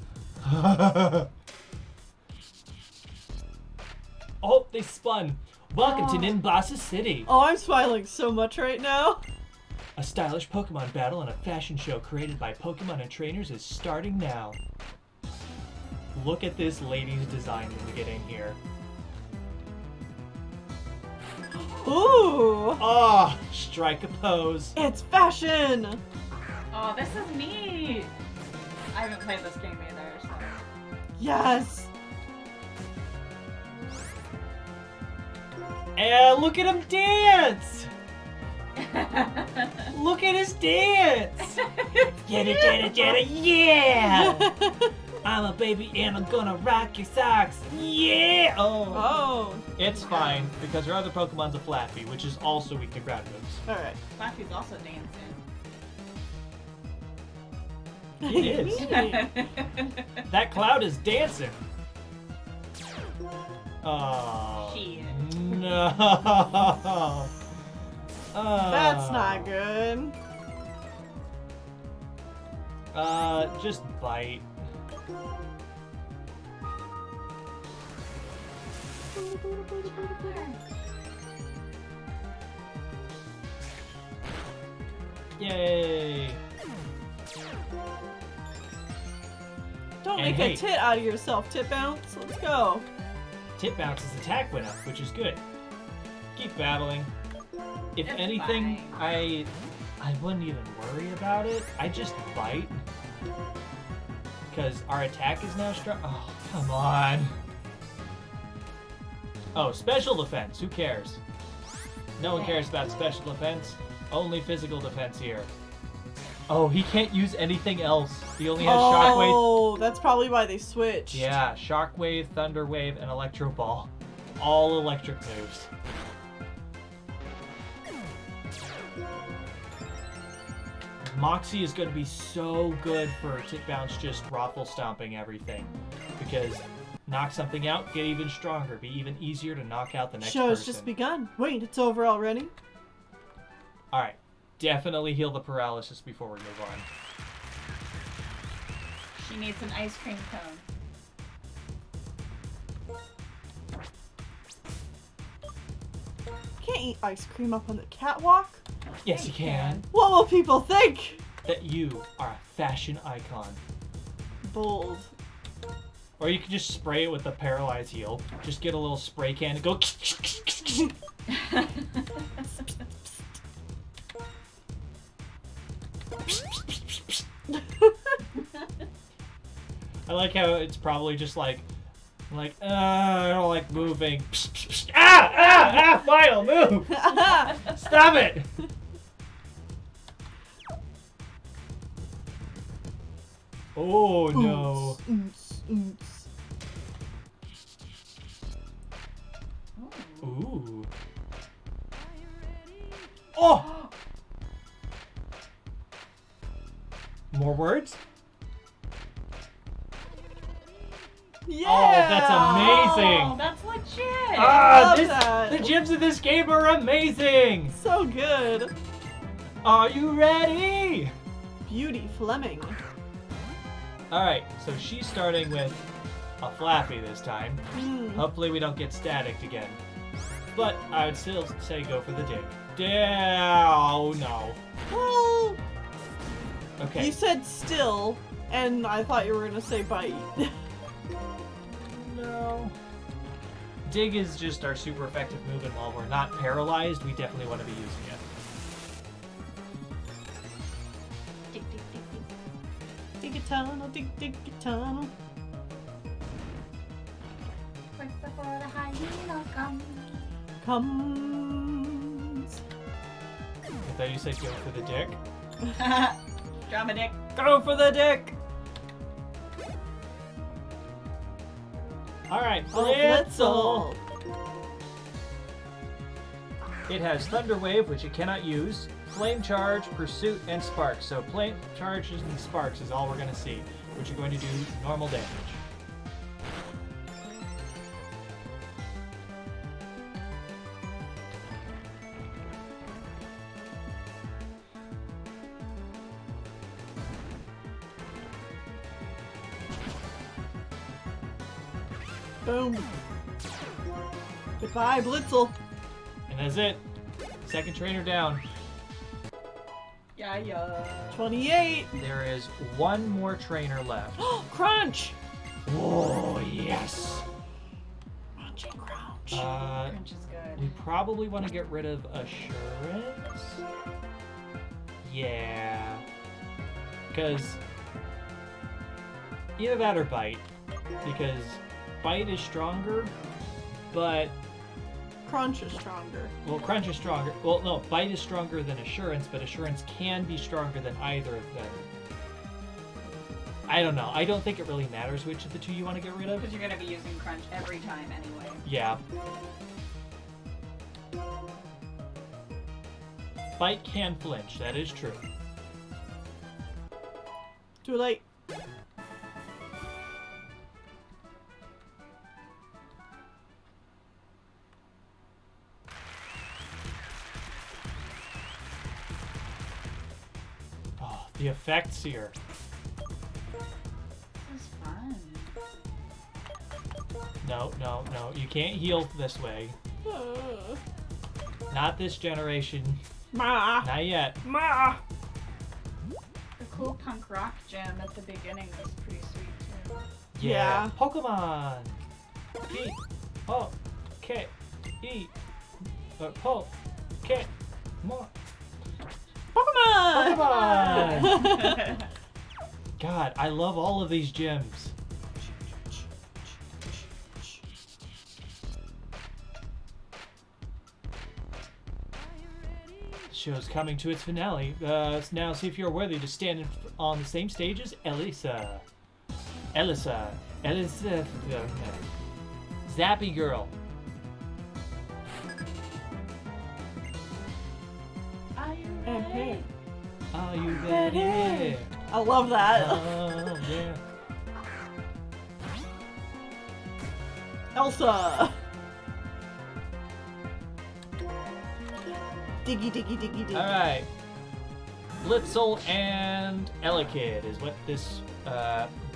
Oh, they spun. Welcome to Nimbasa City. Oh, I'm smiling so much right now. A stylish Pokemon battle and a fashion show created by Pokemon and trainers is starting now. Look at this lady's design when we get in here. Ooh! Ah, strike a pose. It's fashion! Oh, this is neat. I haven't played this game either, so. Yes! And look at him dance! Look at his dance! Get it, yeah! I'm a baby and I'm gonna rock your socks, yeah! Oh. Oh, It's fine, because our other Pokemon's a Flappy, which is also weak to ground moves. alright. Flappy's also dancing. It is. That cloud is dancing. Oh. Shit. No. That's not good. Just bite. Yay! Don't And make hey. a tit out of yourself, Tip Bounce. Let's go. Tip Bounce's attack went up, which is good. Keep battling. If It's anything, fine. I wouldn't even worry about it. I just bite. Because our attack is now strong. Oh, come on. Oh, special defense. Who cares? No one cares about special defense. Only physical defense here. Oh, he can't use anything else. He only has Shockwave. Oh, that's probably why they switched. Yeah, Shockwave, Thunder Wave, and Electro Ball. All electric moves. Moxie is going to be so good for Tip Bounce just raffle stomping everything. Because knock something out, get even stronger, be even easier to knock out the next Show has person. just begun. Wait, it's over already? Alright, definitely heal the paralysis before we move on. She needs an ice cream cone. Can't eat ice cream up on the catwalk. Yes, you can. What will people think? That you are a fashion icon. Bold. Or you could just spray it with the paralyzed heal. Just get a little spray can and go. I like how it's probably just like, I don't like moving. Final move! Stop it! Oh no. Ooh. Oh! More words? Yeah! Oh, that's amazing! Oh, that's legit. Ah, love that. the gyms in this game are amazing! So good. Are you ready? Beauty Fleming. Alright, so she's starting with a Flappy this time. Hmm. Hopefully we don't get staticked again. But I would still say go for the dig. Oh no. Well, Okay. you said still, and I thought you were gonna say bite. No. Dig is just our super effective move, and while we're not paralyzed, we definitely want to be using it. Tick, tick, tick, tick. Dig a tunnel, dig a tunnel. Quick before the hyena comes. Comes. I thought you said go for the dick. Drama dick. Go for the dick. Alright, Blitzel. Blitzel! It has Thunder Wave, which it cannot use, Flame Charge, Pursuit, and Sparks. So Flame Charges and Sparks is all we're going to see, which are going to do normal damage. Boom. Goodbye, Blitzel. And that's it. Second trainer down. Yeah. 28. There is one more trainer left. Crunch. Oh, yes! Crunchy crunch. Crunch is good. We probably want to get rid of Assurance. Yeah. Because either that or Bite. Because Bite is stronger, but... Crunch is stronger. Well, Crunch is stronger. Well, no, Bite is stronger than Assurance, but Assurance can be stronger than either of them. I don't know. I don't think it really matters which of the two you want to get rid of. Because you're going to be using Crunch every time anyway. Yeah. Bite can flinch, that is true. Too late. Oh, the effects here. This is fun. No, no, no. You can't heal this way. Not this generation. Ma. Not yet. Ma. The cool punk rock gym at the beginning was pretty sweet too. Yeah. Pokemon. E. O. K. E. Po. K. More. Pokemon. Pokemon. God, I love all of these gyms. Show's coming to its finale. Now see if you're worthy to stand on the same stage as Elisa. Zappy Girl. Are you Hey. ready? Are you ready? I love that. Oh, yeah. Elsa. Diggy, diggy, diggy, diggy. Alright. Blitzel and Elekid is what this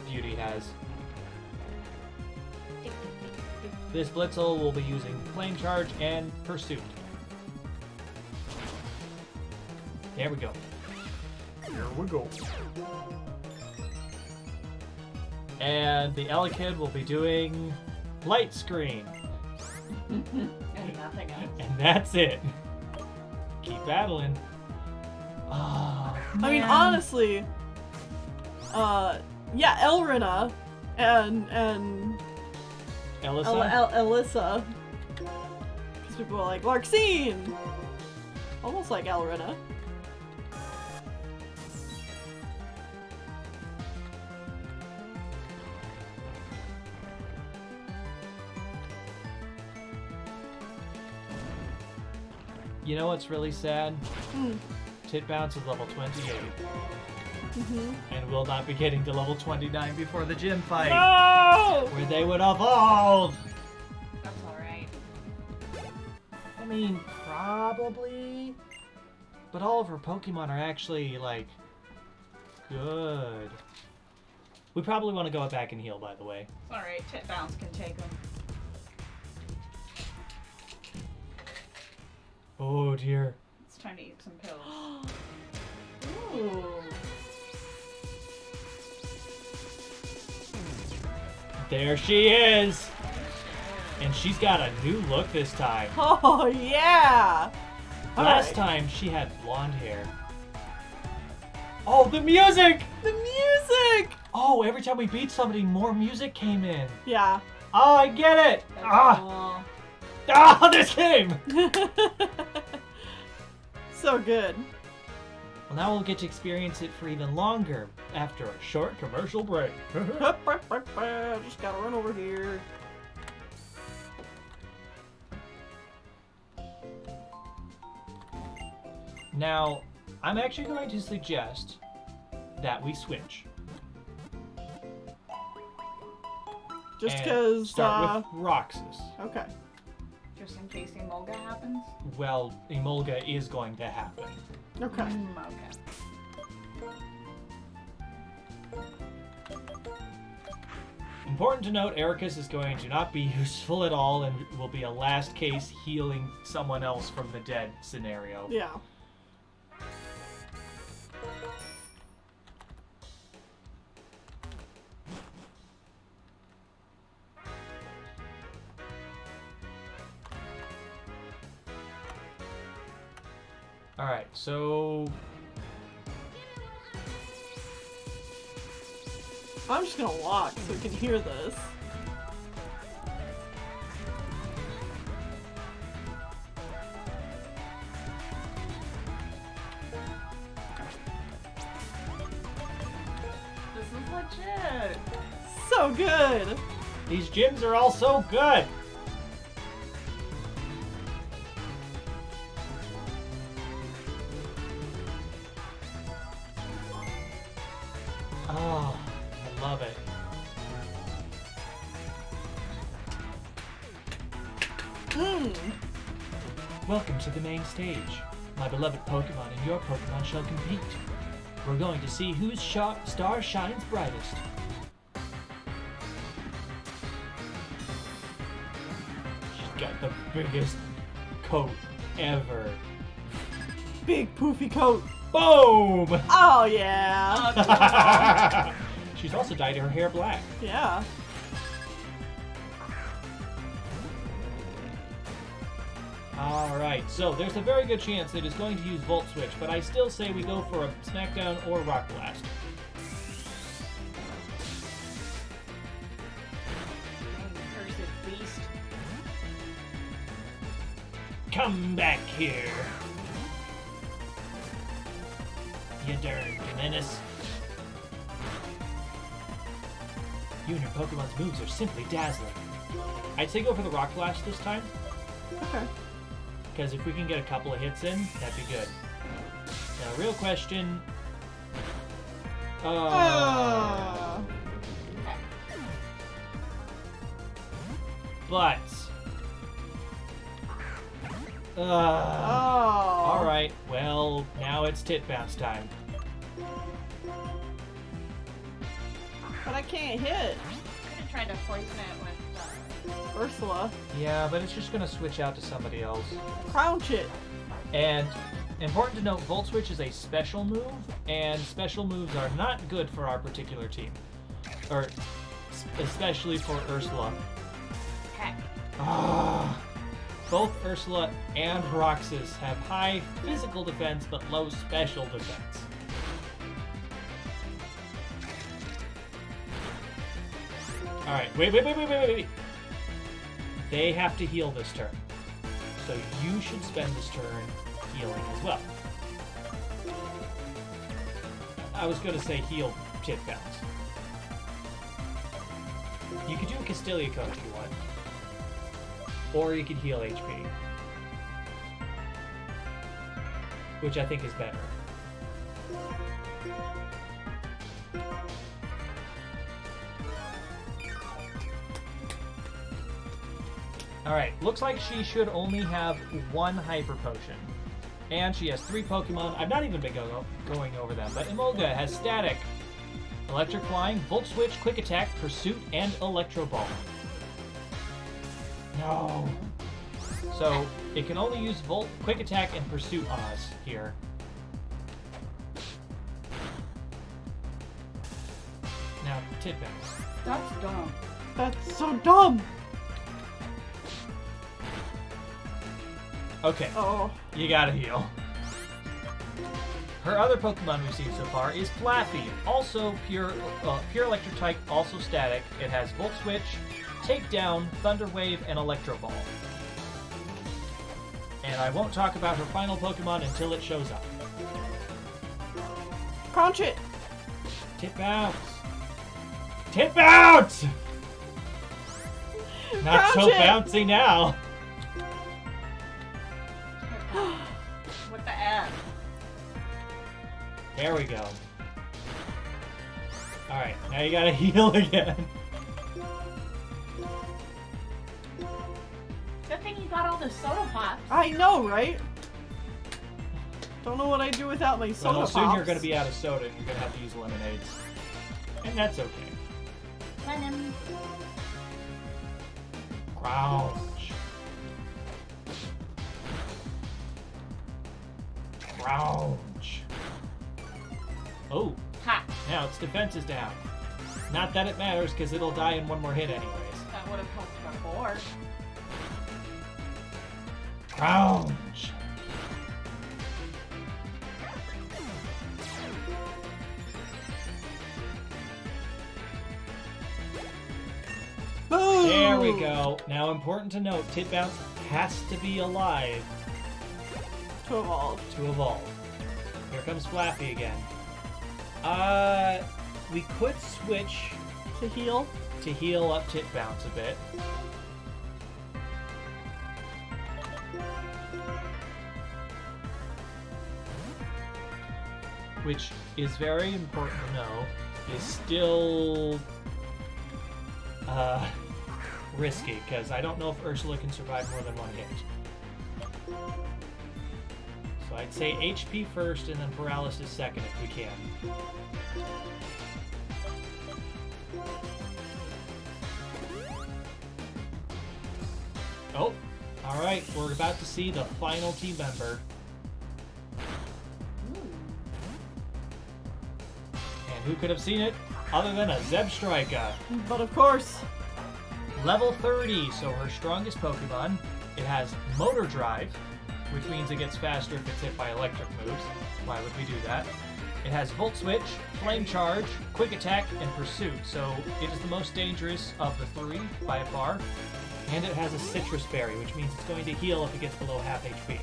beauty has. This Blitzel will be using Flame Charge and Pursuit. There we go. Here we go. And the Elekid will be doing light screen. And nothing else. And that's it. Keep battling. Oh, I mean, Man. honestly, yeah, Elrina and Elissa? Alyssa. Because people are like, Larxene! Almost like Elrina. You know what's really sad? Hmm. Tit Bounce is level 28. Mm-hmm. And will not be getting to level 29 before the gym fight. No! Where they would evolve! That's alright. I mean, probably. But all of her Pokemon are actually, like, good. We probably want to go back and heal, by the way. It's alright. Tit Bounce can take them. Oh dear. It's time to eat some pills. Ooh. There she is! And she's got a new look this time. Oh, yeah! Last time she had blonde hair. Oh, the music! The music! Oh, every time we beat somebody, more music came in. Yeah. Oh, I get it! That's Ah! cool. Ah, this game! So good. Well, now we'll get to experience it for even longer after a short commercial break. Just gotta run over here. Now, I'm actually going to suggest that we switch. Just and because, start with Roxas. okay. Just in case Emolga happens? Well, Emolga is going to happen. Okay. Okay. Important to note, Ericus is going to not be useful at all and will be a last case healing someone else from the dead scenario. Yeah. Alright, so... I'm just gonna walk so we can hear this. This is legit. So good! These gyms are all so good! Oh, I love it. Mmm. Welcome to the main stage. My beloved Pokemon and your Pokemon shall compete. We're going to see whose star shines brightest. She's got the biggest coat ever. Big poofy coat. Boom! Oh, yeah. She's also dyed her hair black. Yeah. Alright, so there's a very good chance that it's going to use Volt Switch, but I still say we go for a Smackdown or Rock Blast. Cursed beast. Come back here. You darn menace. You and your Pokemon's moves are simply dazzling. I'd say go for the Rock Blast this time, Okay. because if we can get a couple of hits in, that'd be good. Now, real question. But. Oh. Alright, well, now it's Tit Bounce time. But I can't hit. I'm gonna try to poison it with Ursula. Yeah, but it's just gonna switch out to somebody else. Crouch it. And important to note, Volt Switch is a special move, and special moves are not good for our particular team. Or especially for Ursula. Heck. Ah. Both Ursula and Roxas have high physical defense but low special defense. Alright, wait. They have to heal this turn. So you should spend this turn healing as well. I was going to say heal Tit Bounce. You could do a Castilia Code if you want. Or you could heal HP. Which I think is better. Alright, looks like she should only have one Hyper Potion. And she has 3 Pokemon. I've not even been going over them, but Emolga has Static, Electric Flying, Volt Switch, Quick Attack, Pursuit, and Electro Ball. No. So, it can only use Volt, Quick Attack, and Pursuit on us here. Now, Tit Bounce. That's dumb. That's so dumb. Okay, Oh. you gotta heal. Her other Pokemon we've seen so far is Flaffy, also pure electric type, also static. It has Volt Switch, Takedown, Thunder Wave, and Electro Ball. And I won't talk about her final Pokemon until it shows up. Crunch it. Tit Bounce! Tit Bounce! Not so Crouch it! bouncy now. What the F? There we go. Alright, now you gotta heal again. Good thing you got all the soda pops. I know, right? Don't know what I'd do without my soda Well, pops. soon you're gonna be out of soda and you're gonna have to use lemonades. And that's okay. Lemon. Crouch. Crouch. Oh, Ha! now its defense is down. Not that it matters, because it'll die in one more hit anyways. That would have helped before. Crouch. Boom! There we go. Now, important to note, Tit Bounce has to be alive To evolve. to evolve. Here comes Flappy again. We could switch To heal. to heal up Tit Bounce a bit. Which is very important to know, is still risky, because I don't know if Ursula can survive more than one hit. So I'd say HP first and then paralysis second if we can. Oh, alright, we're about to see the final team member. And who could have seen it other than a Zeb Striker? But of course. Level 30, so her strongest Pokemon. It has Motor Drive, which means it gets faster if it's hit by electric moves. Why would we do that? It has Volt Switch, Flame Charge, Quick Attack, and Pursuit, so it is the most dangerous of the 3 by far. And it has a Citrus Berry, which means it's going to heal if it gets below half HP.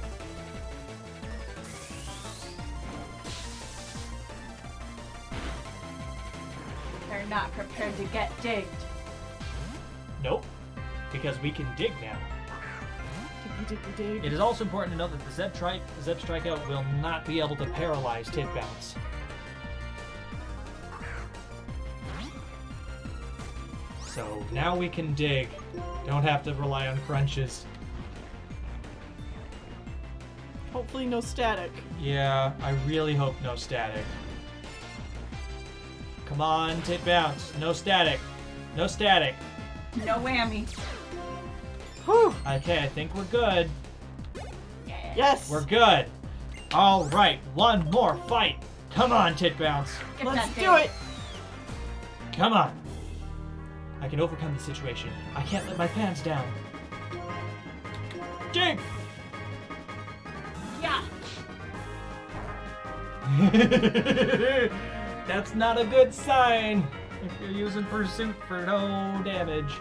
They're not prepared to get digged. Nope, because we can dig now. Diggy, diggy, dig. It is also important to note that the Zeb Striker will not be able to paralyze Tit Bounce. So now we can dig. Don't have to rely on crunches. Hopefully no static. Yeah, I really hope no static. Come on, Tit Bounce. No static. No static. No whammy. Whew. Okay, I think we're good. Yeah. Yes. We're good. All right, one more fight. Come on, Tit Bounce. Get Let's that do dig. it. Come on. I can overcome the situation. I can't let my fans down. Jig! Yeah. That's not a good sign if you're using Pursuit for no damage.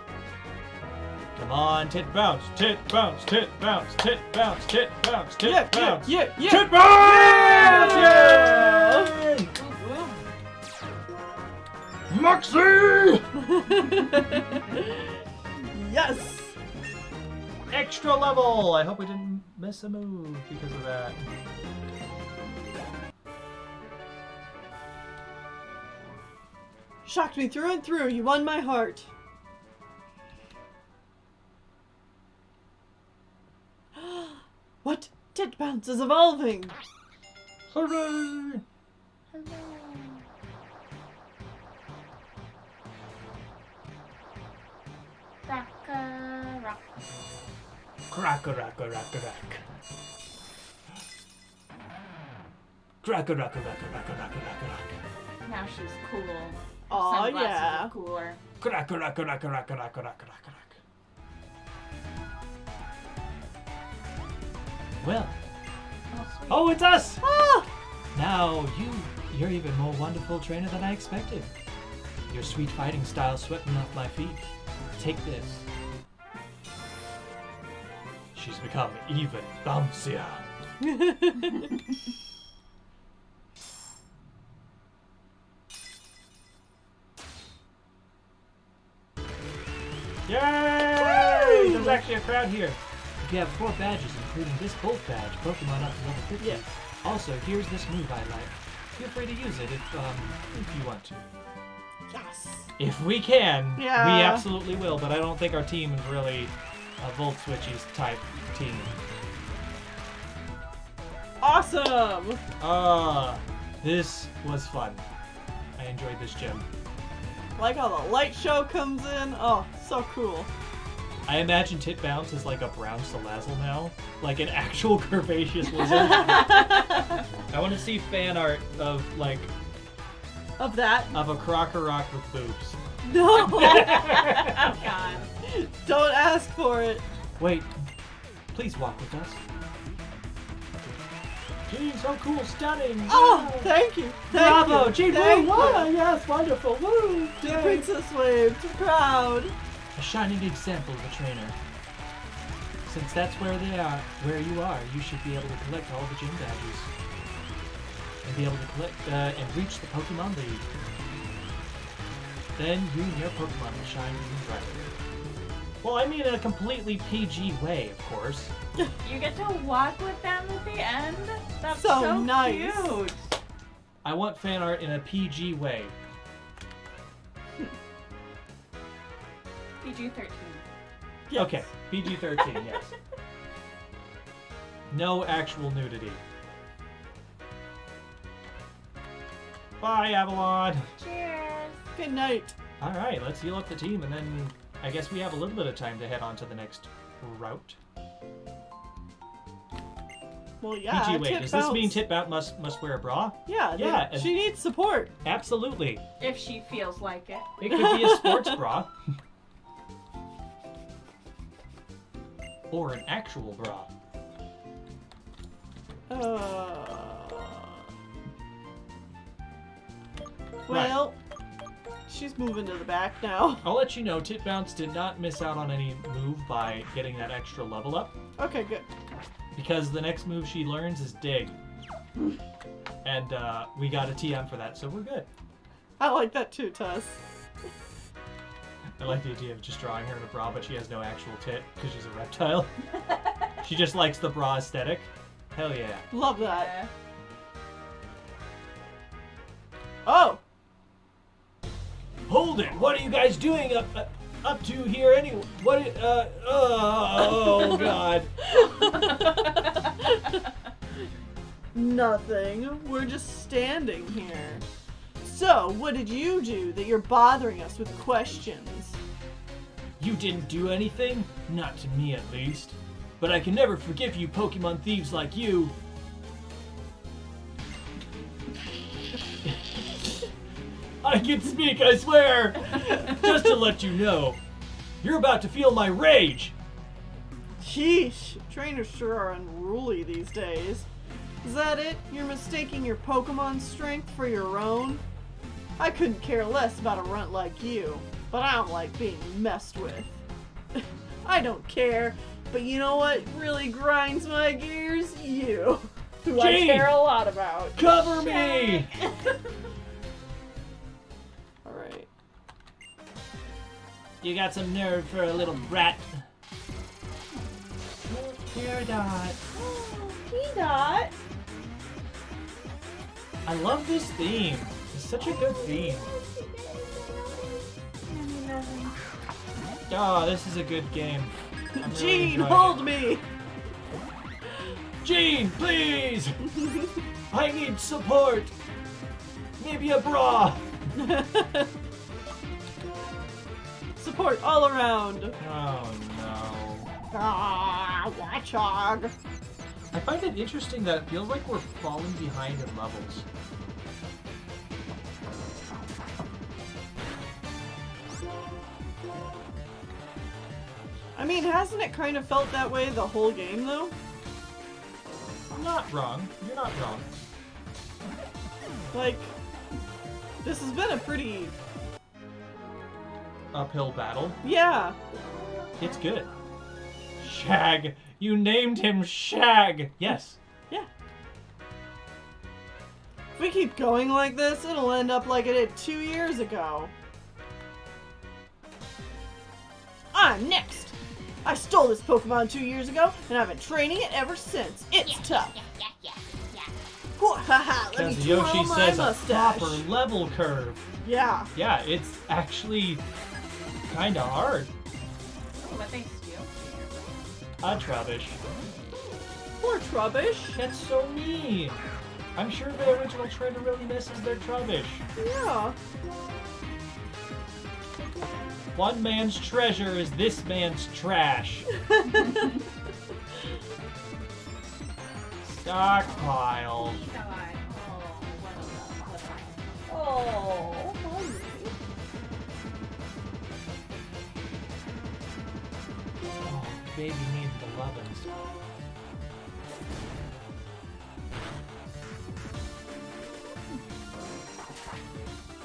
Come on, tit bounce, tit bounce, tit bounce, tit bounce, tit bounce, tit bounce. Yeah. Tit bounce! Yeah! Yay! Moxie! Yes! Extra level! I hope we didn't miss a move because of that. Shocked me through and through. You won my heart. What? Tit Bounce is evolving! Hooray! Rock. Crack a rack a rack a rack. Crack a rack a rack a rack a rack a rack a rack. Now she's cool. Aw, Sunglasses yeah. are cooler. Crack a rack a rack a rack a rack a rack a rack a rack. Well. Oh, sweet. Oh, it's us! Ah! Now, you're even more wonderful trainer than I expected. Your sweet fighting style swept me off my feet. Take this. She's become even bouncier. Yay! There's actually a crowd here. If you have 4 badges, including this Bolt badge, Pokemon up to level 50. Yeah. Also, here's this move I like. Feel free to use it if you want to. Yes! If we can, Yeah. we absolutely will, but I don't think our team is really a Volt Switchies type team. Awesome! This was fun. I enjoyed this gym. Like how the light show comes in. Oh, so cool. I imagine Tit Bounce is like a brown Salazzle now. Like an actual curvaceous lizard. I want to see fan art of, like, Of that. of a Crocorock with boobs. No! Oh god. Don't ask for it. Wait, please walk with us. Gee, so cool, stunning. Oh, Wow. thank you. Bravo, Thank gee, you. woo, Thank wow, you. yes, wonderful, woo. To yay. Princess Wave, to crowd. A shining example of a trainer. Since that's where you are, you should be able to collect all the gym badges. And be able to collect, and reach the Pokemon League. Then you and your Pokemon will shine even brighter. Well, I mean in a completely PG way, of course. You get to walk with them at the end? That's So so nice. cute. I want fan art in a PG way. PG-13. Yes. Okay, PG-13, yes. No actual nudity. Bye, Avalon! Cheers. Good night. Alright, let's heal up the team, and then I guess we have a little bit of time to head on to the next route. Well, yeah. PG, wait, Tit does this mean Bounce. Tit Bounce must wear a bra? Yeah, Yeah, and- she needs support. Absolutely. If she feels like it. It could be a sports bra. Or an actual bra. Well, she's moving to the back now. I'll let you know, Tit Bounce did not miss out on any move by getting that extra level up. Okay, good. Because the next move she learns is Dig. And we got a TM for that, so we're good. I like that too, Tess. I like the idea of just drawing her in a bra, but she has no actual tit because she's a reptile. She just likes the bra aesthetic. Hell yeah. Love that. Yeah. Oh! Hold it! What are you guys doing up to here anyway? Oh god. Nothing. We're just standing here. So, what did you do that you're bothering us with questions? You didn't do anything? Not to me at least. But I can never forgive you Pokemon thieves like you. I can speak, I swear! Just to let you know, you're about to feel my rage! Sheesh, trainers sure are unruly these days. Is that it? You're mistaking your Pokemon's strength for your own? I couldn't care less about a runt like you, but I don't like being messed with. I don't care, but you know what really grinds my gears? You, who I Jean! care a lot about. Cover me! Alright. You got some nerve for a little brat. Peridot. Peanut? I love this theme. It's such a good theme. Oh, this is a good game. I'm really Jean, enjoying hold it. me! Jean, please! I need support! Maybe a bra! Support all around. Oh no. Ah, Watchog. I find it interesting that it feels like we're falling behind in levels. I mean, hasn't it kind of felt that way the whole game, though? I'm not wrong. You're not wrong. Like, this has been a pretty... Uphill battle. Yeah. It's good. Shag! You named him Shag! Yes. Yeah. If we keep going like this, it'll end up like it did 2 years ago. I'm next! I stole this Pokemon 2 years ago, and I've been training it ever since. It's tough. Haha, let me Because twirl Yoshi my says a mustache. proper level curve. Yeah. Yeah, it's actually kinda hard. What they steal? Trubbish. Poor Trubbish. That's so mean. I'm sure the original trainer really misses their Trubbish. Yeah. One man's treasure is this man's trash. Stockpile. He died. Oh, Oh, baby needs the lovin's.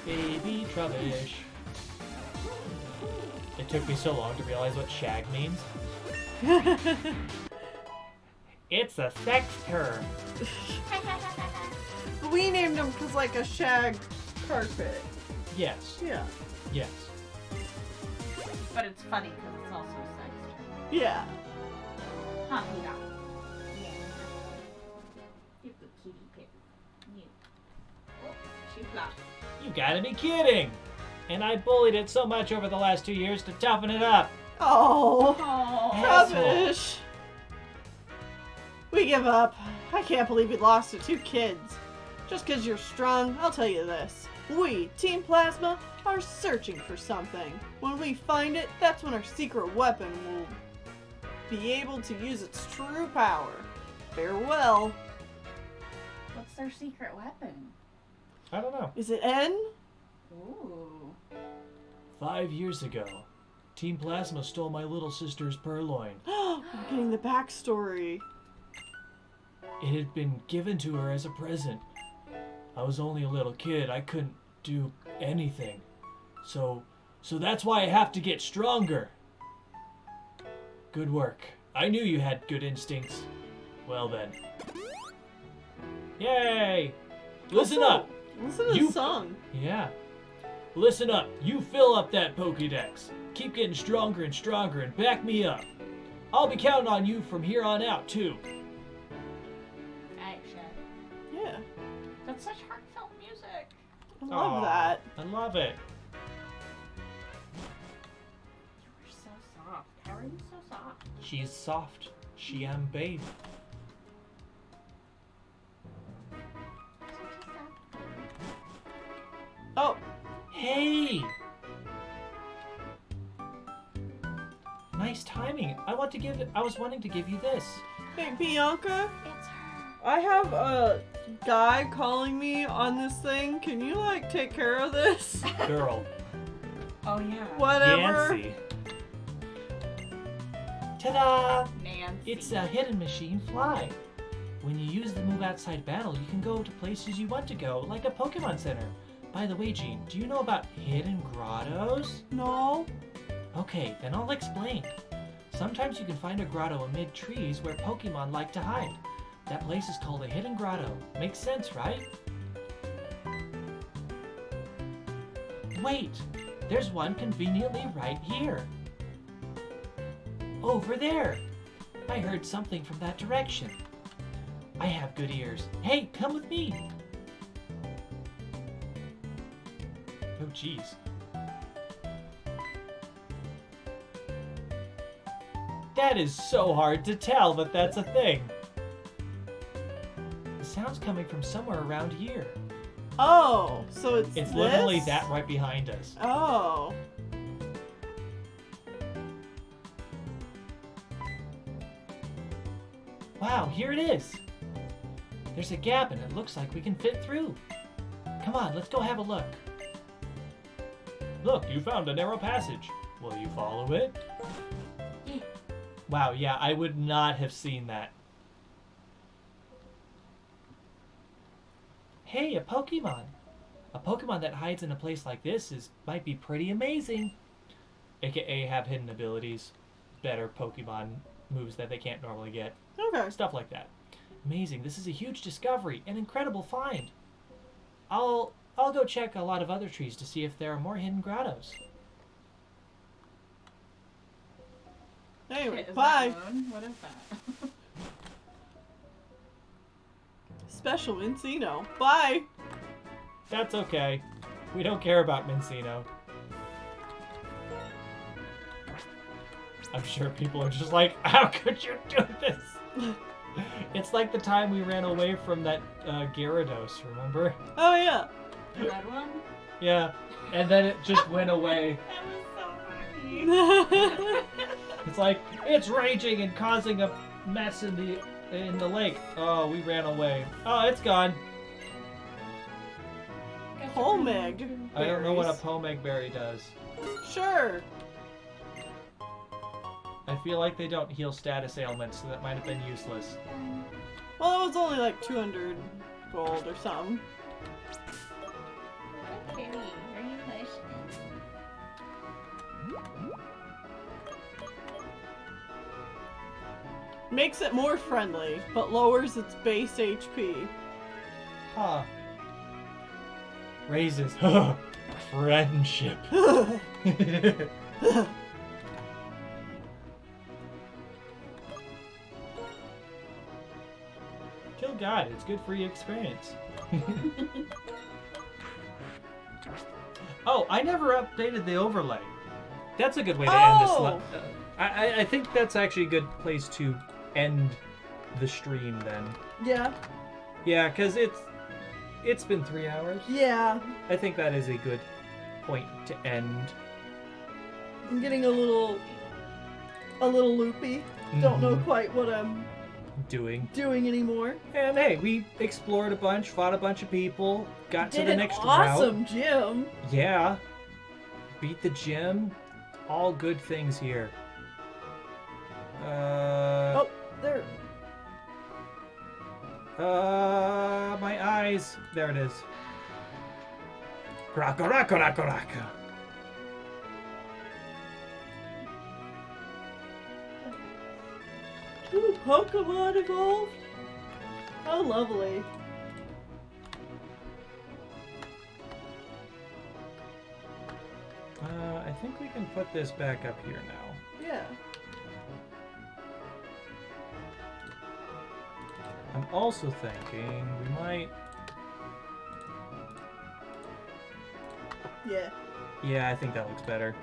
Baby Trubbish. It took me so long to realize what shag means. It's a sex term. We named him because like a shag carpet. Yes. Yeah. Yes. But it's funny because it's also sex. Yeah. Huh, yeah. You good kitty pig. You. Oh, she flopped. You gotta be kidding! And I bullied it so much over the last 2 years to toughen it up. Oh. Oh. Asshole. Rubbish. We give up. I can't believe we lost to 2 kids. Just because you're strong, I'll tell you this. We, Team Plasma, are searching for something. When we find it, that's when our secret weapon will be able to use its true power. Farewell. What's their secret weapon? I don't know. Is it N? Ooh. 5 years ago, Team Plasma stole my little sister's purloin. I'm getting the backstory. It had been given to her as a present. I was only a little kid. I couldn't do anything. So that's why I have to get stronger. Good work. I knew you had good instincts. Well then. Yay! Listen up! Listen to You- the song. Yeah. Listen up. You fill up that Pokédex. Keep getting stronger and stronger and back me up. I'll be counting on you from here on out, too. Action. Yeah. That's such heartfelt music. I love Aw, that. I love it. You're so soft. How are you so soft? She's soft. She am babe. Oh, Hey! Nice timing. I was wanting to give you this. hey Bianca. It's her. I have a guy calling me on this thing. Can you, like, take care of this? Girl. Oh yeah. Whatever. Yancy. Ta-da! Nancy. It's a hidden machine fly. When you use the move outside battle, you can go to places you want to go, like a Pokemon Center. By the way, Jean, do you know about hidden grottos? No. Okay, then I'll explain. Sometimes you can find a grotto amid trees where Pokemon like to hide. That place is called a hidden grotto. Makes sense, right? Wait, there's one conveniently right here. Over there. I heard something from that direction. I have good ears. Hey, come with me. Oh, jeez. That is so hard to tell, but that's a thing. The sound's coming from somewhere around here. Oh, so it's It's this? literally that right behind us. Oh. Wow, here it is. There's a gap and it looks like we can fit through. Come on, let's go have a look. Look, you found a narrow passage. Will you follow it? Wow, yeah, I would not have seen that. Hey, a Pokemon. A Pokemon that hides in a place like this might be pretty amazing. AKA have hidden abilities, better Pokemon moves that they can't normally get. Okay. Stuff like that. Amazing. This is a huge discovery, an incredible find. I'll go check a lot of other trees to see if there are more hidden grottos. Anyway, Is that bye. moon? What is that? Special Encino. Bye. That's okay. We don't care about Mincino. I'm sure people are just like, how could you do this? It's like the time we ran away from that Gyarados, remember? Oh, yeah. The red one? Yeah, and then it just went away. That was so funny. It's like, it's raging and causing a mess in the lake. Oh, we ran away. Oh, it's gone. Polmeg. I don't know what a Pomeg berry does. Sure. I feel like they don't heal status ailments, so that might have been useless. Well, it was only like 200 gold or something. Okay, very nice. Makes it more friendly, but lowers its base HP. Huh. Raises. Friendship. Kill God, it's good for your experience. Oh, I never updated the overlay. That's a good way to end this. Oh! I think that's actually a good place to end the stream then. Yeah. Yeah, because it's been 3 hours. Yeah. I think that is a good point to end. I'm getting a little loopy. Don't know quite what I'm Doing. anymore. And hey, we explored a bunch, fought a bunch of people, got to Did the an next route. awesome gym. Yeah. Beat the gym. All good things here. Oh, there. My eyes. There it is. Raka raka raka raka. Ooh, Pokemon evolved. How lovely. I think we can put this back up here now. Yeah. I'm also thinking we might... Yeah. Yeah, I think that looks better.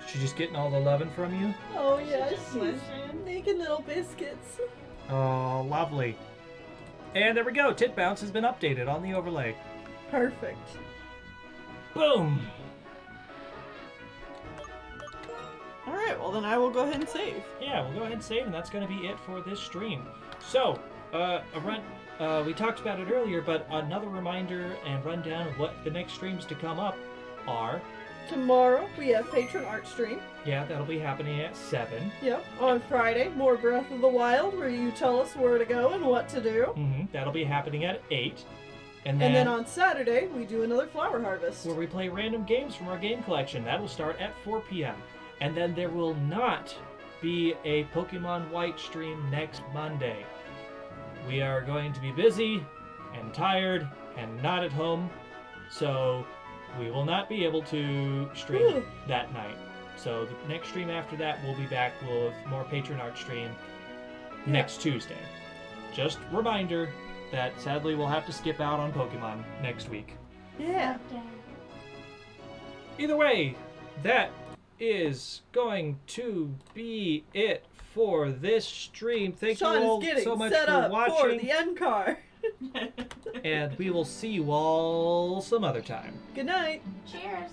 She just getting all the loving from you? Oh yeah, Just she's listen. making little biscuits. Oh, lovely. And there we go. Tit Bounce has been updated on the overlay. Perfect. Boom! Alright, well then I will go ahead and save. Yeah, we'll go ahead and save, and that's going to be it for this stream. So, we talked about it earlier, but another reminder and rundown of what the next streams to come up are. Tomorrow we have Patron Art Stream. Yeah, that'll be happening at 7. Yep. On Friday, more Breath of the Wild, where you tell us where to go and what to do. That'll be happening at 8. And then on Saturday, we do another Flower Harvest. where we play random games from our game collection. That'll start at 4 p.m. And then there will not be a Pokemon White stream next Monday. We are going to be busy and tired and not at home, so we will not be able to stream that night. So the next stream after that, we'll be back with more Patron Art stream next Tuesday. Just reminder that sadly we'll have to skip out on Pokemon next week. Yeah. Either way, that is going to be it for this stream. Thank Sean you all is getting so much set for up watching. for the end card. And we will see you all some other time. Good night. Cheers.